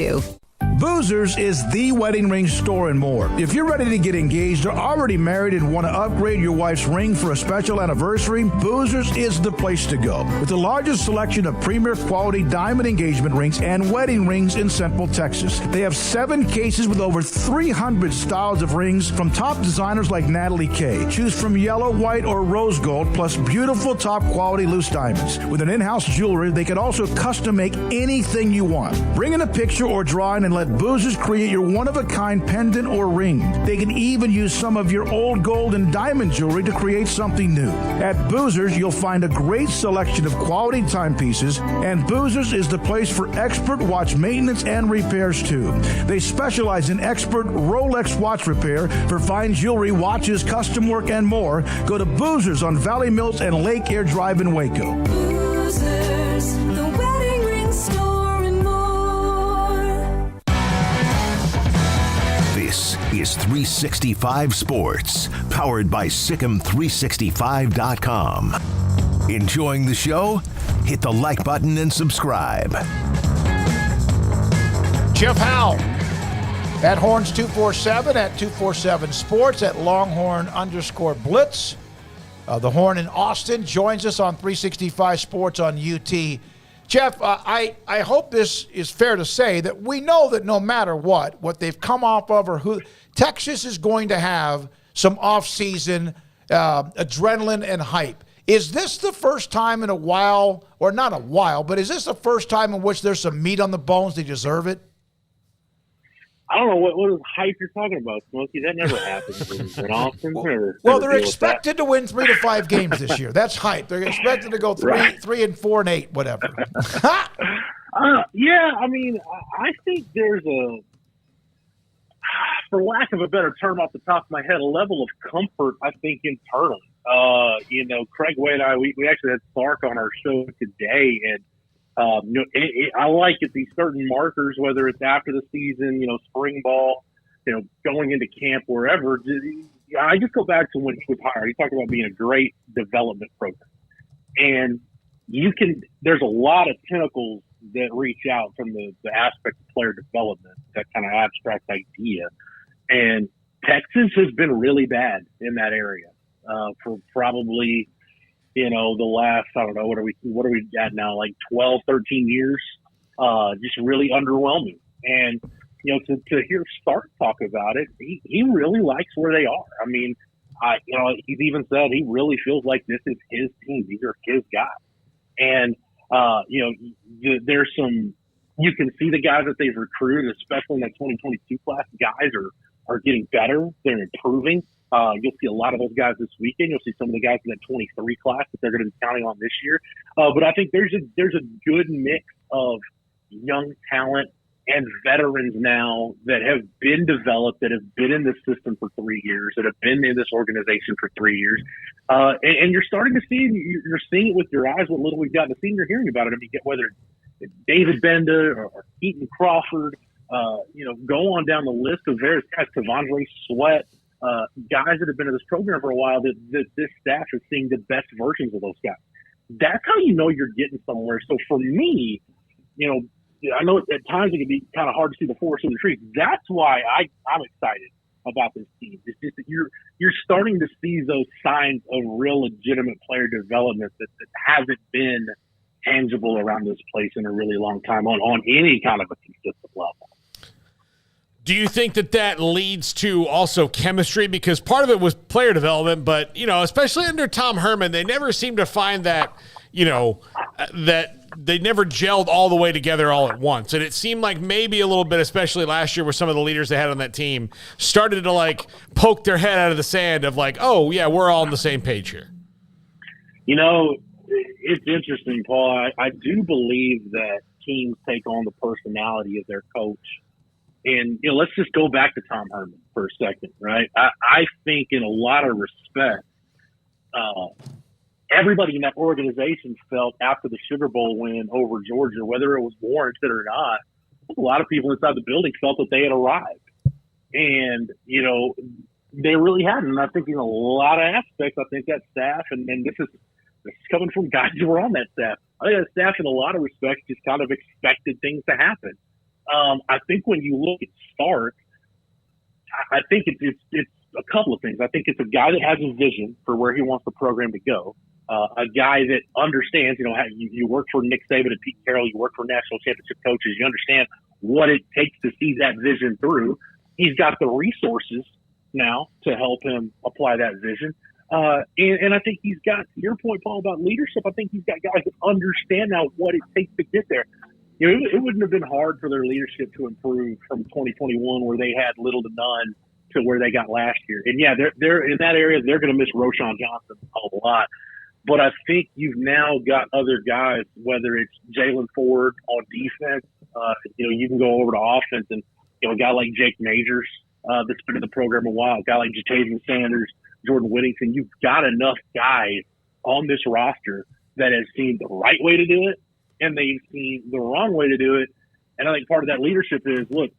Boozers is the wedding ring store and more. If you're ready to get engaged or already married and want to upgrade your wife's ring for a special anniversary, Boozers is the place to go. With the largest selection of premier quality diamond engagement rings and wedding rings in Central Texas. They have 7 cases with over 300 styles of rings from top designers like Natalie Kay. Choose from yellow, white, or rose gold, plus beautiful top quality loose diamonds. With an in-house jeweler, they can also custom make anything you want. Bring in a picture or drawing and let Boozers create your one-of-a-kind pendant or ring. They can even use some of your old gold and diamond jewelry to create something new. At Boozers, you'll find a great selection of quality timepieces, and Boozers is the place for expert watch maintenance and repairs too. They specialize in expert Rolex watch repair for fine jewelry, watches, custom work, and more. Go to Boozers on Valley Mills and Lake Air Drive in Waco. Boozers, the wedding ring store and more. This is 365 Sports, powered by Sikkim365.com. Enjoying the show? Hit the like button and subscribe. Jeff Howell at Horns 247, at 247 Sports, at Longhorn_Blitz. The Horn in Austin joins us on 365 Sports on UT. Jeff, I hope this is fair to say that we know that no matter what they've come off of or who, Texas is going to have some off-season adrenaline and hype. Is this the first time in a while, or not a while, but is this the first time in which there's some meat on the bones? They deserve it? I don't know what hype you're talking about, Smokey. That never happens in Austin. Well, they're expected to win 3 to 5 games this year. That's hype. They're expected to go 3 and 4 and 8, whatever. Yeah, I mean, I think there's for lack of a better term off the top of my head, a level of comfort, I think, internally. Craig Way and I, we actually had Sark on our show today, and I like at these certain markers, whether it's after the season, spring ball, going into camp, wherever. I just go back to when he was hired. He talked about being a great development program, and there's a lot of tentacles that reach out from the aspect of player development, that kind of abstract idea. And Texas has been really bad in that area for probably, the last, I don't know, what are we at now, like 12, 13 years, just really underwhelming. And, to hear Stark talk about it, he really likes where they are. I mean, he's even said he really feels like this is his team. These are his guys. And, there's some, you can see the guys that they've recruited, especially in that 2022 class, guys are getting better. They're improving. You'll see a lot of those guys this weekend. You'll see some of the guys in that 23 class that they're going to be counting on this year. But I think there's a good mix of young talent and veterans now that have been developed, that have been in this system for 3 years, that have been in this organization for 3 years. And you're starting to see, you're seeing it with your eyes, what little we've gotten to see, and you're hearing about it. I mean, whether it's David Benda or Keaton Crawford, go on down the list of various guys, Tavondre Sweat, guys that have been in this program for a while, that this staff is seeing the best versions of those guys. That's how you know you're getting somewhere. So for me, I know at times it can be kind of hard to see the forest in the trees. That's why I'm excited about this team. It's just that you're starting to see those signs of real legitimate player development that hasn't been tangible around this place in a really long time on any kind of a consistent level. Do you think that leads to also chemistry? Because part of it was player development, but, especially under Tom Herman, they never seemed to find that, that they never gelled all the way together all at once. And it seemed like maybe a little bit, especially last year, where some of the leaders they had on that team started to poke their head out of the sand of oh yeah, we're all on the same page here. It's interesting, Paul. I do believe that teams take on the personality of their coach. And, let's just go back to Tom Herman for a second, right? I think in a lot of respects, everybody in that organization felt after the Sugar Bowl win over Georgia, whether it was warranted or not, a lot of people inside the building felt that they had arrived. And, they really hadn't. And I think in a lot of aspects, I think that staff, and this is coming from guys who were on that staff, I think that staff in a lot of respects just kind of expected things to happen. I think when you look at Stark, I think it's a couple of things. I think it's a guy that has a vision for where he wants the program to go. A guy that understands, you work for Nick Saban and Pete Carroll, you work for national championship coaches, you understand what it takes to see that vision through. He's got the resources now to help him apply that vision. And I think he's got, to your point, Paul, about leadership, I think he's got guys that understand now what it takes to get there. It wouldn't have been hard for their leadership to improve from 2021, where they had little to none, to where they got last year. And yeah, they're in that area, they're going to miss Roschon Johnson a lot. But I think you've now got other guys, whether it's Jalen Ford on defense, you can go over to offense, and a guy like Jake Majors that's been in the program a while, a guy like Jatavian Sanders, Jordan Whittington. You've got enough guys on this roster that have seen the right way to do it, and they've seen the wrong way to do it. And I think part of that leadership is, look,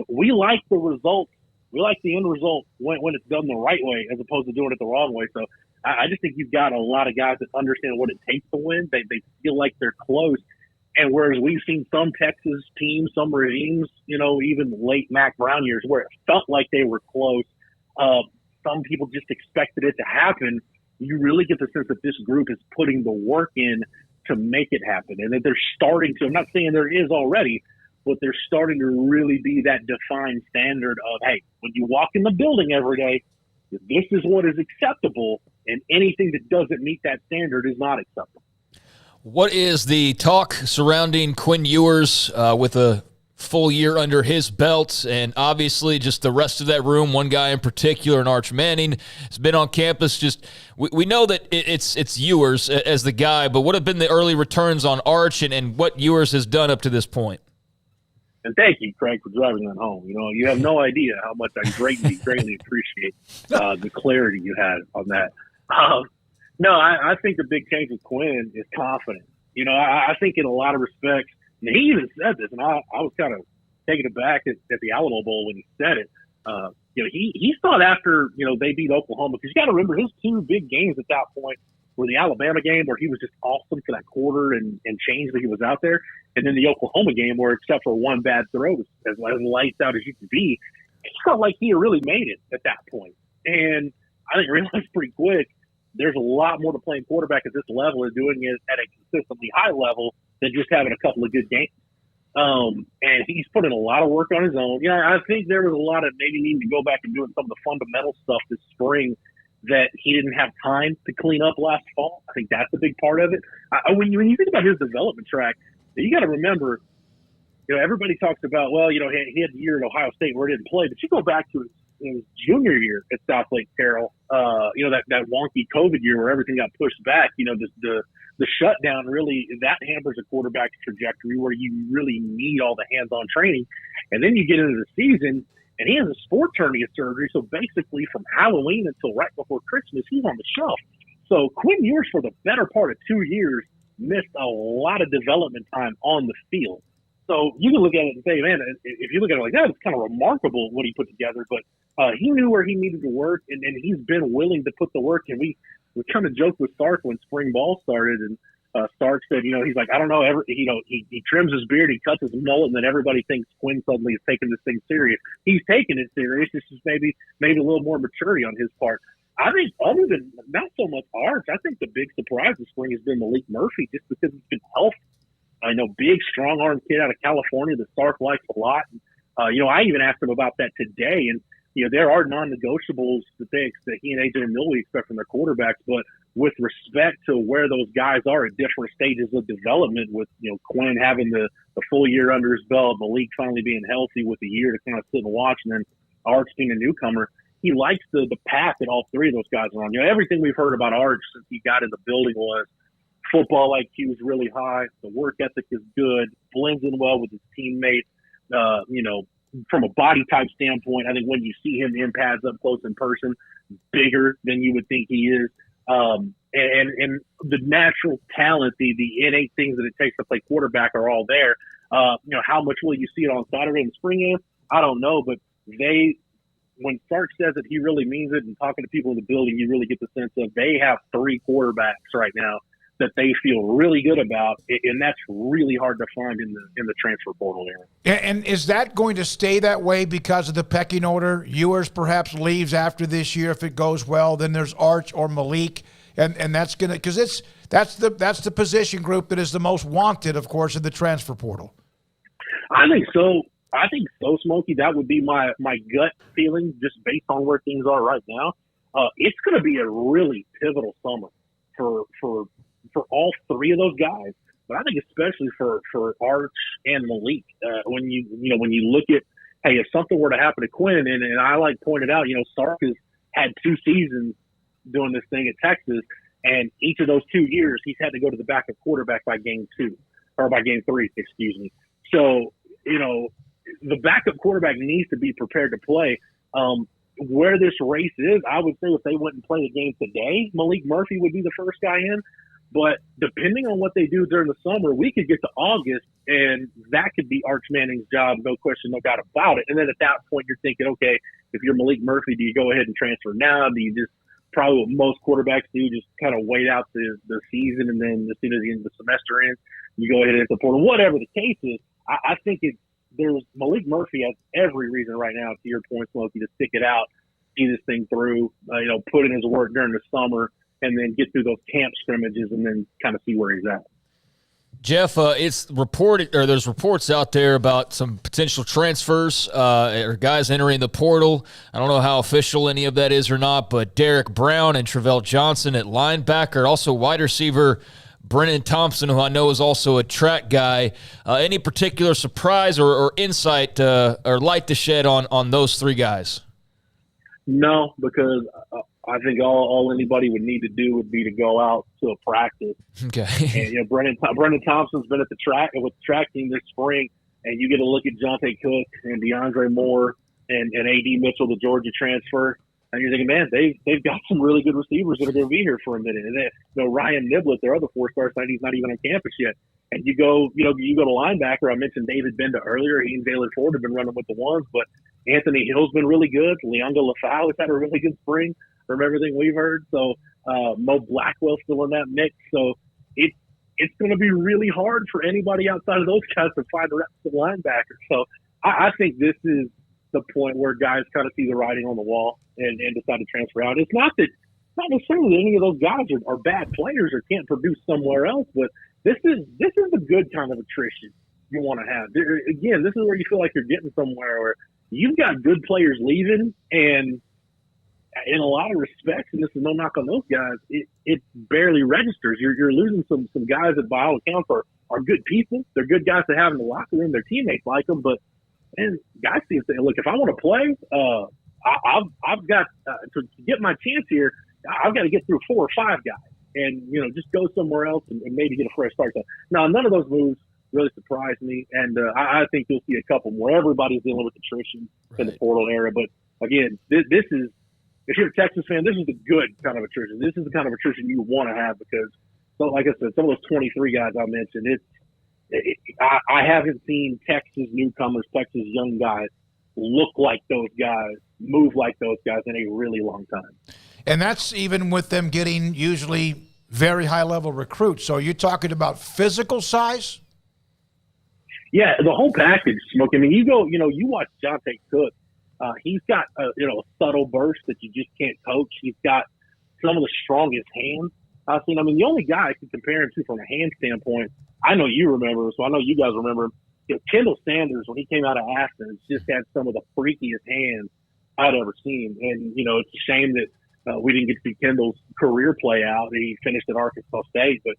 we like the results. We like the end result when it's done the right way, as opposed to doing it the wrong way. So I just think you've got a lot of guys that understand what it takes to win. They feel like they're close. And whereas we've seen some Texas teams, some regimes, even late Mac Brown years, where it felt like they were close, some people just expected it to happen. You really get the sense that this group is putting the work in to make it happen, and that they're starting to. I'm not saying there is already, but they're starting to really be that defined standard of, hey, when you walk in the building every day, this is what is acceptable, And anything that doesn't meet that standard is not acceptable. What is the talk surrounding Quinn Ewers with a full year under his belt, and obviously just the rest of that room, one guy in particular, and Arch Manning, has been on campus. Just we know that it's Ewers as the guy, but what have been the early returns on Arch and what Ewers has done up to this point? And thank you, Craig, for driving that home. You know, you have no idea how much I greatly appreciate the clarity you had on that. No, I think the big change with Quinn is confidence. You know, I think in a lot of respects, and he even said this, and I was kind of taken aback at the Alamo Bowl when he said it. You know, he thought after, you know, they beat Oklahoma, because you got to remember his two big games at that point were the Alabama game where he was just awesome for that quarter and change that he was out there, and then the Oklahoma game where, except for one bad throw, as lights out as you could be, he felt like he had really made it at that point. And I think realized pretty quick there's a lot more to playing quarterback at this level and doing it at a consistently high level than just having a couple of good games. And he's put in a lot of work on his own. You know, I think there was a lot of maybe needing to go back and doing some of the fundamental stuff this spring that he didn't have time to clean up last fall. I think that's a big part of it. When you think about his development track, you got to remember, you know, everybody talks about, well, you know, he had the year at Ohio State where he didn't play, but you go back to his junior year at South Lake Carroll, you know, that wonky COVID year where everything got pushed back, you know, the shutdown really, that hampers a quarterback's trajectory where you really need all the hands-on training. And then you get into the season, and he has a sports hernia surgery. So basically from Halloween until right before Christmas, he's on the shelf. So Quinn Ewers, for the better part of 2 years, missed a lot of development time on the field. So you can look at it and say, man, if you look at it like that, it's kind of remarkable what he put together. But he knew where he needed to work, and he's been willing to put the work. And we kind of joked with Stark when spring ball started, and Stark said, you know, he's like, I don't know, he trims his beard, he cuts his mullet, and then everybody thinks Quinn suddenly is taking this thing serious. He's taking it serious. It's just maybe a little more maturity on his part. I think other than not so much Arch, I think the big surprise this spring has been Malik Murphy, just because he's been healthy. I know, big, strong-armed kid out of California that Stark likes a lot. You know, I even asked him about that today, and you know, there are non-negotiables that he and AJ Milwee expect from their quarterbacks, but with respect to where those guys are at different stages of development, with, you know, Quinn having the full year under his belt, Malik finally being healthy with a year to kind of sit and watch, and then Arch being a newcomer, he likes the path that all three of those guys are on. You know, everything we've heard about Arch since he got in the building was football IQ is really high, the work ethic is good, blends in well with his teammates. You know, from a body type standpoint, I think when you see him in pads up close in person, bigger than you would think he is. And the natural talent, the innate things that it takes to play quarterback are all there. You know, how much will you see it on Saturday in the spring game? I don't know, but when Stark says that, he really means it, and talking to people in the building, you really get the sense of they have three quarterbacks right now that they feel really good about, and that's really hard to find in the transfer portal area. And is that going to stay that way because of the pecking order? Ewers perhaps leaves after this year if it goes well. Then there's Arch or Malik, and that's going to, because that's the position group that is the most wanted, of course, in the transfer portal. I think so, Smokey. That would be my gut feeling, just based on where things are right now. It's going to be a really pivotal summer for all three of those guys, but I think especially for Arch and Malik. When you look at, hey, if something were to happen to Quinn, and I pointed out, you know, Stark has had 2 seasons doing this thing at Texas, and each of those 2 years he's had to go to the backup quarterback by game 3, excuse me. So, you know, the backup quarterback needs to be prepared to play. Where this race is, I would say if they went and played a game today, Malik Murphy would be the first guy in. But depending on what they do during the summer, we could get to August, and that could be Arch Manning's job, no question, no doubt about it. And then at that point, you're thinking, okay, if you're Malik Murphy, do you go ahead and transfer now? Do you just, probably what most quarterbacks do, just kind of wait out the season, and then as soon as the semester ends, you go ahead and hit the portal? Whatever the case is, I think there's Malik Murphy has every reason right now, to your point, Smokey, to stick it out, see this thing through, you know, put in his work during the summer, and then get through those camp scrimmages and then kind of see where he's at. Jeff, it's reported, or there's reports out there about some potential transfers or guys entering the portal. I don't know how official any of that is or not, but Derek Brown and Travell Johnson at linebacker, also wide receiver Brennan Thompson, who I know is also a track guy. Any particular surprise or insight or light to shed on those three guys? No, because I think all anybody would need to do would be to go out to a practice. Okay. And Brennan Thompson's been at the track with the track team this spring, and you get to look at Jonte Cook and DeAndre Moore and A.D. Mitchell, the Georgia transfer, and you're thinking, man, they've got some really good receivers that are going to be here for a minute. And then, Ryan Niblett, their other 4-star side, he's not even on campus yet. And you go to linebacker. I mentioned David Benda earlier. He and Jalen Ford have been running with the ones, but Anthony Hill's been really good. Leonga Lafau has had a really good spring from everything we've heard. So Mo Blackwell's still in that mix. So it's going to be really hard for anybody outside of those guys to find reps at linebacker. So I think this is the point where guys kind of see the writing on the wall and decide to transfer out. It's not necessarily that any of those guys are bad players or can't produce somewhere else, but this is the good kind of attrition you want to have. Again, this is where you feel like you're getting somewhere where you've got good players leaving, and in a lot of respects, and this is no knock on those guys, it barely registers. You're losing some guys that by all accounts are good people. They're good guys to have in the locker room. Their teammates like them, but and guys seem to say, look, if I want to play, I've got to get my chance here. I've got to get through 4 or 5 guys, and just go somewhere else and maybe get a fresh start. So now, none of those moves really surprised me, and I think you'll see a couple more. Everybody's dealing with attrition in the portal era, but again, this is, if you're a Texas fan, this is the good kind of attrition. This is the kind of attrition you want to have because, so like I said, some of those 23 guys I mentioned, I haven't seen Texas newcomers, Texas young guys look like those guys, move like those guys in a really long time. And that's even with them getting usually very high-level recruits. So you're talking about physical size? Yeah, the whole package, Smoak. I mean, you watch Jonte Cook. He's got a subtle burst that you just can't coach. He's got some of the strongest hands I've seen. I mean, the only guy I can compare him to from a hand standpoint, I know you remember, so I know you guys remember him. Kendall Sanders, when he came out of Athens, just had some of the freakiest hands I'd ever seen. And, it's a shame that we didn't get to see Kendall's career play out. He finished at Arkansas State. But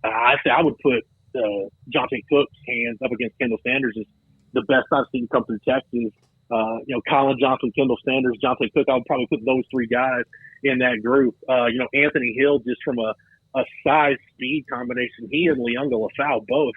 I would put Jonte Cook's hands up against Kendall Sanders as the best I've seen come through Texas. Colin Johnson, Kendall Sanders, Jonte Cook, I would probably put those 3 guys in that group. Anthony Hill, just from a size-speed combination, he and Leonga Lafau both.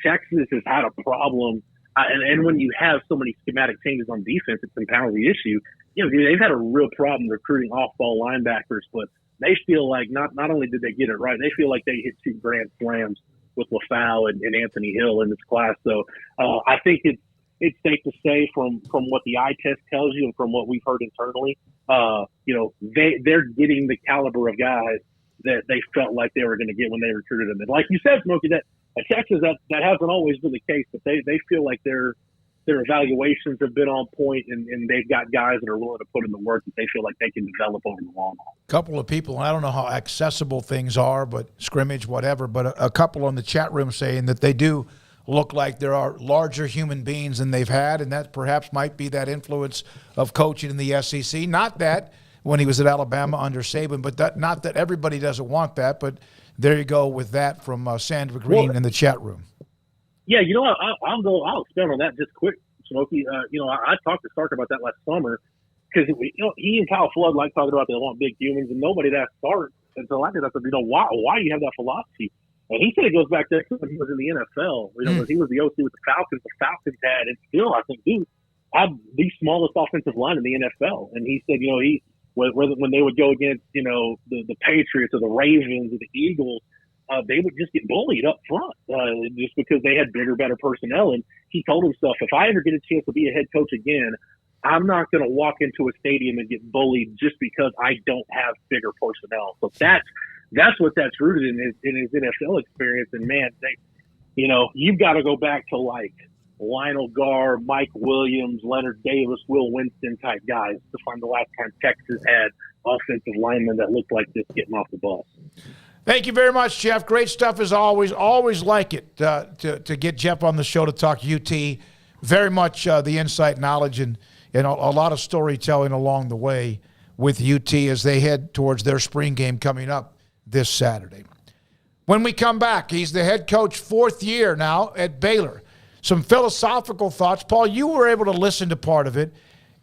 Texas has had a problem, and when you have so many schematic changes on defense, it compounds the issue. They've had a real problem recruiting off-ball linebackers, but they feel like not only did they get it right, they feel like they hit 2 grand slams with Lafau and Anthony Hill in this class. So I think it's safe to say from what the eye test tells you and from what we've heard internally, they're getting the caliber of guys that they felt like they were going to get when they recruited them. And like you said, Smokey, that at Texas, that hasn't always been the case, but they feel like their evaluations have been on point, and they've got guys that are willing to put in the work that they feel like they can develop over the long haul. A couple of people, I don't know how accessible things are, but scrimmage, whatever, but a couple on the chat room saying that they do look like there are larger human beings than they've had, and that perhaps might be that influence of coaching in the SEC. Not that when he was at Alabama under Saban, but not that everybody doesn't want that, but there you go with that from Sandra Green in the chat room. Yeah, I'll expand on that just quick, Smokey. I talked to Stark about that last summer because he and Kyle Flood like talking about they want big humans, and nobody asked Stark until I did. I said, why do you have that philosophy? And he said it goes back to when he was in the NFL. When he was the OC with the Falcons had, and still I think do have the smallest offensive line in the NFL. And he said, when they would go against the Patriots or the Ravens or the Eagles, they would just get bullied up front just because they had bigger, better personnel. And he told himself, if I ever get a chance to be a head coach again, I'm not going to walk into a stadium and get bullied just because I don't have bigger personnel. So that's what that's rooted in his NFL experience. And man, you've got to go back to like Lionel Garr, Mike Williams, Leonard Davis, Will Winston type guys to find the last time Texas had offensive linemen that looked like this getting off the bus. Thank you very much, Jeff. Great stuff as always. Always like it to get Jeff on the show to talk UT. Very much the insight, knowledge, and a lot of storytelling along the way with UT as they head towards their spring game coming up this Saturday. When we come back, he's the head coach, fourth year now at Baylor. Some philosophical thoughts. Paul, you were able to listen to part of it.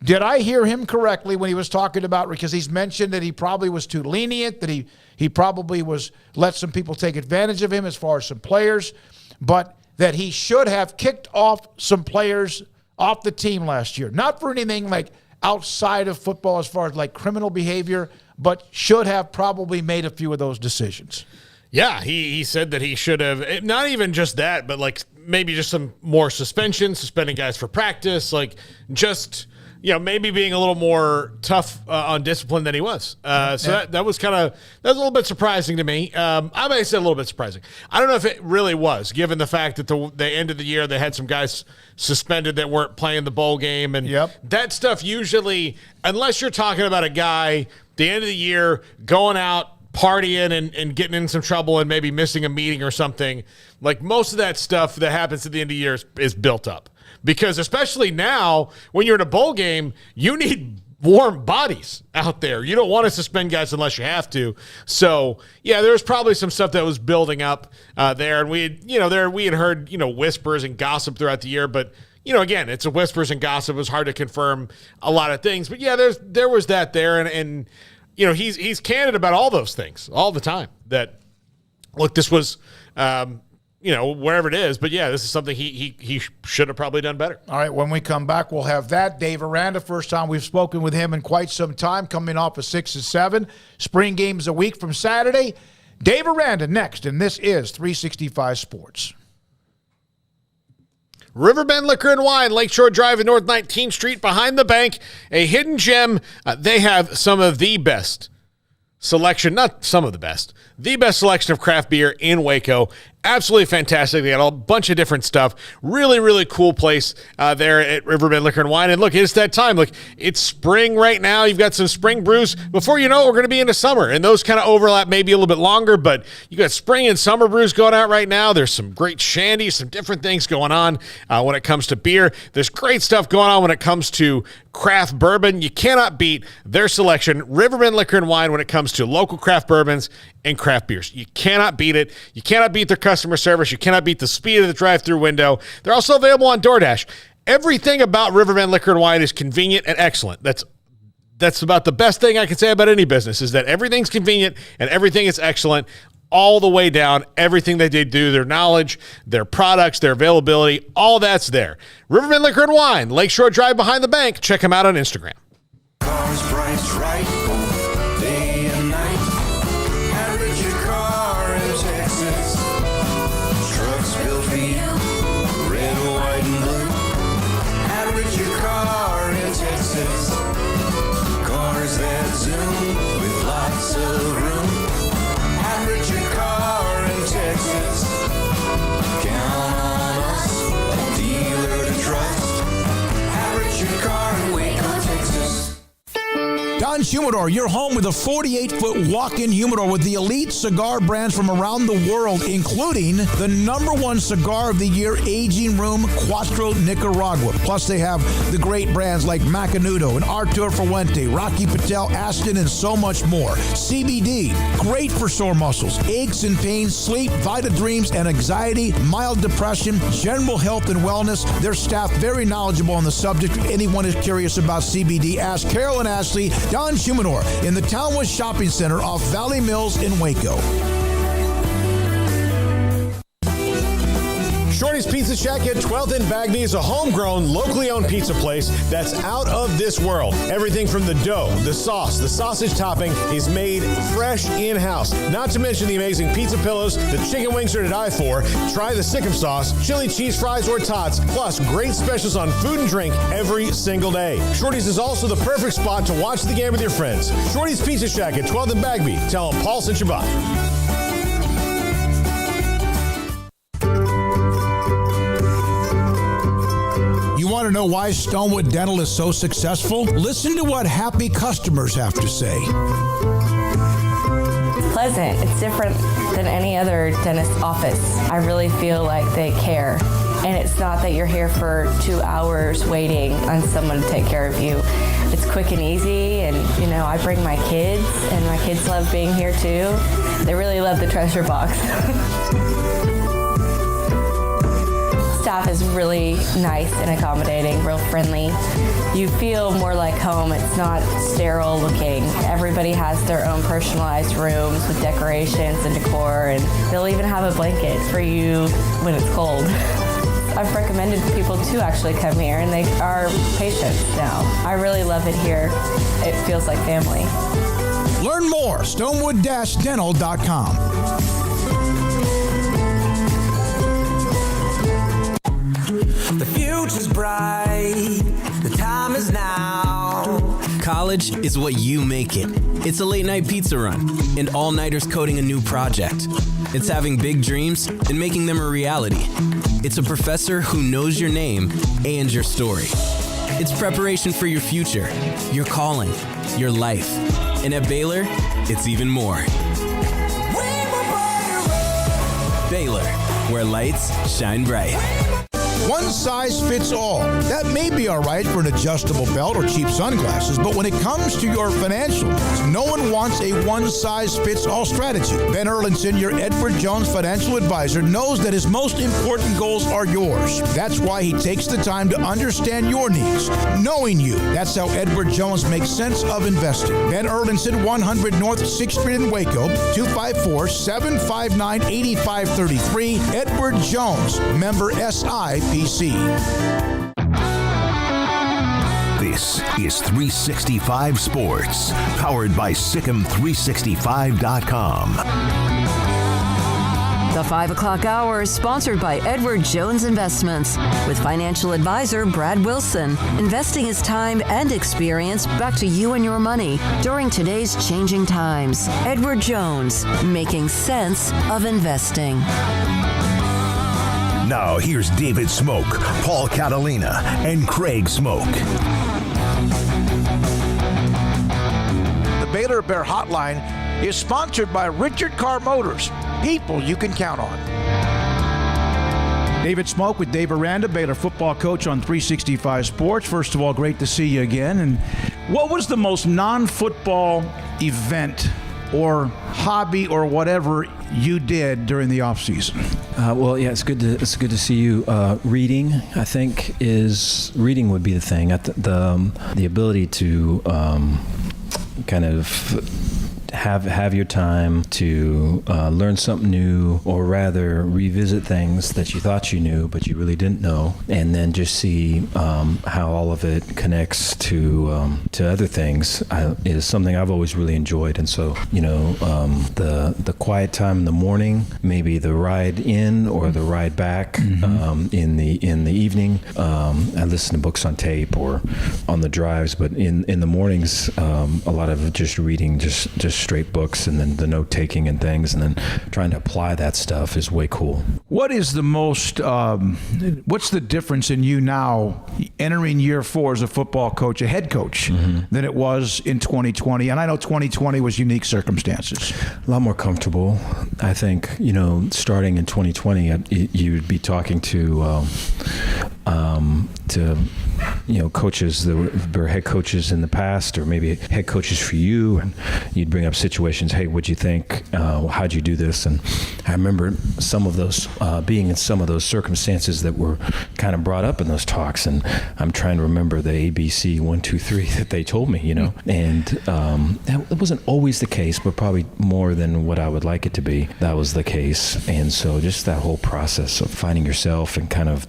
Did I hear him correctly when he was talking about, because he's mentioned that he probably was too lenient, that he probably let some people take advantage of him as far as some players, but that he should have kicked off some players off the team last year. Not for anything like outside of football as far as like criminal behavior, but should have probably made a few of those decisions. Yeah, he said that he should have, not even just that, but like maybe just some more suspensions, suspending guys for practice, like just, maybe being a little more tough on discipline than he was. That was a little bit surprising to me. I may say a little bit surprising. I don't know if it really was, given the fact that the end of the year they had some guys suspended that weren't playing the bowl game. And that stuff usually, unless you're talking about a guy, the end of the year, going out, partying and getting in some trouble and maybe missing a meeting or something, like most of that stuff that happens at the end of the year is built up. Because especially now, when you're in a bowl game, you need warm bodies out there. You don't want to suspend guys unless you have to. So, yeah, there was probably some stuff that was building up there. And we had heard, whispers and gossip throughout the year. But, again, it's a whispers and gossip. It was hard to confirm a lot of things. But, yeah, there was that there. And he's candid about all those things all the time. That, look, this was wherever it is. But, yeah, this is something he should have probably done better. All right, when we come back, we'll have that. Dave Aranda, first time we've spoken with him in quite some time, coming off of 6-7. Spring games a week from Saturday. Dave Aranda next, and this is 365 Sports. Riverbend Liquor and Wine, Lakeshore Drive and North 19th Street, behind the bank, a hidden gem. They have some of the best selection, not some of the best selection of craft beer in Waco. Absolutely fantastic. They got a bunch of different stuff. Really, really cool place there at Riverbend Liquor and Wine. And look, it's that time. Look, it's spring right now. You've got some spring brews. Before you know it, we're going to be into summer. And those kind of overlap maybe a little bit longer, but you got spring and summer brews going out right now. There's some great shandies, some different things going on when it comes to beer. There's great stuff going on when it comes to craft bourbon. You cannot beat their selection, Riverbend Liquor and Wine, when it comes to local craft bourbons and craft beers. You cannot beat it. You cannot beat their customer service. You cannot beat the speed of the drive-through window. They're also available on DoorDash. Everything about Riverbend Liquor and Wine is convenient and excellent. That's about the best thing I can say about any business, is that everything's convenient and everything is excellent all the way down. Everything that they do, their knowledge, their products, their availability, all that's there. Riverbend Liquor and Wine, Lakeshore Drive behind the bank. Check them out on Instagram. Cars priced right, both day and night. Average your car in Texas. Trucks built for you, red, white, and blue. Average your car in Texas. Cars that zoom with lots of room. Average your car in Texas. Count on us, a dealer to trust. Average your car in Waco, Texas. Don's Humidor, your home with a 48-foot walk-in humidor with the elite cigar brands from around the world, including the #1 cigar of the year, Aging Room Cuatro Nicaragua. Plus, they have the great brands like Macanudo and Artur Fuente, Rocky Patel, Aston, and so much more. CBD, great for sore muscles, aches and pains, sleep, Vita Dreams, and anxiety, mild depression, general health and wellness. Their staff very knowledgeable on the subject. If anyone is curious about CBD, ask Carol and Ashley. Don's Humidor in the Townwest Shopping Center off Valley Mills in Waco. Shorty's Pizza Shack at 12th and Bagby is a homegrown, locally owned pizza place that's out of this world. Everything from the dough, the sauce, the sausage topping is made fresh in-house. Not to mention the amazing pizza pillows, the chicken wings are to die for. Try the Sikkim sauce, chili cheese fries, or tots, plus great specials on food and drink every single day. Shorty's is also the perfect spot to watch the game with your friends. Shorty's Pizza Shack at 12th and Bagby. Tell them Paul sent you by. You want to know why Stonewood Dental is so successful? Listen to what happy customers have to say. pleasant. It's different than any other dentist office. I really feel like they care. And it's not that you're here for 2 hours waiting on someone to take care of you. It's quick and easy, and I bring my kids, and my kids love being here too. They really love the treasure box. Staff is really nice and accommodating, real friendly. You feel more like home. It's not sterile looking. Everybody has their own personalized rooms with decorations and decor, and they'll even have a blanket for you when it's cold. I've recommended people to actually come here, and they are patients now. I really love it here. It feels like family. Learn more, stonewood-dental.com. The future's bright, the time is now. College is what you make it. It's a late-night pizza run, and all-nighters coding a new project. It's having big dreams and making them a reality. It's a professor who knows your name and your story. It's preparation for your future, your calling, your life. And at Baylor, it's even more. Baylor, where lights shine bright. One size fits all. That may be all right for an adjustable belt or cheap sunglasses, but when it comes to your financial needs, no one wants a one-size-fits-all strategy. Ben Erlinson, your Edward Jones financial advisor, knows that his most important goals are yours. That's why he takes the time to understand your needs, knowing you. That's how Edward Jones makes sense of investing. Ben Erlinson, 100 North 6th Street in Waco, 254-759-8533. Edward Jones, member SIPC. This is 365 Sports, powered by Sikkim365.com. The 5 o'clock hour is sponsored by Edward Jones Investments with financial advisor Brad Wilson. Investing his time and experience back to you and your money during today's changing times. Edward Jones, making sense of investing. Now here's David Smoak, Paul Catalina, and Craig Smoak. The Baylor Bear Hotline is sponsored by Richard Carr Motors. People you can count on. David Smoak with Dave Aranda, Baylor football coach on 365 Sports. First of all, great to see you again. And what was the most non-football event or hobby or whatever you did during the off season? Well, yeah, it's good to see you. Reading, I think, reading would be the thing. The ability to kind of have your time to learn something new, or rather revisit things that you thought you knew but you really didn't know, and then just see how all of it connects to other things is something I've always really enjoyed. And so, the quiet time in the morning, maybe the ride in or the ride back in the evening. I listen to books on tape or on the drives, but in the mornings, a lot of just reading, just straight books, and then the note taking and things, and then trying to apply that stuff is way cool. What is the most, what's the difference in you now entering year 4 as a football coach, a head coach, than it was in 2020? And I know 2020 was unique circumstances. A lot more comfortable. I think, starting in 2020, you'd be talking to coaches that were head coaches in the past, or maybe head coaches for you, and you'd bring up situations. Hey, what'd you think? How'd you do this? And I remember some of those being in some of those circumstances that were kind of brought up in those talks, and I'm trying to remember the ABC 1, 2, 3 that they told me, and that wasn't always the case, but probably more than what I would like it to be. That was the case. And so just that whole process of finding yourself and kind of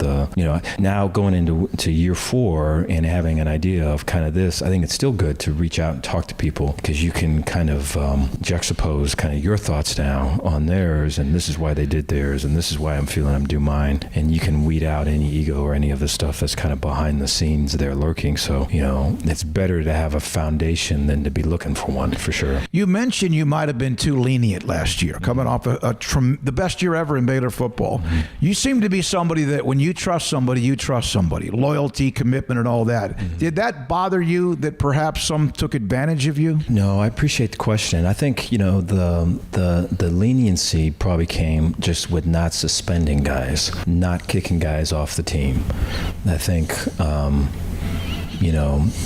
now going into year 4 and having an idea of kind of this, I think it's still good to reach out and talk to people, because you can kind of juxtapose kind of your thoughts now on theirs, and this is why they did theirs, and this is why I'm feeling I'm due mine, and you can weed out any ego or any of the stuff that's kind of behind the scenes there lurking. So, it's better to have a foundation than to be looking for one, for sure. You mentioned you might have been too lenient last year, coming off the best year ever in Baylor football. You seem to be somebody that when you trust somebody, you trust somebody. Loyalty, commitment and all that. Did that bother you that perhaps some took advantage of you? No, I appreciate the question. I think, the leniency probably came just with not suspending guys, not kicking guys off the team. I think,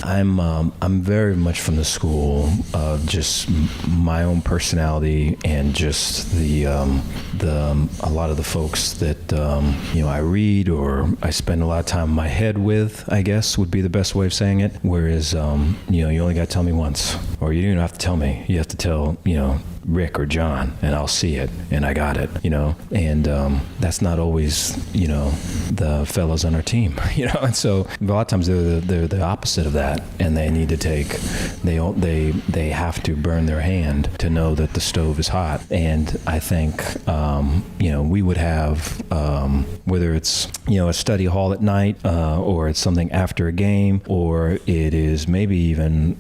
I'm very much from the school of just my own personality and just a lot of the folks that I read or I spend a lot of time in my head with, I guess would be the best way of saying it. Whereas you only got to tell me once, or you don't even have to tell me. You have to tell Rick or John, and I'll see it, and I got it, and that's not always, the fellows on our team, and so a lot of times they're the opposite of that, and they need to they have to burn their hand to know that the stove is hot. And I think, we would have, whether it's, a study hall at night, or it's something after a game, or it is maybe even,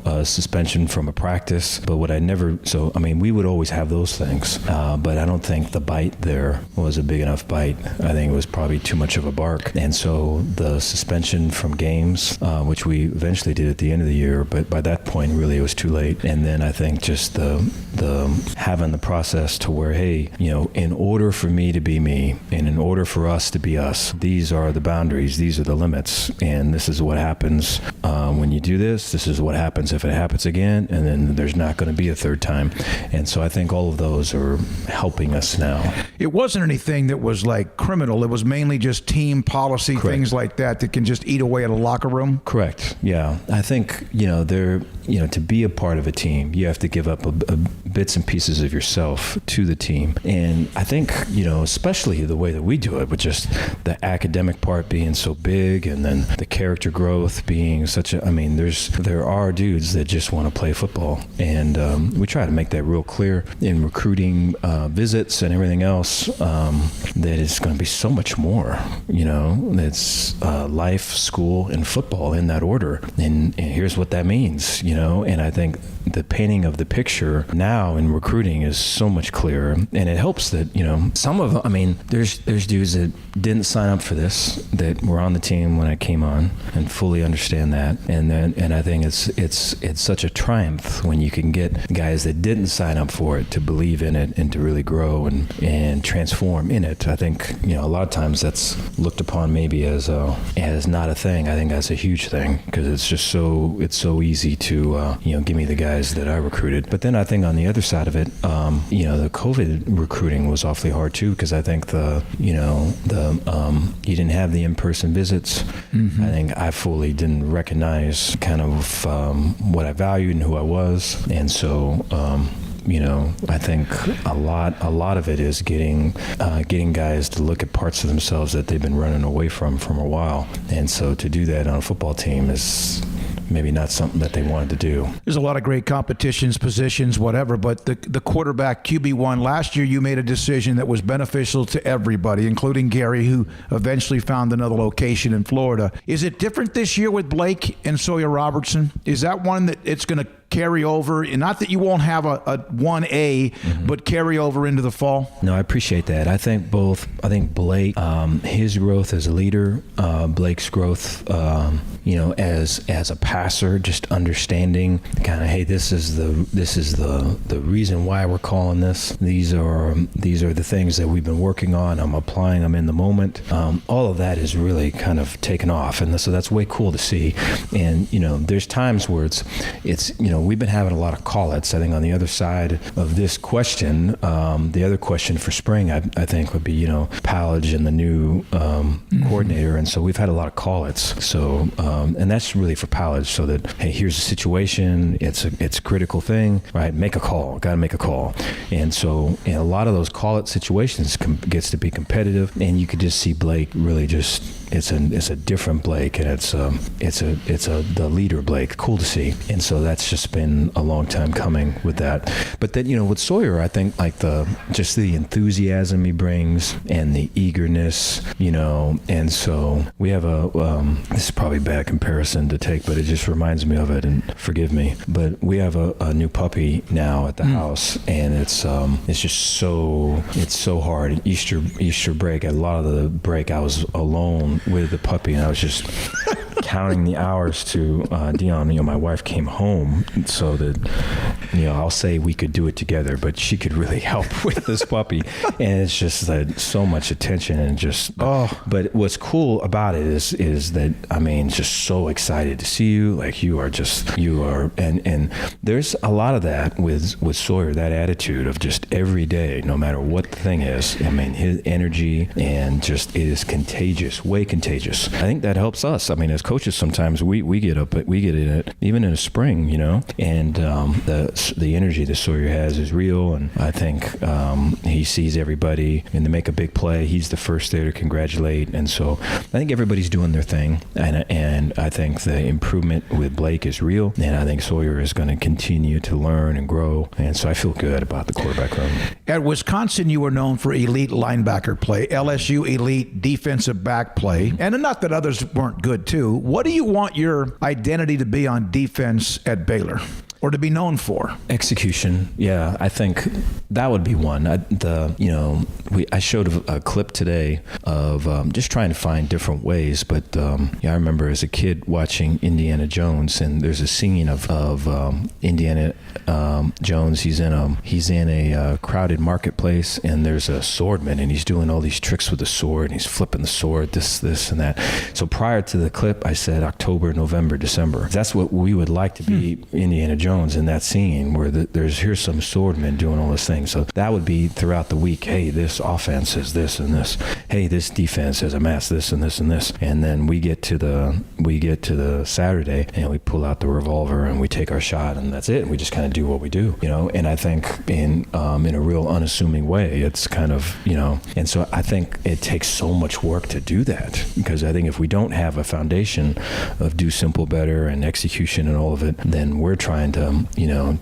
a suspension from a practice, but we would always have those things, but I don't think the bite there was a big enough bite. I think it was probably too much of a bark. And so the suspension from games, which we eventually did at the end of the year, but by that point, really, it was too late. And then I think just the having the process to where, hey, in order for me to be me, and in order for us to be us, these are the boundaries, these are the limits, and this is what happens when you do this. This is what happens if it happens again, and then there's not going to be a third time. And so I think all of those are helping us now. It wasn't anything that was like criminal. It was mainly just team policy, correct, things like that can just eat away at a locker room. Correct. Yeah. I think, to be a part of a team, you have to give up bits and pieces of yourself to the team. And I think, especially the way that we do it, with just the academic part being so big, and then the character growth being such there are dudes that just want to play football. And we try to make that real clear in recruiting visits and everything else, that it's going to be so much more. It's life, school, and football in that order. And here's what that means, and I think the painting of the picture now in recruiting is so much clearer, and it helps that, some of them, there's dudes that didn't sign up for this, that were on the team when I came on, and fully understand that. And I think it's such a triumph when you can get guys that didn't sign up for it to believe in it and to really grow and transform in it. I think, a lot of times that's looked upon maybe as not a thing. I think that's a huge thing, because it's just so easy to, give me the guys that I recruited. But then I think on the other side of it, the COVID recruiting was awfully hard too, because I think you didn't have the in-person visits. Mm-hmm. I think I fully didn't recognize kind of what I valued and who I was. And so, I think a lot of it is getting guys to look at parts of themselves that they've been running away from a while. And so to do that on a football team is maybe not something that they wanted to do. There's a lot of great competitions, positions, whatever, but the quarterback QB1, last year you made a decision that was beneficial to everybody, including Gary, who eventually found another location in Florida. Is it different this year with Blake and Sawyer Robertson? Is that one that it's going to carry over, and not that you won't have a 1A, mm-hmm, but carry over into the fall? No, I appreciate that. I think Blake, his growth as a leader, Blake's growth, as a passer, just understanding kind of, hey, this is the reason why we're calling this. These are the things that we've been working on. I'm applying them in the moment. All of that is really kind of taken off, and so that's way cool to see. And there's times where it's we've been having a lot of call-outs. I think on the other side of this question, the other question for spring, I think would be, Pallage and the new mm-hmm, coordinator. And so we've had a lot of call-outs. So, and that's really for Pallage, so that, hey, here's the situation. It's a critical thing, right? Make a call. Got to make a call. And so in a lot of those call-out situations gets to be competitive, and you could just see Blake really just, it's a different Blake, and it's the leader Blake. Cool to see. And so that's just been a long time coming with that. But then, with Sawyer, I think like the enthusiasm he brings and the eagerness, and so we have this is probably a bad comparison to take, but it just reminds me of it, and forgive me, but we have a new puppy now at the house, and it's just so hard. Easter break, a lot of the break I was alone with the puppy, and I was just counting the hours to Dion. My wife came home so that, I'll say we could do it together, but she could really help with this puppy. And it's just so much attention and just. But what's cool about it is that just so excited to see you. Like you are, and there's a lot of that with Sawyer. That attitude of just every day, no matter what the thing is. His energy and just it is contagious, way contagious. I think that helps us. As coaches, sometimes we get in it, even in the spring, and the energy that Sawyer has is real. And I think he sees everybody, and to make a big play, he's the first there to congratulate. And so I think everybody's doing their thing, and I think the improvement with Blake is real, and I think Sawyer is going to continue to learn and grow. And so I feel good about the quarterback room. At Wisconsin, you were known for elite linebacker play, LSU elite defensive back play, and not that others weren't good too. What do you want your identity to be on defense at Baylor? Or to be known for? Execution. Yeah, I think that would be one. I showed a clip today of just trying to find different ways. But I remember as a kid watching Indiana Jones, and there's a scene of Indiana Jones. He's in a crowded marketplace, and there's a swordman, and he's doing all these tricks with the sword, and he's flipping the sword, this, and that. So prior to the clip, I said October, November, December. That's what we would like to be, Indiana Jones. In that scene where here's some swordmen doing all this thing. So that would be throughout the week. Hey, this offense is this and this. Hey, this defense has amassed this and this and this. And then we get to the Saturday and we pull out the revolver and we take our shot, and that's it. And we just kind of do what we do, And I think in a real unassuming way, it's kind of, And so I think it takes so much work to do that, because I think if we don't have a foundation of do simple better and execution and all of it, then we're trying to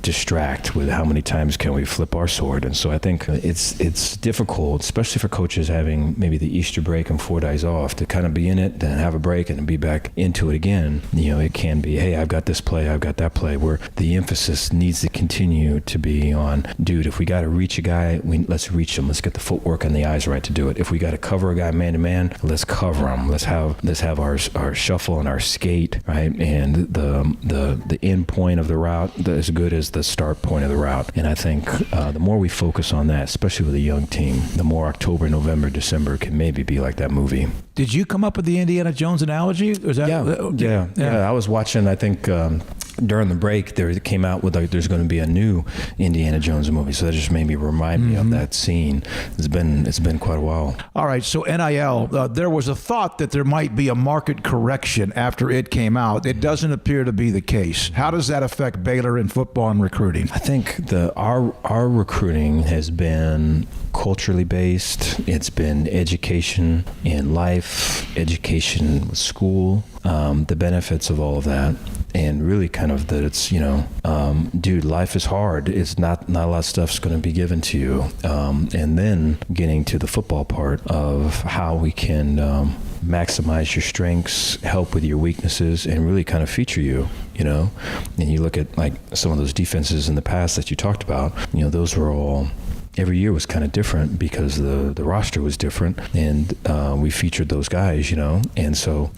distract with how many times can we flip our sword. And so I think it's difficult, especially for coaches having maybe the Easter break and 4 days off, to kind of be in it, then have a break and then be back into it again. It can be, hey, I've got this play, I've got that play, where the emphasis needs to continue to be on, dude, if we got to reach a guy, let's reach him. Let's get the footwork and the eyes right to do it. If we got to cover a guy man to man, let's cover him. Let's have our shuffle and our skate, right? And the end point of the route as good as the start point of the route. And I think the more we focus on that, especially with a young team, the more October, November, December can maybe be like that movie. Did you come up with the Indiana Jones analogy? Yeah. I was watching, I think, during the break, there came out with there's going to be a new Indiana Jones movie, so that just made me remind me of that scene. It's been quite a while. All right, so NIL, there was a thought that there might be a market correction after it came out. It doesn't appear to be the case. How does that affect Baylor in football and recruiting? I think our recruiting has been culturally based. It's been education in life, education with school, the benefits of all of that. And really kind of that it's, dude, life is hard. It's not a lot of stuff's going to be given to you. And then getting to the football part of how we can maximize your strengths, help with your weaknesses, and really kind of feature you, And you look at like some of those defenses in the past that you talked about, those were all every year was kind of different because the roster was different, and we featured those guys, And so,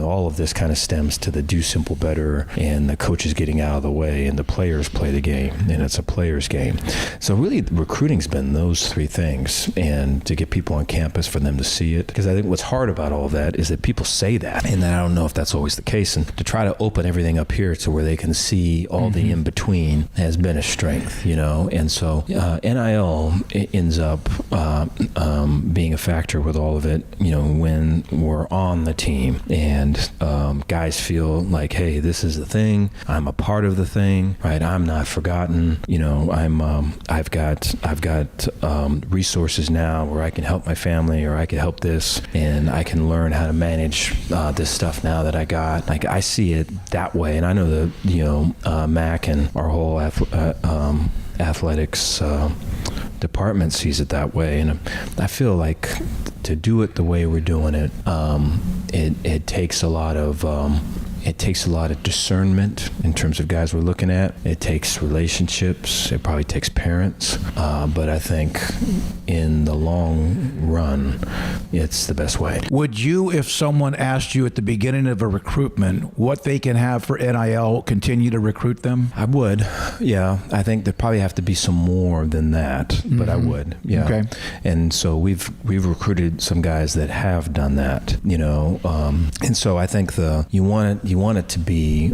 all of this kind of stems to the do simple better, and the coaches getting out of the way, and the players play the game, and it's a player's game. So really, recruiting's been those three things, and to get people on campus for them to see it. Because I think what's hard about all of that is that people say that, and I don't know if that's always the case. And to try to open everything up here to where they can see all the in between has been a strength, And so, NIL ends up being a factor with all of it, when we're on the team, and guys feel like, hey, this is the thing. I'm a part of the thing, right? I'm not forgotten. I've got resources now where I can help my family, or I can help this, and I can learn how to manage this stuff now that I got. Like, I see it that way, and I know that Mac and our whole athletics department sees it that way, and I feel like to do it the way we're doing it, it takes a lot of it takes a lot of discernment in terms of guys we're looking at. It takes relationships. It probably takes parents. But I think in the long run, it's the best way. Would you, if someone asked you at the beginning of a recruitment what they can have for NIL, continue to recruit them? I would, yeah. I think there probably have to be some more than that, but I would, yeah. Okay. And so we've recruited some guys that have done that, you know. And so I think you want it to be,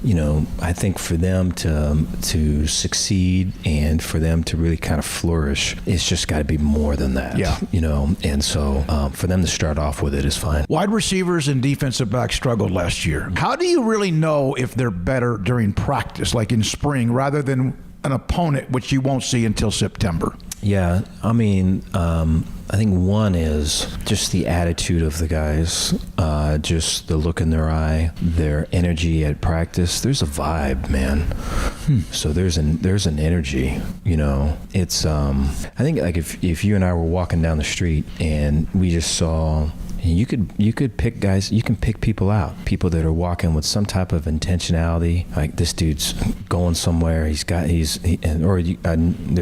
you know, I think for them to succeed and for them to really kind of flourish, it's just got to be more than that. Yeah. You know, and so for them to start off with it is fine. Wide receivers and defensive backs struggled last year. How do you really know if they're better during practice, like in spring, rather than an opponent, which you won't see until September? Yeah, I mean, I think one is just the attitude of the guys, just the look in their eye, their energy at practice. There's a vibe, man. So there's an energy, you know. It's I think like if you and I were walking down the street and we just saw. You could pick guys. You can pick people out. People that are walking with some type of intentionality. Like this dude's going somewhere. There's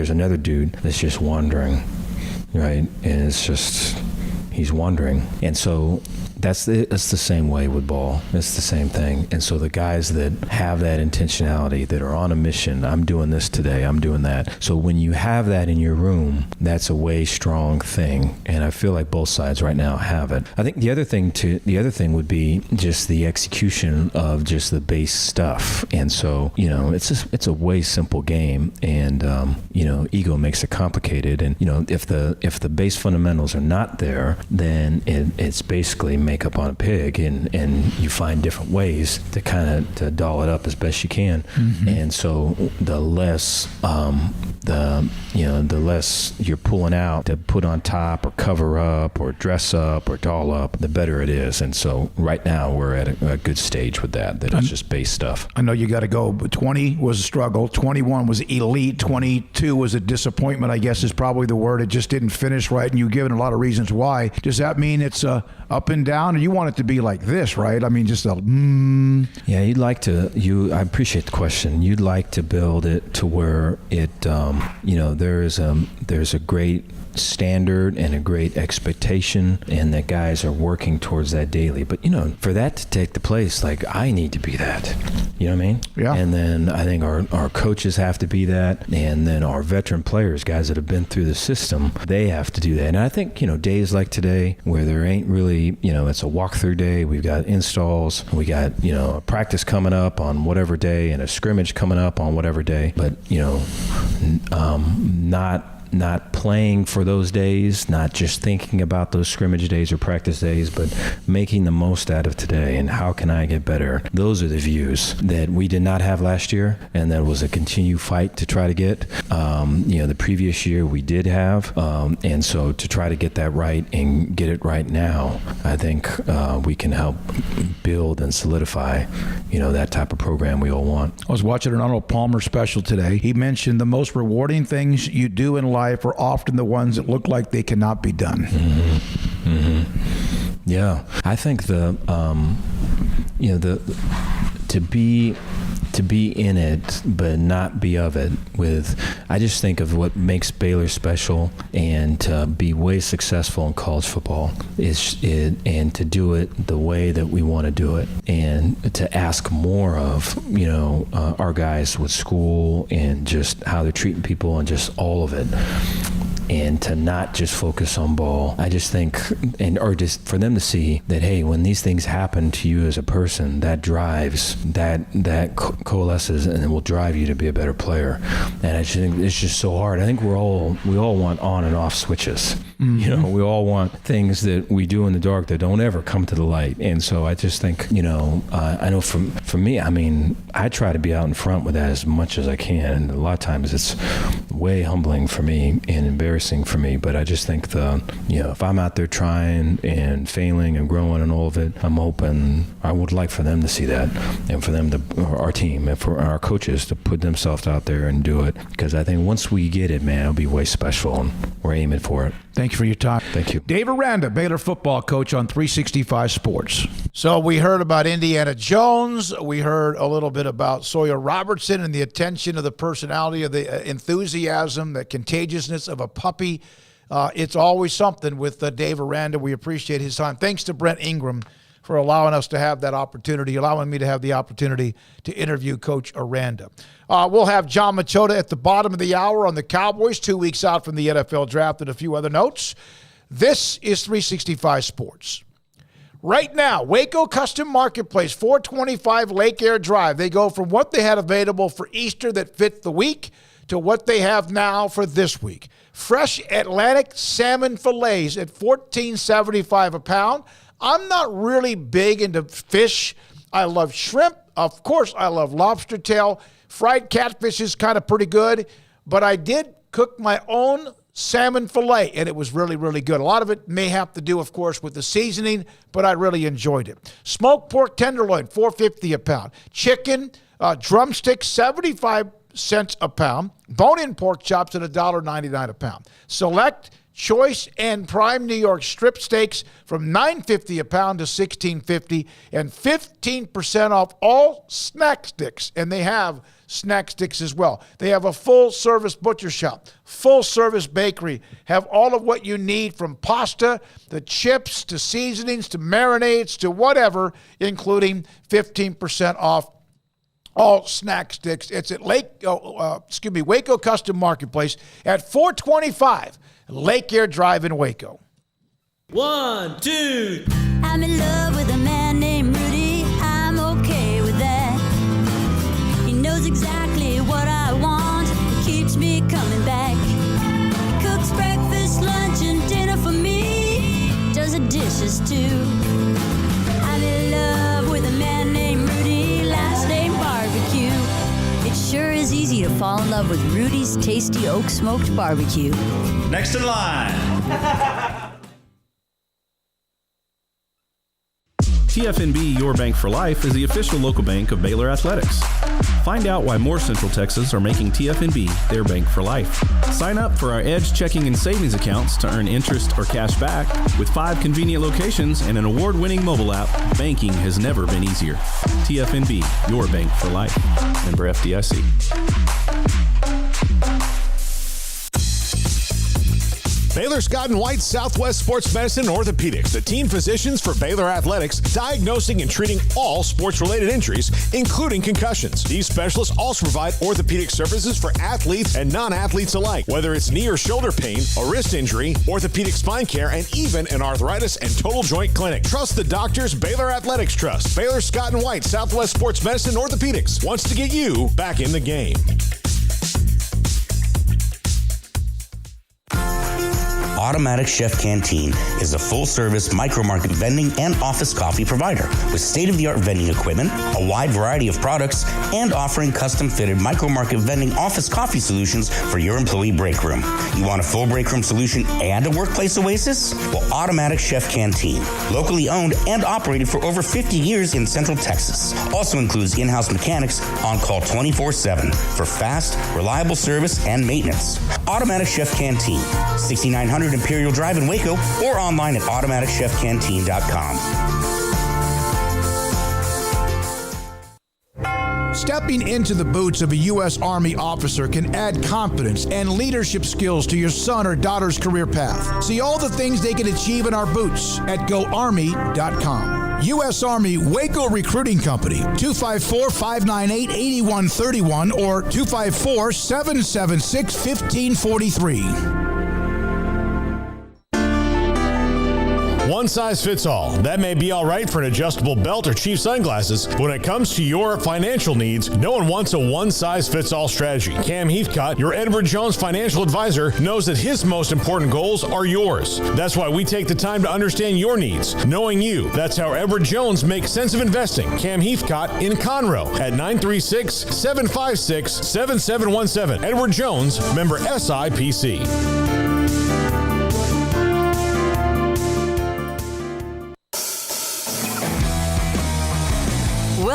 another dude that's just wandering, right? And it's just he's wandering. And so that's the same way with ball. It's the same thing. And so the guys that have that intentionality, that are on a mission, I'm doing this today, I'm doing that. So when you have that in your room, that's a way strong thing. And I feel like both sides right now have it. I think the other thing would be just the execution of just the base stuff. And so, you know, it's a way simple game. And you know, ego makes it complicated. And you know, if the base fundamentals are not there, then it's basically makeup on a pig, and you find different ways to kind of to doll it up as best you can. And so the less the less you're pulling out to put on top or cover up or dress up or doll up, the better it is. And so right now we're at a good stage with that it's just base stuff. I know you got to go, but 20 was a struggle, 21 was elite, 22 was a disappointment, I guess is probably the word. It just didn't finish right, and you've given a lot of reasons why. Does that mean it's up and down, or you want it to be like this, right? I mean, just Yeah, I appreciate the question. You'd like to build it to where it, you know, there's a great standard and a great expectation, and that guys are working towards that daily. But you know, for that to take the place, like I need to be that. You know what I mean? Yeah. And then I think our coaches have to be that, and then our veteran players, guys that have been through the system, they have to do that. And I think, you know, days like today where there ain't really, you know, it's a walkthrough day, we've got installs, we got, you know, a practice coming up on whatever day and a scrimmage coming up on whatever day, but you know, not playing for those days, not just thinking about those scrimmage days or practice days, but making the most out of today and how can I get better. Those are the views that we did not have last year, and that was a continued fight to try to get. You know, the previous year we did have, and so to try to get that right and get it right now, I think we can help build and solidify, you know, that type of program we all want. I was watching an Arnold Palmer special today. He mentioned the most rewarding things you do in life are often the ones that look like they cannot be done. Yeah, I think to be in it but not be of it. I just think of what makes Baylor special, and to be way successful in college football and to do it the way that we want to do it, and to ask more of, you know, our guys with school and just how they're treating people and just all of it. And to not just focus on ball. I just think, or just for them to see that, hey, when these things happen to you as a person, that drives, that coalesces and will drive you to be a better player. And I just think it's just so hard. I think we all want on and off switches. You know, we all want things that we do in the dark that don't ever come to the light. And so I just think, you know, I know for me, I mean, I try to be out in front with that as much as I can. And a lot of times it's way humbling for me and embarrassing for me. But I just think if I'm out there trying and failing and growing and all of it, I'm hoping, I would like for them to see that, and for them our team and for our coaches to put themselves out there and do it. Because I think once we get it, man, it'll be way special, and we're aiming for it. Thank you for your time. Thank you. Dave Aranda, Baylor football coach on 365 Sports. So we heard about Indiana Jones. We heard a little bit about Sawyer Robertson and the attention of the personality, of the enthusiasm, the contagiousness of a puppy. It's always something with Dave Aranda. We appreciate his time. Thanks to Brent Ingram for allowing us to have that opportunity, allowing me to have the opportunity to interview Coach Aranda. We'll have John Machota at the bottom of the hour on the Cowboys, 2 weeks out from the NFL draft, and a few other notes. This is 365 Sports. Right now, Waco Custom Marketplace, 425 Lake Air Drive. They go from what they had available for Easter that fit the week to what they have now for this week. Fresh Atlantic salmon fillets at $14.75 a pound. I'm not really big into fish. I love shrimp. Of course, I love lobster tail. Fried catfish is kind of pretty good, but I did cook my own salmon fillet, and it was really, really good. A lot of it may have to do, of course, with the seasoning, but I really enjoyed it. Smoked pork tenderloin, $4.50 a pound. Chicken, drumsticks, 75 cents a pound. Bone-in pork chops at $1.99 a pound. Select choice and prime New York strip steaks from $9.50 a pound to $16.50, and 15% off all snack sticks. And they have snack sticks as well. They have a full-service butcher shop, full-service bakery, have all of what you need from pasta to chips to seasonings to marinades to whatever, including 15% off all snack sticks. It's at Waco Custom Marketplace at 425 Lake Air Drive in Waco. 1, 2. I'm in love with a man named Rudy. I'm okay with that. He knows exactly what I want. He keeps me coming back. Cooks breakfast, lunch, and dinner for me. Does the dishes too. I'm in love with a man named Rudy. Last name Barbecue. It sure is easy to fall in love with Rudy's tasty oak smoked barbecue. Next in line. TFNB Your Bank for Life is the official local bank of Baylor Athletics. Find out why more Central Texas are making TFNB their bank for life. Sign up for our Edge checking and savings accounts to earn interest or cash back. With 5 convenient locations and an award-winning mobile app, banking has never been easier. TFNB Your Bank for Life. Member FDIC. Baylor Scott & White Southwest Sports Medicine and Orthopedics, the team physicians for Baylor Athletics, diagnosing and treating all sports-related injuries, including concussions. These specialists also provide orthopedic services for athletes and non-athletes alike, whether it's knee or shoulder pain, a wrist injury, orthopedic spine care, and even an arthritis and total joint clinic. Trust the doctors Baylor Athletics trust. Baylor Scott & White Southwest Sports Medicine and Orthopedics wants to get you back in the game. Automatic Chef Canteen is a full-service micro-market vending and office coffee provider with state-of-the-art vending equipment, a wide variety of products, and offering custom-fitted micro-market vending office coffee solutions for your employee break room. You want a full break room solution and a workplace oasis? Well, Automatic Chef Canteen, locally owned and operated for over 50 years in Central Texas, also includes in-house mechanics on call 24/7 for fast, reliable service and maintenance. Automatic Chef Canteen, 6900 Imperial Drive in Waco, or online at automaticchefcanteen.com. Stepping into the boots of a U.S. Army officer can add confidence and leadership skills to your son or daughter's career path. See all the things they can achieve in our boots at GoArmy.com. U.S. Army Waco Recruiting Company, 254-598-8131 or 254-776-1543. One size fits all. That may be all right for an adjustable belt or cheap sunglasses, but when it comes to your financial needs, no one wants a one-size-fits-all strategy. Cam Heathcott, your Edward Jones financial advisor, knows that his most important goals are yours. That's why we take the time to understand your needs, knowing you. That's how Edward Jones makes sense of investing. Cam Heathcott in Conroe at 936-756-7717. Edward Jones, member SIPC.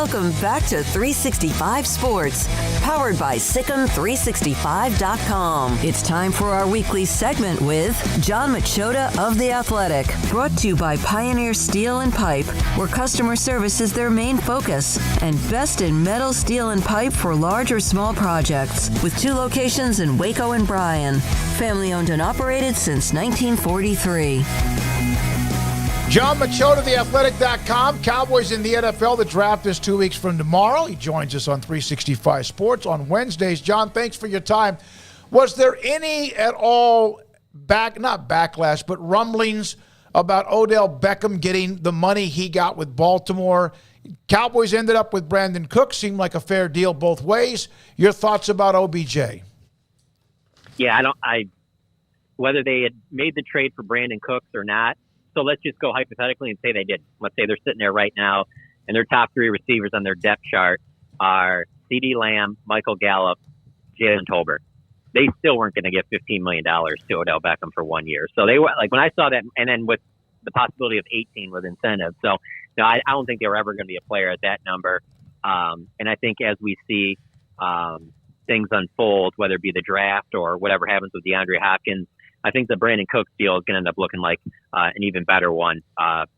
Welcome back to 365 Sports, powered by Sikkim365.com. It's time for our weekly segment with John Machota of The Athletic, brought to you by Pioneer Steel and Pipe, where customer service is their main focus, and best in metal, steel, and pipe for large or small projects, with 2 locations in Waco and Bryan. Family owned and operated since 1943. John Machota, theathletic.com. Cowboys in the NFL. The draft is 2 weeks from tomorrow. He joins us on 365 Sports on Wednesdays. John, thanks for your time. Was there any at all not backlash, but rumblings about Odell Beckham getting the money he got with Baltimore? Cowboys ended up with Brandon Cooks. Seemed like a fair deal both ways. Your thoughts about OBJ? Yeah, whether they had made the trade for Brandon Cooks or not. So let's just go hypothetically and say they didn't. Let's say they're sitting there right now, and their top 3 receivers on their depth chart are CeeDee Lamb, Michael Gallup, Jalen Tolbert. They still weren't going to give $15 million to Odell Beckham for 1 year. So they were like, when I saw that, and then with the possibility of 18 with incentive. So no, I don't think they were ever going to be a player at that number. And I think as we see things unfold, whether it be the draft or whatever happens with DeAndre Hopkins, I think the Brandon Cooks deal is going to end up looking like an even better one.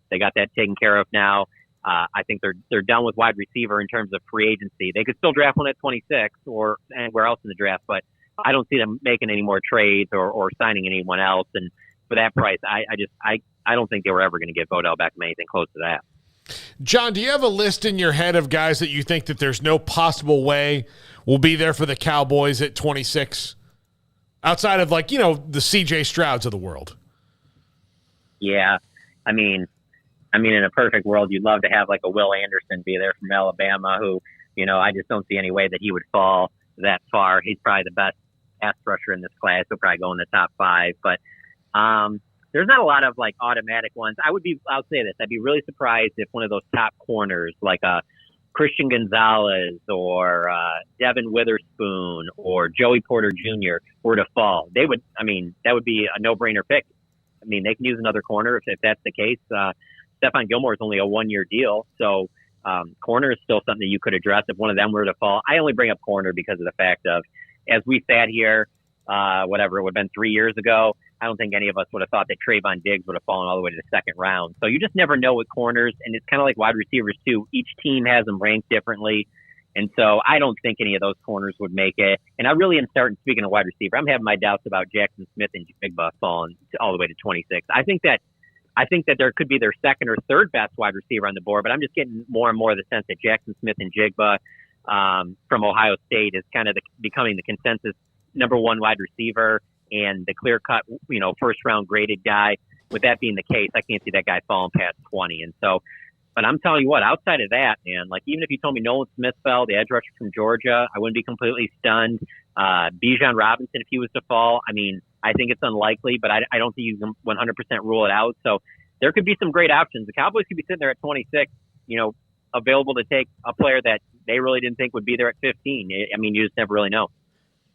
They got that taken care of now. I think they're done with wide receiver in terms of free agency. They could still draft one at 26 or anywhere else in the draft, but I don't see them making any more trades or signing anyone else. And for that price, I don't think they were ever going to give Odell Beckham anything close to that. John, do you have a list in your head of guys that you think that there's no possible way will be there for the Cowboys at 26? Outside of, like, the C.J. Strouds of the world. Yeah. I mean, in a perfect world, you'd love to have, like, a Will Anderson be there from Alabama who, I just don't see any way that he would fall that far. He's probably the best pass rusher in this class. He'll probably go in the top 5. But there's not a lot of, like, automatic ones. I'll say this. I'd be really surprised if one of those top corners, like a Christian Gonzalez or Devin Witherspoon or Joey Porter Jr. were to fall. That would be a no-brainer pick. I mean, they can use another corner if that's the case. Stephon Gilmore is only a 1-year deal, so corner is still something that you could address if one of them were to fall. I only bring up corner because of the fact of, as we sat here, it would have been 3 years ago, I don't think any of us would have thought that Trayvon Diggs would have fallen all the way to the 2nd round. So you just never know with corners, and it's kind of like wide receivers too. Each team has them ranked differently, and so I don't think any of those corners would make it. And I really am starting, speaking of wide receiver, I'm having my doubts about Jackson Smith and Jigba falling all the way to 26. I think that there could be their 2nd or 3rd best wide receiver on the board, but I'm just getting more and more the sense that Jackson Smith and Jigba from Ohio State is kind of becoming the consensus number 1 wide receiver and the clear-cut, first-round graded guy. With that being the case, I can't see that guy falling past 20. And so, but I'm telling you what, outside of that, man, like even if you told me Nolan Smith fell, the edge rusher from Georgia, I wouldn't be completely stunned. Bijan Robinson, if he was to fall, I mean, I think it's unlikely, but I don't think you can 100% rule it out. So there could be some great options. The Cowboys could be sitting there at 26, available to take a player that they really didn't think would be there at 15. I mean, you just never really know.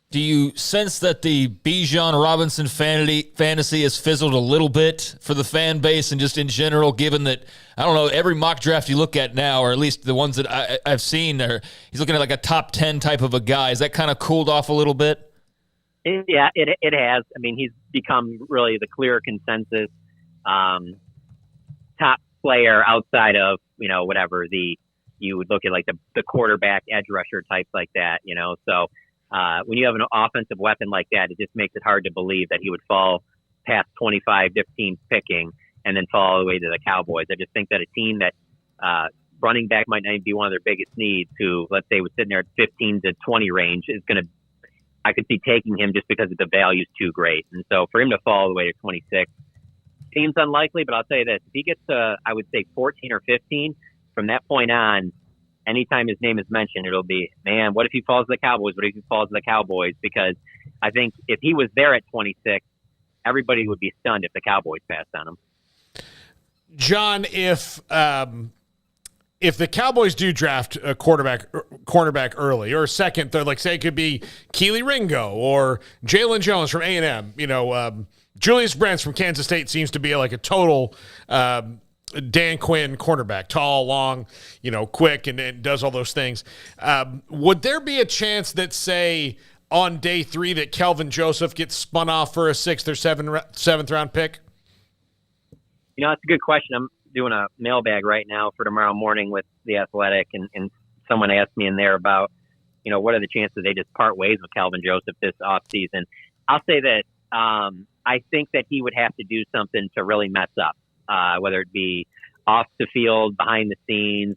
Do you sense that the Bijan Robinson fantasy has fizzled a little bit for the fan base and just in general, given that, I don't know, every mock draft you look at now, or at least the ones that I've seen, he's looking at like a top 10 type of a guy. Has that kind of cooled off a little bit? Yeah, it has. I mean, he's become really the clear consensus top player outside of, whatever you would look at like the quarterback edge rusher types like that, so when you have an offensive weapon like that, it just makes it hard to believe that he would fall past 25 teams picking and then fall all the way to the Cowboys. I just think that a team that running back might not be one of their biggest needs, who, let's say, was sitting there at 15 to 20 range, is going to, I could see taking him just because the value is too great. And so for him to fall all the way to 26 seems unlikely, but I'll tell you this, if he gets to, I would say 14 or 15, from that point on, anytime his name is mentioned, it'll be, man, what if he falls to the Cowboys? What if he falls to the Cowboys? Because I think if he was there at 26, everybody would be stunned if the Cowboys passed on him. John, if the Cowboys do draft a cornerback early, or a second, third, like say it could be Keely Ringo or Jalen Jones from A&M, Julius Brents from Kansas State seems to be like a total Dan Quinn, cornerback, tall, long, quick, and does all those things. Would there be a chance that, say, on day 3 that Kelvin Joseph gets spun off for a 6th or 7th round pick? That's a good question. I'm doing a mailbag right now for tomorrow morning with The Athletic, and someone asked me in there about, what are the chances they just part ways with Kelvin Joseph this offseason? I'll say that I think that he would have to do something to really mess up, whether it be off the field, behind the scenes,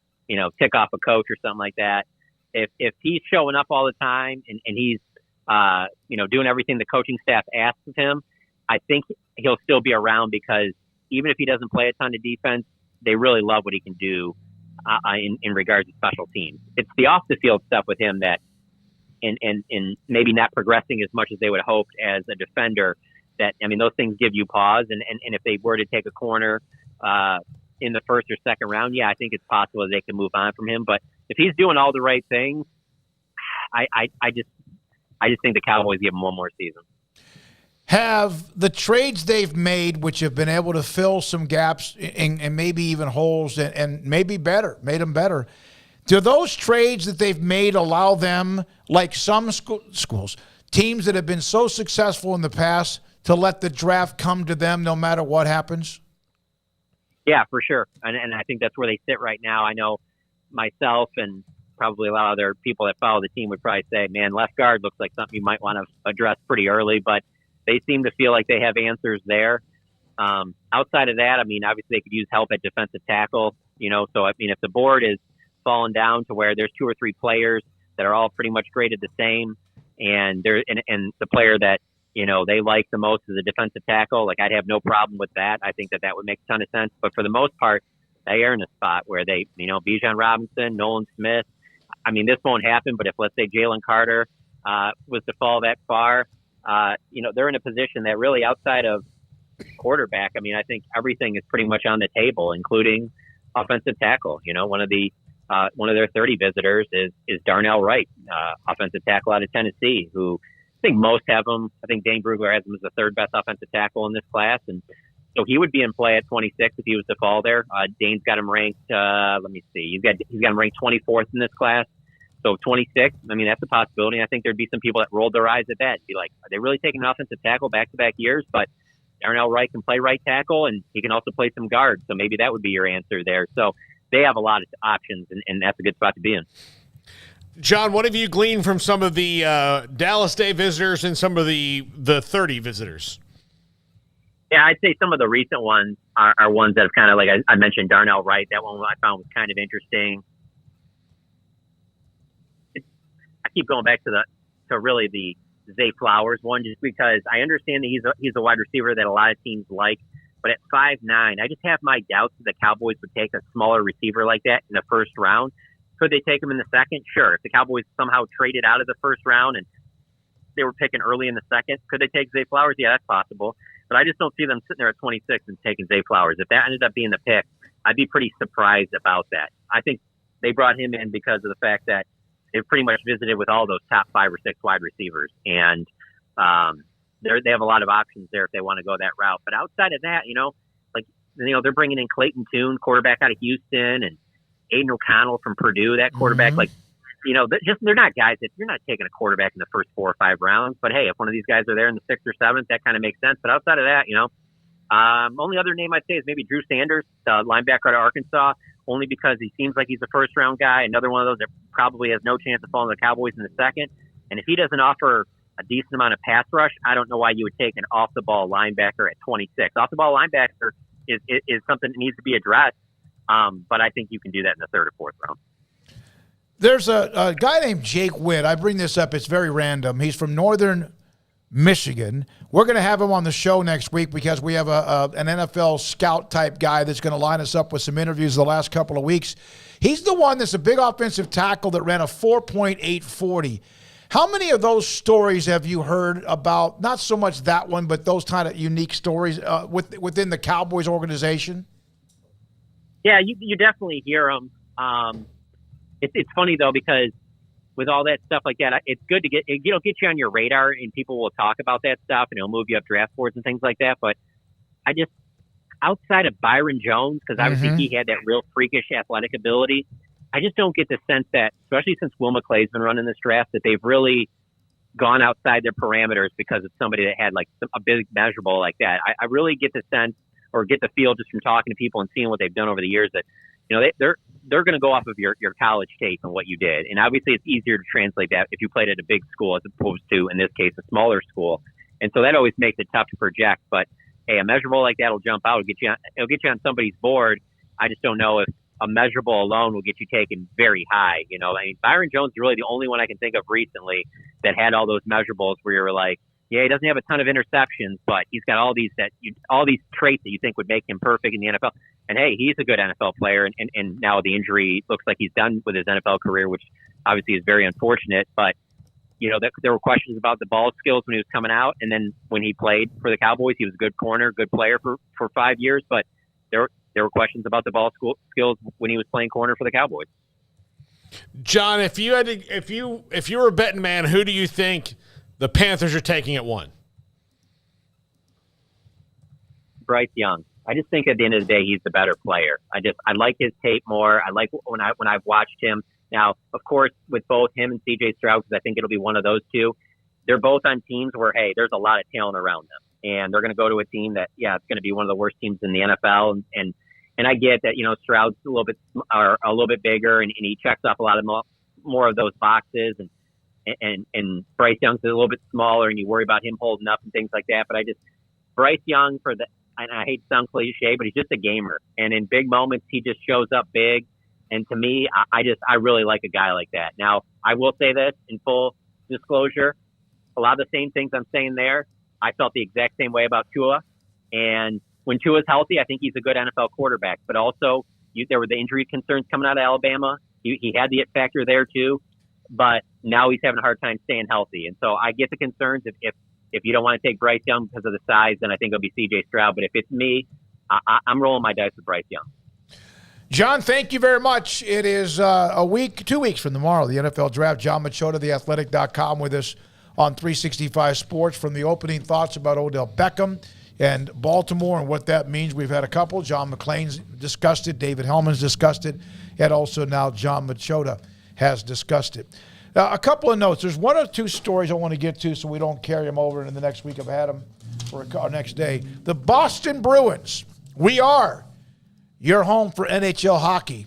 tick off a coach or something like that. If he's showing up all the time and he's, doing everything the coaching staff asks of him, I think he'll still be around because even if he doesn't play a ton of defense, they really love what he can do in regards to special teams. It's the off the field stuff with him that, and maybe not progressing as much as they would have hoped as a defender, that, those things give you pause. And if they were to take a corner in the 1st or 2nd round, yeah, I think it's possible they can move on from him. But if he's doing all the right things, I just think the Cowboys give him one more season. Have the trades they've made, which have been able to fill some gaps and maybe even holes and maybe made them better, do those trades that they've made allow them, like some schools, teams that have been so successful in the past, to let the draft come to them no matter what happens? Yeah, for sure. And I think that's where they sit right now. I know myself and probably a lot of other people that follow the team would probably say, man, left guard looks like something you might want to address pretty early, but they seem to feel like they have answers there. Outside of that, obviously they could use help at defensive tackle, so if the board is falling down to where there's 2 or 3 players that are all pretty much graded the same, and the player that, they like the most is a defensive tackle, like I'd have no problem with that. I think that would make a ton of sense. But for the most part, they are in a spot where they, Bijan Robinson, Nolan Smith, this won't happen, but if, let's say, Jalen Carter was to fall that far, they're in a position that really outside of quarterback, I think everything is pretty much on the table, including offensive tackle. One of their 30 visitors is Darnell Wright, offensive tackle out of Tennessee, who I think most have him. I think Dane Brugler has him as the 3rd best offensive tackle in this class. And so he would be in play at 26 if he was to fall there. Dane's got him ranked, let me see, he's got him ranked 24th in this class. So 26, that's a possibility. I think there'd be some people that rolled their eyes at that and be like, are they really taking an offensive tackle back-to-back years? But Darnell Wright can play right tackle, and he can also play some guard. So maybe that would be your answer there. So they have a lot of options, and that's a good spot to be in. John, what have you gleaned from some of the Dallas Day visitors and some of the 30 visitors? Yeah, I'd say some of the recent ones are ones that have kind of, like I mentioned, Darnell Wright. That one I found was kind of interesting. I keep going back to really the Zay Flowers one, just because I understand that he's a wide receiver that a lot of teams like, but at 5'9", I just have my doubts that the Cowboys would take a smaller receiver like that in the 1st round. Could they take him in the 2nd? Sure. If the Cowboys somehow traded out of the 1st round and they were picking early in the 2nd, could they take Zay Flowers? Yeah, that's possible. But I just don't see them sitting there at 26 and taking Zay Flowers. If that ended up being the pick, I'd be pretty surprised about that. I think they brought him in because of the fact that they've pretty much visited with all those top 5 or 6 wide receivers. And they have a lot of options there if they want to go that route. But outside of that, they're bringing in Clayton Tune, quarterback out of Houston, and Aiden O'Connell from Purdue, that quarterback. Mm-hmm. They're not guys that you're not taking a quarterback in the first 4 or 5 rounds. But hey, if one of these guys are there in the 6th or 7th, that kind of makes sense. But outside of that, only other name I'd say is maybe Drew Sanders, the linebacker out of Arkansas, only because he seems like he's a 1st round guy. Another one of those that probably has no chance of falling to the Cowboys in the 2nd. And if he doesn't offer a decent amount of pass rush, I don't know why you would take an off the ball linebacker at 26. Off the ball linebacker is something that needs to be addressed. But I think you can do that in the 3rd or 4th round. There's a guy named Jake Witt. I bring this up. It's very random. He's from Northern Michigan. We're going to have him on the show next week because we have an NFL scout-type guy that's going to line us up with some interviews the last couple of weeks. He's the one that's a big offensive tackle that ran a 4.840. How many of those stories have you heard about, not so much that one, but those kind of unique stories within the Cowboys organization? Yeah, you definitely hear them. It's funny, though, because with all that stuff like that, it's good to get you on your radar, and people will talk about that stuff, and it'll move you up draft boards and things like that. But I outside of Byron Jones, because obviously he had that real freakish athletic ability, I just don't get the sense that, especially since Will McClay's been running this draft, that they've really gone outside their parameters because of somebody that had like a big measurable like that. I really get the sense or get the feel just from talking to people and seeing what they've done over the years that, you know, they're going to go off of your college tape and what you did. And obviously it's easier to translate that if you played at a big school as opposed to, in this case, a smaller school. And so that always makes it tough to project. But hey, a measurable like that will jump out. It'll get you on somebody's board. I just don't know if a measurable alone will get you taken very high. You know, I mean, Byron Jones is really the only one I can think of recently that had all those measurables where you're like, yeah, he doesn't have a ton of interceptions, but he's got all these traits that you think would make him perfect in the NFL. And hey, he's a good NFL player. And now the injury looks like he's done with his NFL career, which obviously is very unfortunate. But you know, there were questions about the ball skills when he was coming out, and then when he played for the Cowboys, he was a good corner, good player for 5 years. But there were questions about the ball skills when he was playing corner for the Cowboys. John, if you were a betting man, who do you think the Panthers are taking at 1? Bryce Young. I just think at the end of the day, he's the better player. I like his tape more. I like when I've watched him. Now, of course, with both him and C.J. Stroud, because I think it'll be one of those two, they're both on teams where, hey, there's a lot of talent around them. And they're going to go to a team that, yeah, it's going to be one of the worst teams in the NFL. And I get that, you know, Stroud's a little bit bigger and he checks off a lot of more of those boxes. And Bryce Young's a little bit smaller and you worry about him holding up and things like that. But Bryce Young, and I hate to sound cliche, but he's just a gamer. And in big moments, he just shows up big. And to me, I really like a guy like that. Now, I will say this in full disclosure, a lot of the same things I'm saying there, I felt the exact same way about Tua. And when Tua's healthy, I think he's a good NFL quarterback. But also, there were the injury concerns coming out of Alabama. He had the it factor there too. But now he's having a hard time staying healthy. And so I get the concerns. If you don't want to take Bryce Young because of the size, then I think it'll be C.J. Stroud. But if it's me, I'm rolling my dice with Bryce Young. John, thank you very much. It is 2 weeks from tomorrow, the NFL Draft. John Machota, theathletic.com, with us on 365 Sports from the opening thoughts about Odell Beckham and Baltimore and what that means. We've had a couple. John McClain's discussed it. David Hellman's discussed it. And also now John Machota has discussed it. A couple of notes. There's one or two stories I want to get to so we don't carry them over into the next week. I've had them for our next day. The Boston Bruins. We are your home for NHL hockey.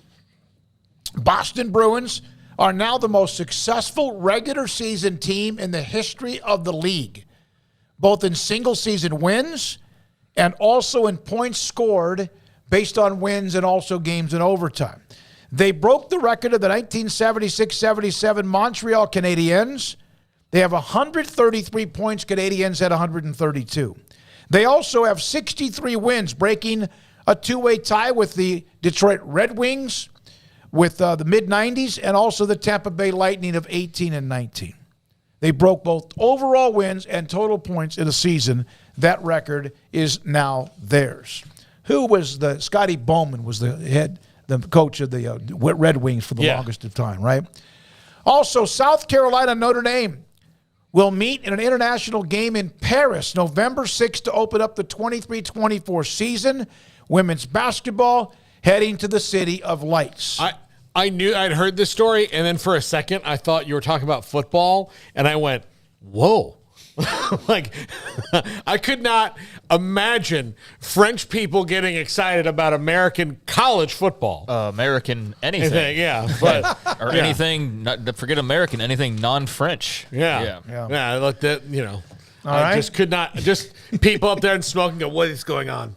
Boston Bruins are now the most successful regular season team in the history of the league, both in single season wins and also in points scored based on wins and also games in overtime. They broke the record of the 1976-77 Montreal Canadiens. They have 133 points. Canadiens had 132. They also have 63 wins, breaking a two-way tie with the Detroit Red Wings with the mid-90s and also the Tampa Bay Lightning of 18 and 19. They broke both overall wins and total points in a season. That record is now theirs. Scotty Bowman was the coach of the Red Wings for the longest of time, right? Also, South Carolina Notre Dame will meet in an international game in Paris November 6th to open up the 23-24 season. Women's basketball heading to the City of Lights. I knew I'd heard this story, and then for a second I thought you were talking about football, and I went, whoa. Like, I could not imagine French people getting excited about American college football. American anything. Yeah. But, or anything, forget American, anything non-French. Yeah. I looked at, you know, just could not, just people up there and smoking go, what is going on?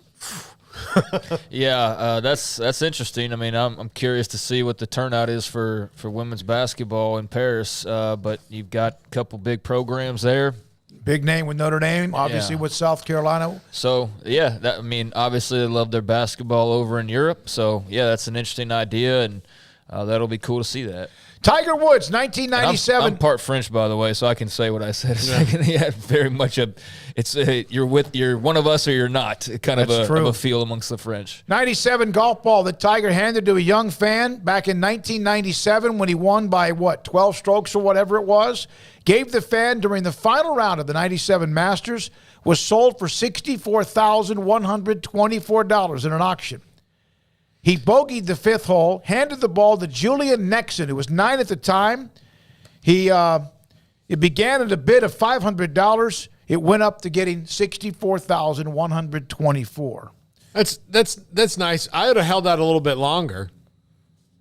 That's interesting. I mean, I'm curious to see what the turnout is for women's basketball in Paris, but you've got a couple big programs there. Big name with Notre Dame, obviously with South Carolina. So, obviously they love their basketball over in Europe. So, that's an interesting idea, and that'll be cool to see that. Tiger Woods, 1997. I'm part French, by the way, so I can say what I said a second. Very much you're one of us or you're not. Kind of a feel amongst the French. 97 golf ball that Tiger handed to a young fan back in 1997 when he won by 12 strokes or whatever it was. Gave the fan during the final round of the 97 Masters. was sold for $64,124 in an auction. He bogeyed the 5th hole, handed the ball to Julian Nexon, who was 9 at the time. It began at a bid of $500. It went up to getting $64,124. That's nice. I would have held out a little bit longer,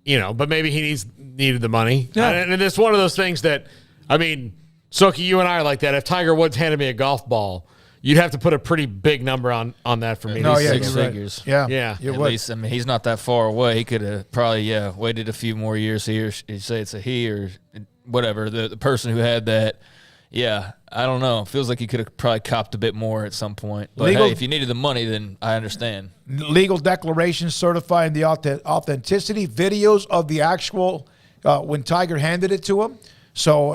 but maybe he needed the money. Yeah. And it's one of those things that, Sookie, you and I are like that. If Tiger Woods handed me a golf ball, you'd have to put a pretty big number on that for me. No, yeah, 6 figures. Right. Yeah. At least, he's not that far away. He could have probably, waited a few more years here. You say it's a he or whatever, the person who had that. Yeah, I don't know. It feels like he could have probably copped a bit more at some point. But hey, if you needed the money, then I understand. Legal declarations certifying the authenticity, videos of the actual when Tiger handed it to him. So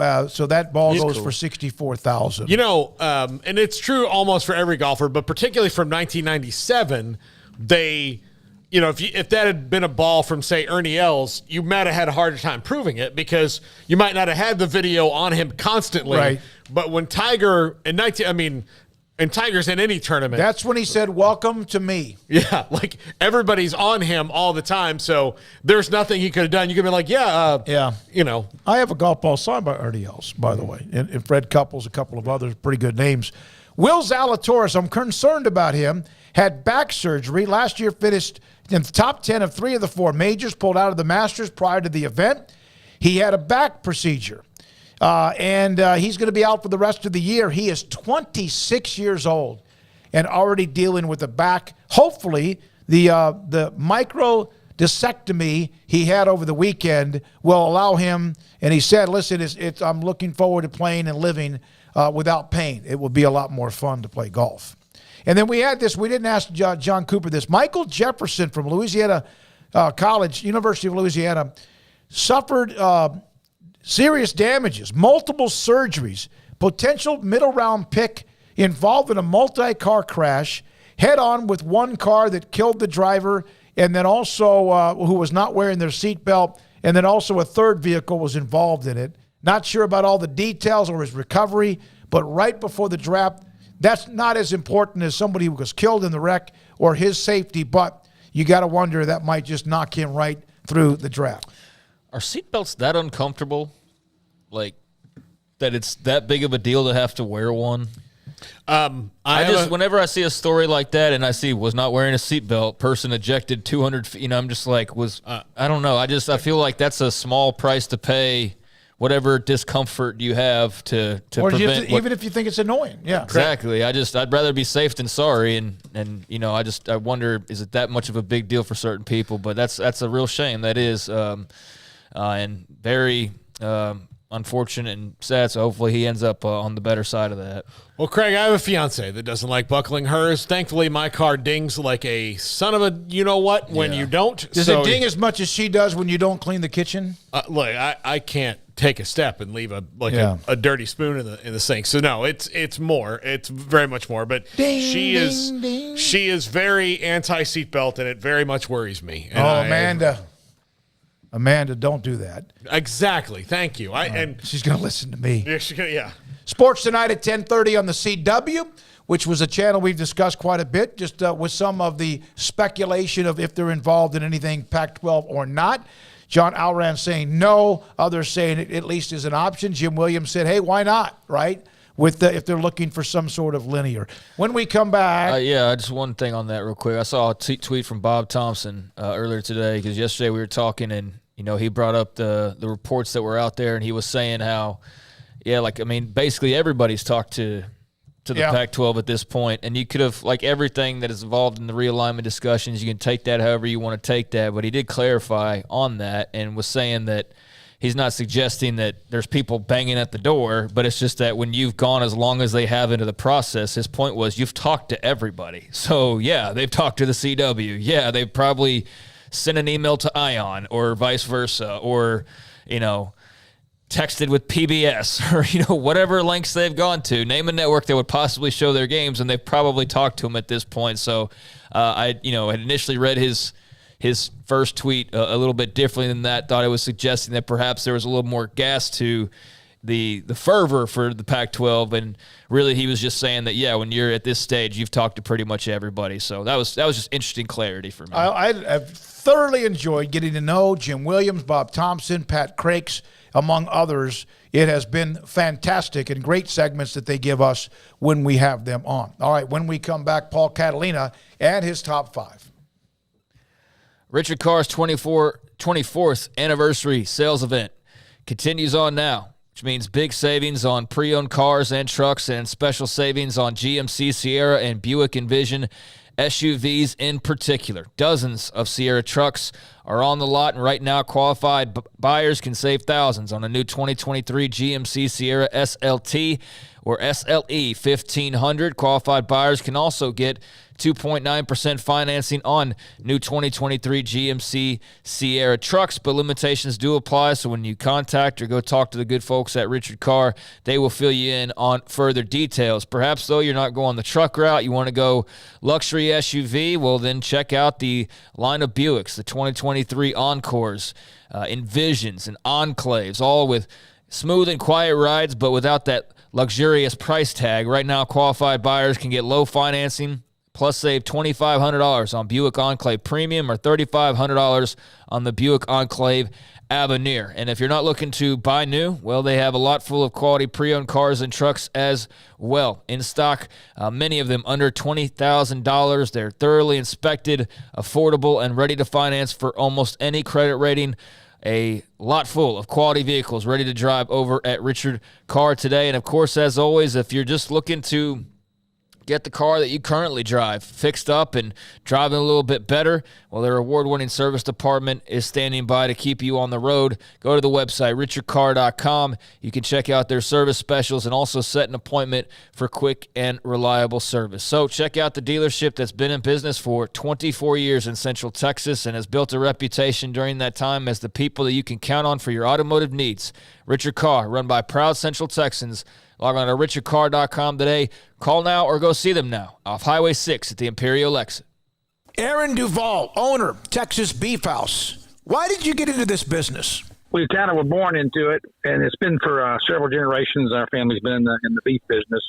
that ball goes for $64,000. And it's true almost for every golfer, but particularly from 1997, they, if that had been a ball from, say, Ernie Els, you might have had a harder time proving it because you might not have had the video on him constantly. Right. But when Tiger and Tiger's in any tournament, that's when he said, "Welcome to me." Yeah, like everybody's on him all the time, so there's nothing he could have done. You could be like, I have a golf ball signed by Ernie Els, by the way, and Fred Couples, a couple of others, pretty good names. Will Zalatoris, I'm concerned about him, had back surgery. Last year finished in the top 10 of 3 of the 4 majors, pulled out of the Masters prior to the event. He had a back procedure. And he's going to be out for the rest of the year. He is 26 years old and already dealing with the back. Hopefully, the micro discectomy he had over the weekend will allow him. And he said, "Listen, I'm looking forward to playing and living without pain. It will be a lot more fun to play golf." And then we had this. We didn't ask John Cooper this. Michael Jefferson from Louisiana College, University of Louisiana, suffered serious damages, multiple surgeries, potential middle round pick involved in a multi-car crash, head-on with one car that killed the driver, and then also who was not wearing their seatbelt, and then also a third vehicle was involved in it. Not sure about all the details or his recovery, but right before the draft, that's not as important as somebody who was killed in the wreck or his safety, but you got to wonder that might just knock him right through the draft. Are seatbelts that uncomfortable? Like, that it's that big of a deal to have to wear one? Whenever I see a story like that and I see was not wearing a seatbelt, person ejected 200 feet, I'm just like, I don't know. I feel like that's a small price to pay, whatever discomfort you have to or prevent. Even if you think it's annoying. Yeah. Exactly. I'd rather be safe than sorry. And I wonder, is it that much of a big deal for certain people? But that's a real shame. That is, and very unfortunate and sad. So hopefully he ends up on the better side of that. Well, Craig, I have a fiance that doesn't like buckling hers. Thankfully, my car dings like a son of a you-know-what when you don't. Does it ding as much as she does when you don't clean the kitchen? Look, I can't take a step and leave a dirty spoon in the sink. So no, it's more. It's very much more. But she is very anti-seatbelt, and it very much worries me. And Amanda, don't do that. Exactly. Thank you. And she's going to listen to me. Yeah, she's gonna, yeah. Sports tonight at 10:30 on the CW, which was a channel we've discussed quite a bit, just with some of the speculation of if they're involved in anything Pac-12 or not. John Alran saying no. Others saying it at least is an option. Jim Williams said, hey, why not, right? If they're looking for some sort of linear. When we come back. Just one thing on that real quick. I saw a tweet from Bob Thompson earlier today because yesterday we were talking and, he brought up the reports that were out there and he was saying how, basically everybody's talked to the Pac-12 at this point, and you could have, everything that is involved in the realignment discussions, you can take that however you want to take that, but he did clarify on that and was saying that he's not suggesting that there's people banging at the door, but it's just that when you've gone as long as they have into the process, his point was you've talked to everybody. So, they've talked to the CW. Yeah, they've probably sent an email to Ion or vice versa or, texted with PBS or, whatever links they've gone to. Name a network that would possibly show their games, and they've probably talked to him at this point. So I had initially read his first tweet a little bit differently than that, thought it was suggesting that perhaps there was a little more gas to the fervor for the Pac-12, and really he was just saying that, yeah, when you're at this stage, you've talked to pretty much everybody. So that was just interesting clarity for me. I've thoroughly enjoyed getting to know Jim Williams, Bob Thompson, Pat Crakes, among others. It has been fantastic and great segments that they give us when we have them on. All right, when we come back, Paul Catalina and his top 5. Richard Carr's 24th anniversary sales event continues on now, which means big savings on pre-owned cars and trucks and special savings on GMC Sierra and Buick Envision SUVs in particular. Dozens of Sierra trucks are on the lot, and right now qualified buyers can save thousands on a new 2023 GMC Sierra SLT or SLE 1500. Qualified buyers can also get 2.9% financing on new 2023 GMC Sierra trucks, but limitations do apply, so when you contact or go talk to the good folks at Richard Carr, they will fill you in on further details. Perhaps, though, you're not going the truck route, you want to go luxury SUV, well, then check out the line of Buicks, the 2023 Encores, Envisions, and Enclaves, all with smooth and quiet rides, but without that luxurious price tag. Right now, qualified buyers can get low financing, plus save $2,500 on Buick Enclave Premium or $3,500 on the Buick Enclave Avenir. And if you're not looking to buy new, well, they have a lot full of quality pre-owned cars and trucks as well in stock, many of them under $20,000. They're thoroughly inspected, affordable, and ready to finance for almost any credit rating. A lot full of quality vehicles ready to drive over at Richard Carr today. And, of course, as always, if you're just looking to get the car that you currently drive fixed up and driving a little bit better, well, their award-winning service department is standing by to keep you on the road. Go to the website, richardcarr.com. You can check out their service specials and also set an appointment for quick and reliable service. So check out the dealership that's been in business for 24 years in Central Texas and has built a reputation during that time as the people that you can count on for your automotive needs. Richard Carr, run by proud Central Texans. Log on to richardcarr.com today. Call now or go see them now off Highway 6 at the Imperial exit. Aaron Duvall, owner, Texas Beef House. Why did you get into this business? We kind of were born into it, and it's been for several generations. Our family's been in the beef business,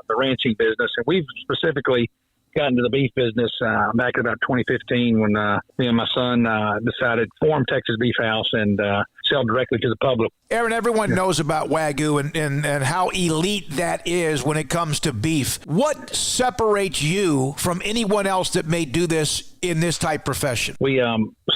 the ranching business, and we've specifically got into the beef business back in about 2015 when me and my son decided to form Texas Beef House and sell directly to the public. Aaron, everyone knows about Wagyu and how elite that is when it comes to beef. What separates you from anyone else that may do this in this type profession? We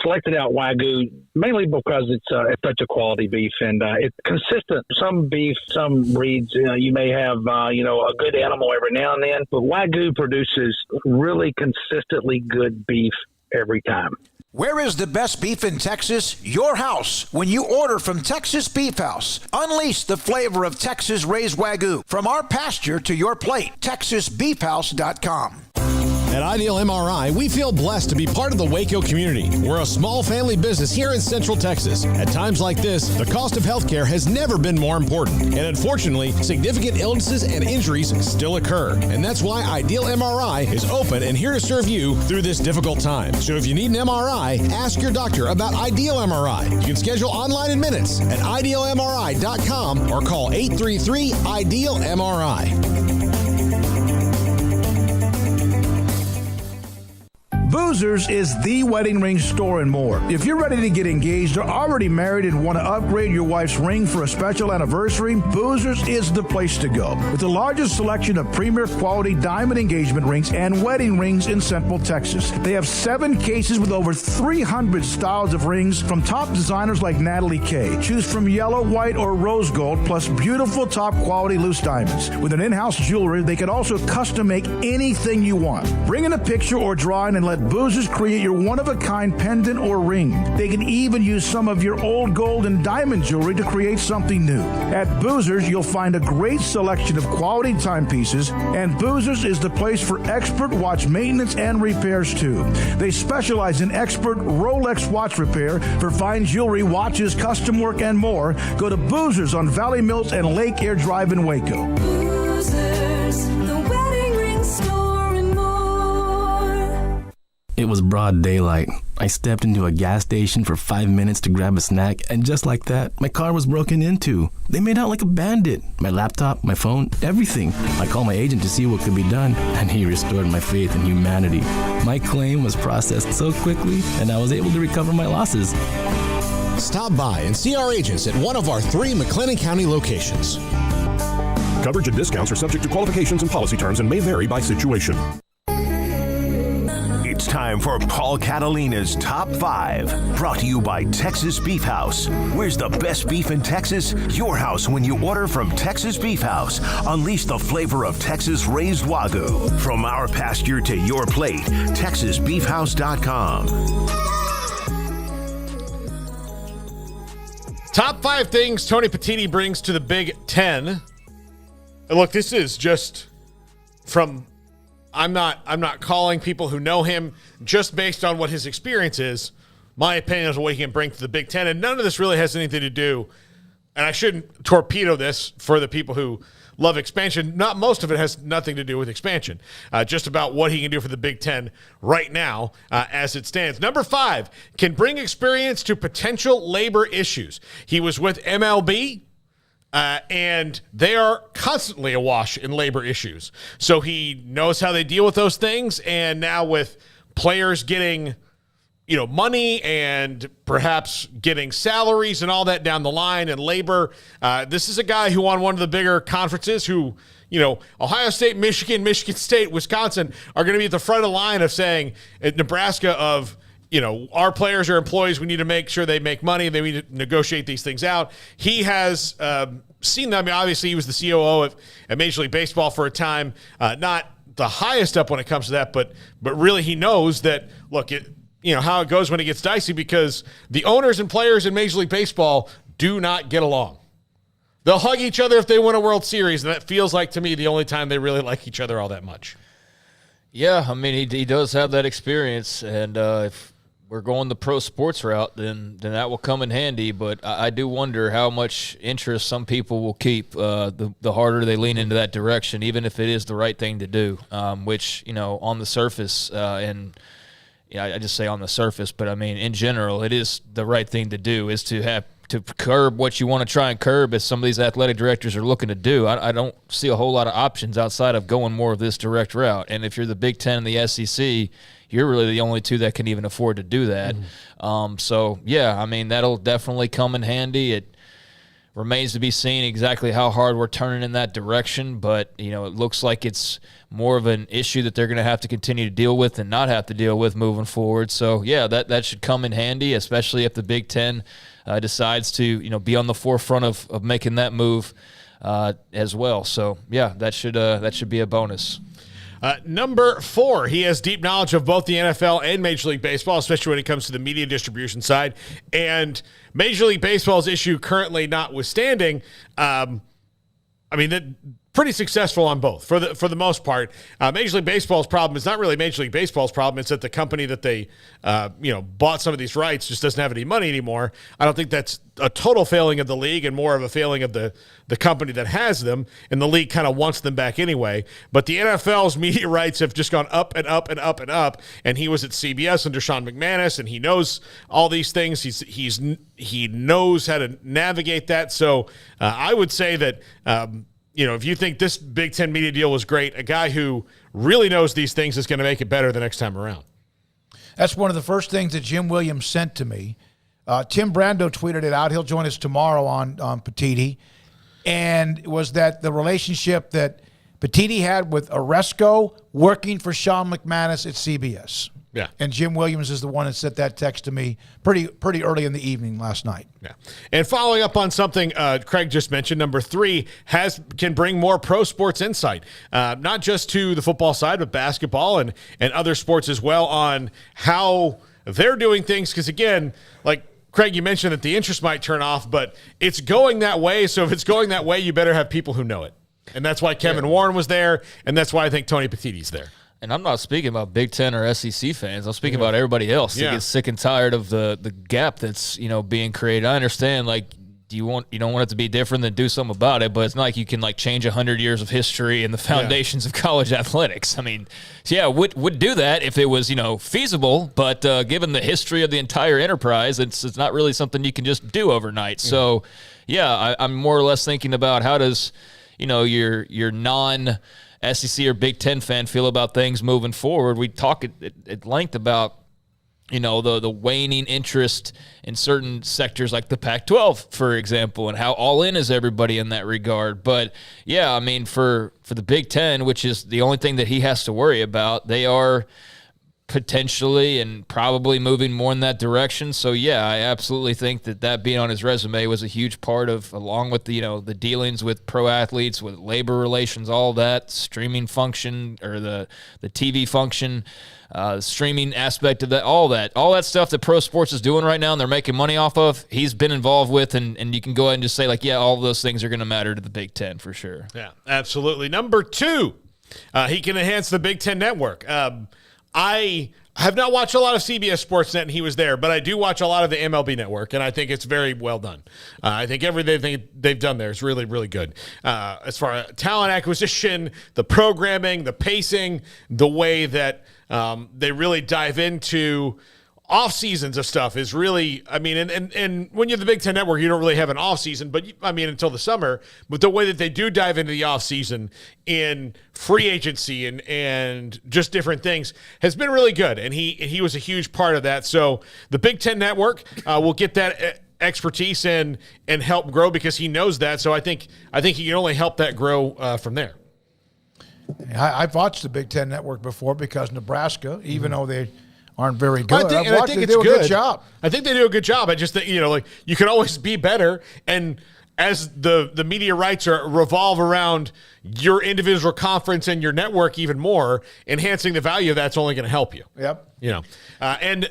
selected out Wagyu mainly because it's such a quality beef and it's consistent. Some beef, some breeds, you may have a good animal every now and then, but Wagyu produces really consistently good beef every time. Where is the best beef in Texas? Your house. When you order from Texas Beef House, unleash the flavor of Texas raised Wagyu. From our pasture to your plate, TexasBeefHouse.com. At Ideal MRI, we feel blessed to be part of the Waco community. We're a small family business here in Central Texas. At times like this, the cost of healthcare has never been more important. And unfortunately, significant illnesses and injuries still occur. And that's why Ideal MRI is open and here to serve you through this difficult time. So if you need an MRI, ask your doctor about Ideal MRI. You can schedule online in minutes at idealmri.com or call 833-IDEAL-MRI. Boozers is the wedding ring store and more. If you're ready to get engaged or already married and want to upgrade your wife's ring for a special anniversary, Boozers is the place to go. With the largest selection of premier quality diamond engagement rings and wedding rings in Central Texas. They have 7 cases with over 300 styles of rings from top designers like Natalie Kay. Choose from yellow, white, or rose gold, plus beautiful top quality loose diamonds. With an in-house jewelry, they can also custom make anything you want. Bring in a picture or drawing and let Boozers create your one-of-a-kind pendant or ring. They can even use some of your old gold and diamond jewelry to create something new. At Boozers, you'll find a great selection of quality timepieces, and Boozers is the place for expert watch maintenance and repairs too. They specialize in expert Rolex watch repair for fine jewelry, watches, custom work, and more. Go to Boozers on Valley Mills and Lake Air Drive in Waco. Boozers, the wedding ring store and more. It It was broad daylight. I stepped into a gas station for 5 minutes to grab a snack, and just like that, my car was broken into. They made out like a bandit. My laptop, my phone, everything. I called my agent to see what could be done, and he restored my faith in humanity. My claim was processed so quickly, and I was able to recover my losses. Stop by and see our agents at one of our 3 McLennan County locations. Coverage and discounts are subject to qualifications and policy terms and may vary by situation. It's time for Paul Catalina's Top 5, brought to you by Texas Beef House. Where's the best beef in Texas? Your house when you order from Texas Beef House. Unleash the flavor of Texas raised Wagyu. From our pasture to your plate, TexasBeefHouse.com. Top 5 things Tony Petitti brings to the Big Ten. And look, this is just from... I'm not calling people who know him just based on what his experience is. My opinion is what he can bring to the Big Ten, and none of this really has anything to do, and I shouldn't torpedo this for the people who love expansion. Not most of it has nothing to do with expansion, just about what he can do for the Big Ten right now as it stands. Number 5, can bring experience to potential labor issues. He was with MLB. And they are constantly awash in labor issues. So he knows how they deal with those things. And now with players getting, money and perhaps getting salaries and all that down the line and labor, this is a guy who won one of the bigger conferences who, Ohio State, Michigan State, Wisconsin are going to be at the front of the line of saying at Nebraska of, our players are employees. We need to make sure they make money. They need to negotiate these things out. He has seen them. I mean, obviously, he was the COO at Major League Baseball for a time. Not the highest up when it comes to that, but really he knows that, look, how it goes when it gets dicey because the owners and players in Major League Baseball do not get along. They'll hug each other if they win a World Series, and that feels like, to me, the only time they really like each other all that much. Yeah, I mean, he does have that experience, and if we're going the pro sports route, then that will come in handy. But I do wonder how much interest some people will keep the harder they lean into that direction, even if it is the right thing to do, which, on the surface, I just say on the surface, but I mean, in general, it is the right thing to do is to curb what you want to try and curb as some of these athletic directors are looking to do. I don't see a whole lot of options outside of going more of this direct route. And if you're the Big Ten and the SEC, you're really the only two that can even afford to do that. So, yeah, I mean, that'll definitely come in handy. It remains to be seen exactly how hard we're turning in that direction, but, it looks like it's more of an issue that they're going to have to continue to deal with and not have to deal with moving forward. So, yeah, that should come in handy, especially if the Big Ten decides to, be on the forefront of making that move as well. So, yeah, that should be a bonus. Number 4, he has deep knowledge of both the NFL and Major League Baseball, especially when it comes to the media distribution side. And Major League Baseball's issue currently notwithstanding, pretty successful on both for the most part. Major League Baseball's problem is not really Major League Baseball's problem. It's that the company that they bought some of these rights just doesn't have any money anymore. I don't think that's a total failing of the league and more of a failing of the company that has them, and the league kind of wants them back anyway. But the NFL's media rights have just gone up and up and up and up, and he was at CBS under Sean McManus, and he knows all these things. He knows how to navigate that. So I would say that if you think this Big Ten media deal was great, a guy who really knows these things is going to make it better the next time around. That's one of the first things that Jim Williams sent to me. Tim Brando tweeted it out. He'll join us tomorrow on Petitti. And was that the relationship that Petitti had with Oresco working for Sean McManus at CBS. Yeah. And Jim Williams is the one that sent that text to me pretty early in the evening last night. Yeah. And following up on something Craig just mentioned, number 3 can bring more pro sports insight, not just to the football side, but basketball and other sports as well on how they're doing things. Because, again, like Craig, you mentioned that the interest might turn off, but it's going that way. So if it's going that way, you better have people who know it. And that's why Kevin Warren was there, and that's why I think Tony Petitti's there. And I'm not speaking about Big Ten or SEC fans. I'm speaking about everybody else that gets sick and tired of the gap that's being created. I understand, like, you don't want it to be different than do something about it, but it's not like you can like change 100 years of history and the foundations of college athletics. I mean, yeah, would do that if it was, feasible, but given the history of the entire enterprise, it's not really something you can just do overnight. So yeah, I'm more or less thinking about how does, your non-SEC or Big Ten fan feel about things moving forward. We talk at length about the waning interest in certain sectors like the Pac-12, for example, and how all in is everybody in that regard. But yeah, I mean, for the Big Ten, which is the only thing that he has to worry about, they are potentially and probably moving more in that direction. So yeah, I absolutely think that being on his resume was a huge part of, along with the dealings with pro athletes, with labor relations, all that streaming function or the TV function, streaming aspect of that, all that stuff that pro sports is doing right now and they're making money off of, he's been involved with, and you can go ahead and just say, like, yeah, all of those things are going to matter to the Big Ten for sure. Yeah, absolutely. Number 2, he can enhance the Big Ten network. I have not watched a lot of CBS Sportsnet, and he was there, but I do watch a lot of the MLB Network, and I think it's very well done. I think everything they've done there is really, really good. As far as talent acquisition, the programming, the pacing, the way that they really dive into off seasons of stuff is really, I mean, and when you're the Big Ten Network, you don't really have an off season, but until the summer, but the way that they do dive into the off season in free agency and just different things has been really good. And he was a huge part of that. So the Big Ten Network will get that expertise and help grow because he knows that. So I think he can only help that grow from there. I've watched the Big Ten Network before because Nebraska, even though they aren't very good. I think they do a good job. I think they do a good job. I just think, you can always be better. And as the media rights revolve around your individual conference and your network even more, enhancing the value of that's only going to help you. Yep. Go ahead,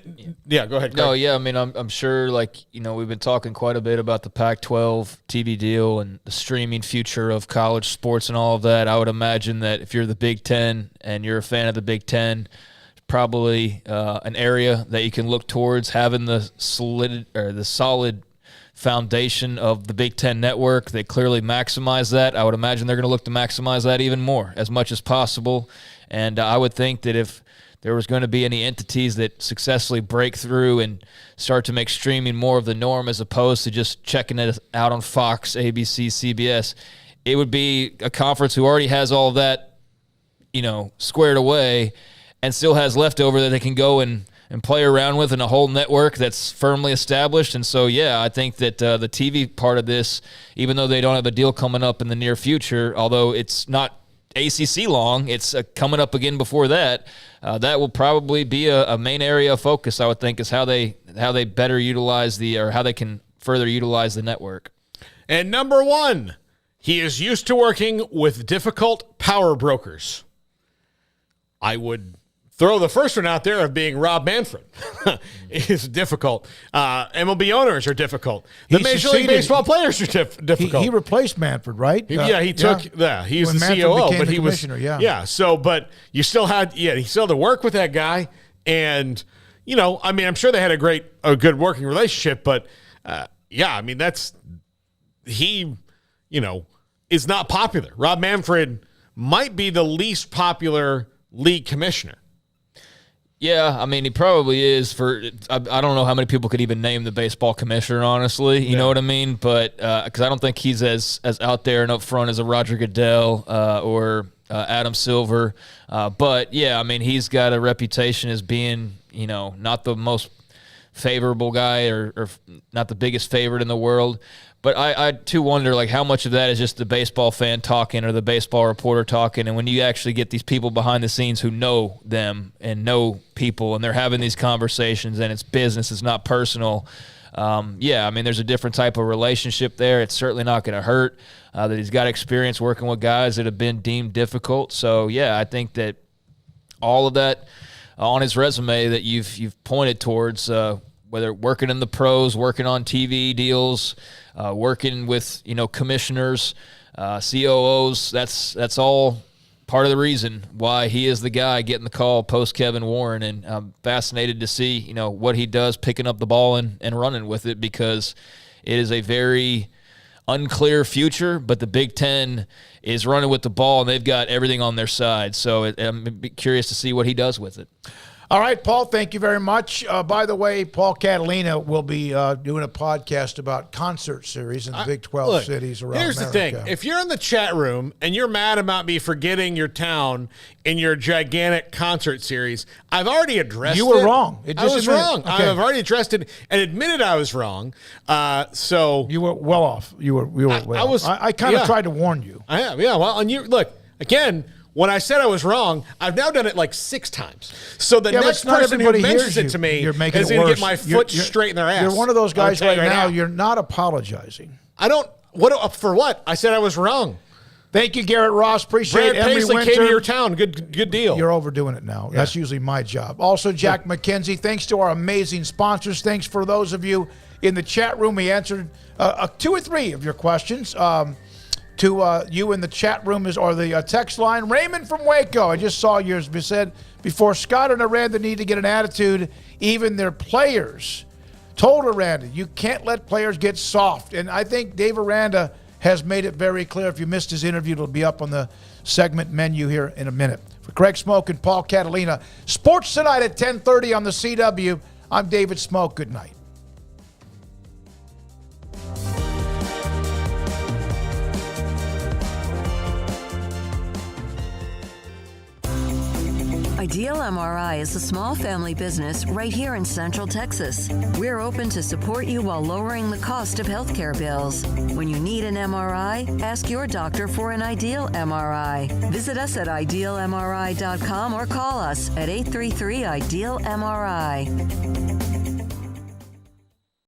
Craig. No, yeah, I mean, I'm sure, we've been talking quite a bit about the Pac-12 TV deal and the streaming future of college sports and all of that. I would imagine that if you're the Big Ten and you're a fan of the Big Ten, probably an area that you can look towards having the solid foundation of the Big Ten network. They clearly maximize that. I would imagine they're going to look to maximize that even more as much as possible. And I would think that if there was going to be any entities that successfully break through and start to make streaming more of the norm as opposed to just checking it out on Fox, ABC, CBS, it would be a conference who already has all of that, squared away and still has leftover that they can go and play around with in a whole network that's firmly established. And so, yeah, I think that the TV part of this, even though they don't have a deal coming up in the near future, although it's not ACC long, it's coming up again before that, that will probably be a main area of focus, I would think, is how they better utilize how they can further utilize the network. And number 1, he is used to working with difficult power brokers. I would throw the first one out there of being Rob Manfred. It's difficult. MLB owners are difficult. The Major League Baseball players are difficult. He replaced Manfred, right? He took that. He was the COO, but he was yeah. So, but you still had he still had to work with that guy, and I'm sure they had a good working relationship, but he is not popular. Rob Manfred might be the least popular league commissioner. Yeah, I mean, he probably is. I don't know how many people could even name the baseball commissioner, honestly. You know what I mean? But because I don't think he's as out there and up front as a Roger Goodell or Adam Silver. But, yeah, I mean, he's got a reputation as being, not the most favorable guy or not the biggest favorite in the world. But I too wonder, how much of that is just the baseball fan talking or the baseball reporter talking, and when you actually get these people behind the scenes who know them and know people, and they're having these conversations, and it's business, it's not personal. There's a different type of relationship there. It's certainly not going to hurt that he's got experience working with guys that have been deemed difficult. So, yeah, I think that all of that on his resume that you've pointed towards, whether working in the pros, working on TV deals, working with commissioners, COOs, that's all part of the reason why he is the guy getting the call post Kevin Warren. And I'm fascinated to see what he does picking up the ball and running with it, because it is a very unclear future, but the Big Ten is running with the ball, and they've got everything on their side. So I'm curious to see what he does with it. All right, Paul, thank you very much. By the way, Paul Catalina will be doing a podcast about concert series in the Big 12 cities around Here's America. the thing. If you're in the chat room and you're mad about me forgetting your town in your gigantic concert series, I've already addressed it. You were wrong. I was wrong. Okay. I've already addressed it and admitted I was wrong. So you were well off. You were well off. I kind of tried to warn you. I am, yeah. Well, and you look, again, when I said I was wrong, I've now done it like 6 times. So the next person who mentions it to me is going to get my foot straight in their ass. You're one of those guys right now. You're not apologizing. I don't. For what? I said I was wrong. Thank you, Garrett Ross. Appreciate it. Brad Paisley came to your town. Good deal. You're overdoing it now. Yeah. That's usually my job. Also, Jack McKenzie, thanks to our amazing sponsors. Thanks for those of you in the chat room. We answered 2 or 3 of your questions. To you in the chat room or the text line. Raymond from Waco, I just saw yours. We said before Scott and Aranda need to get an attitude, even their players told Aranda, you can't let players get soft. And I think Dave Aranda has made it very clear. If you missed his interview, it'll be up on the segment menu here in a minute. For Craig Smoak and Paul Catalina, Sports Tonight at 10:30 on the CW. I'm David Smoak. Good night. Ideal MRI is a small family business right here in Central Texas. We're open to support you while lowering the cost of healthcare bills. When you need an MRI, ask your doctor for an Ideal MRI. Visit us at idealmri.com or call us at 833-IDEAL-MRI.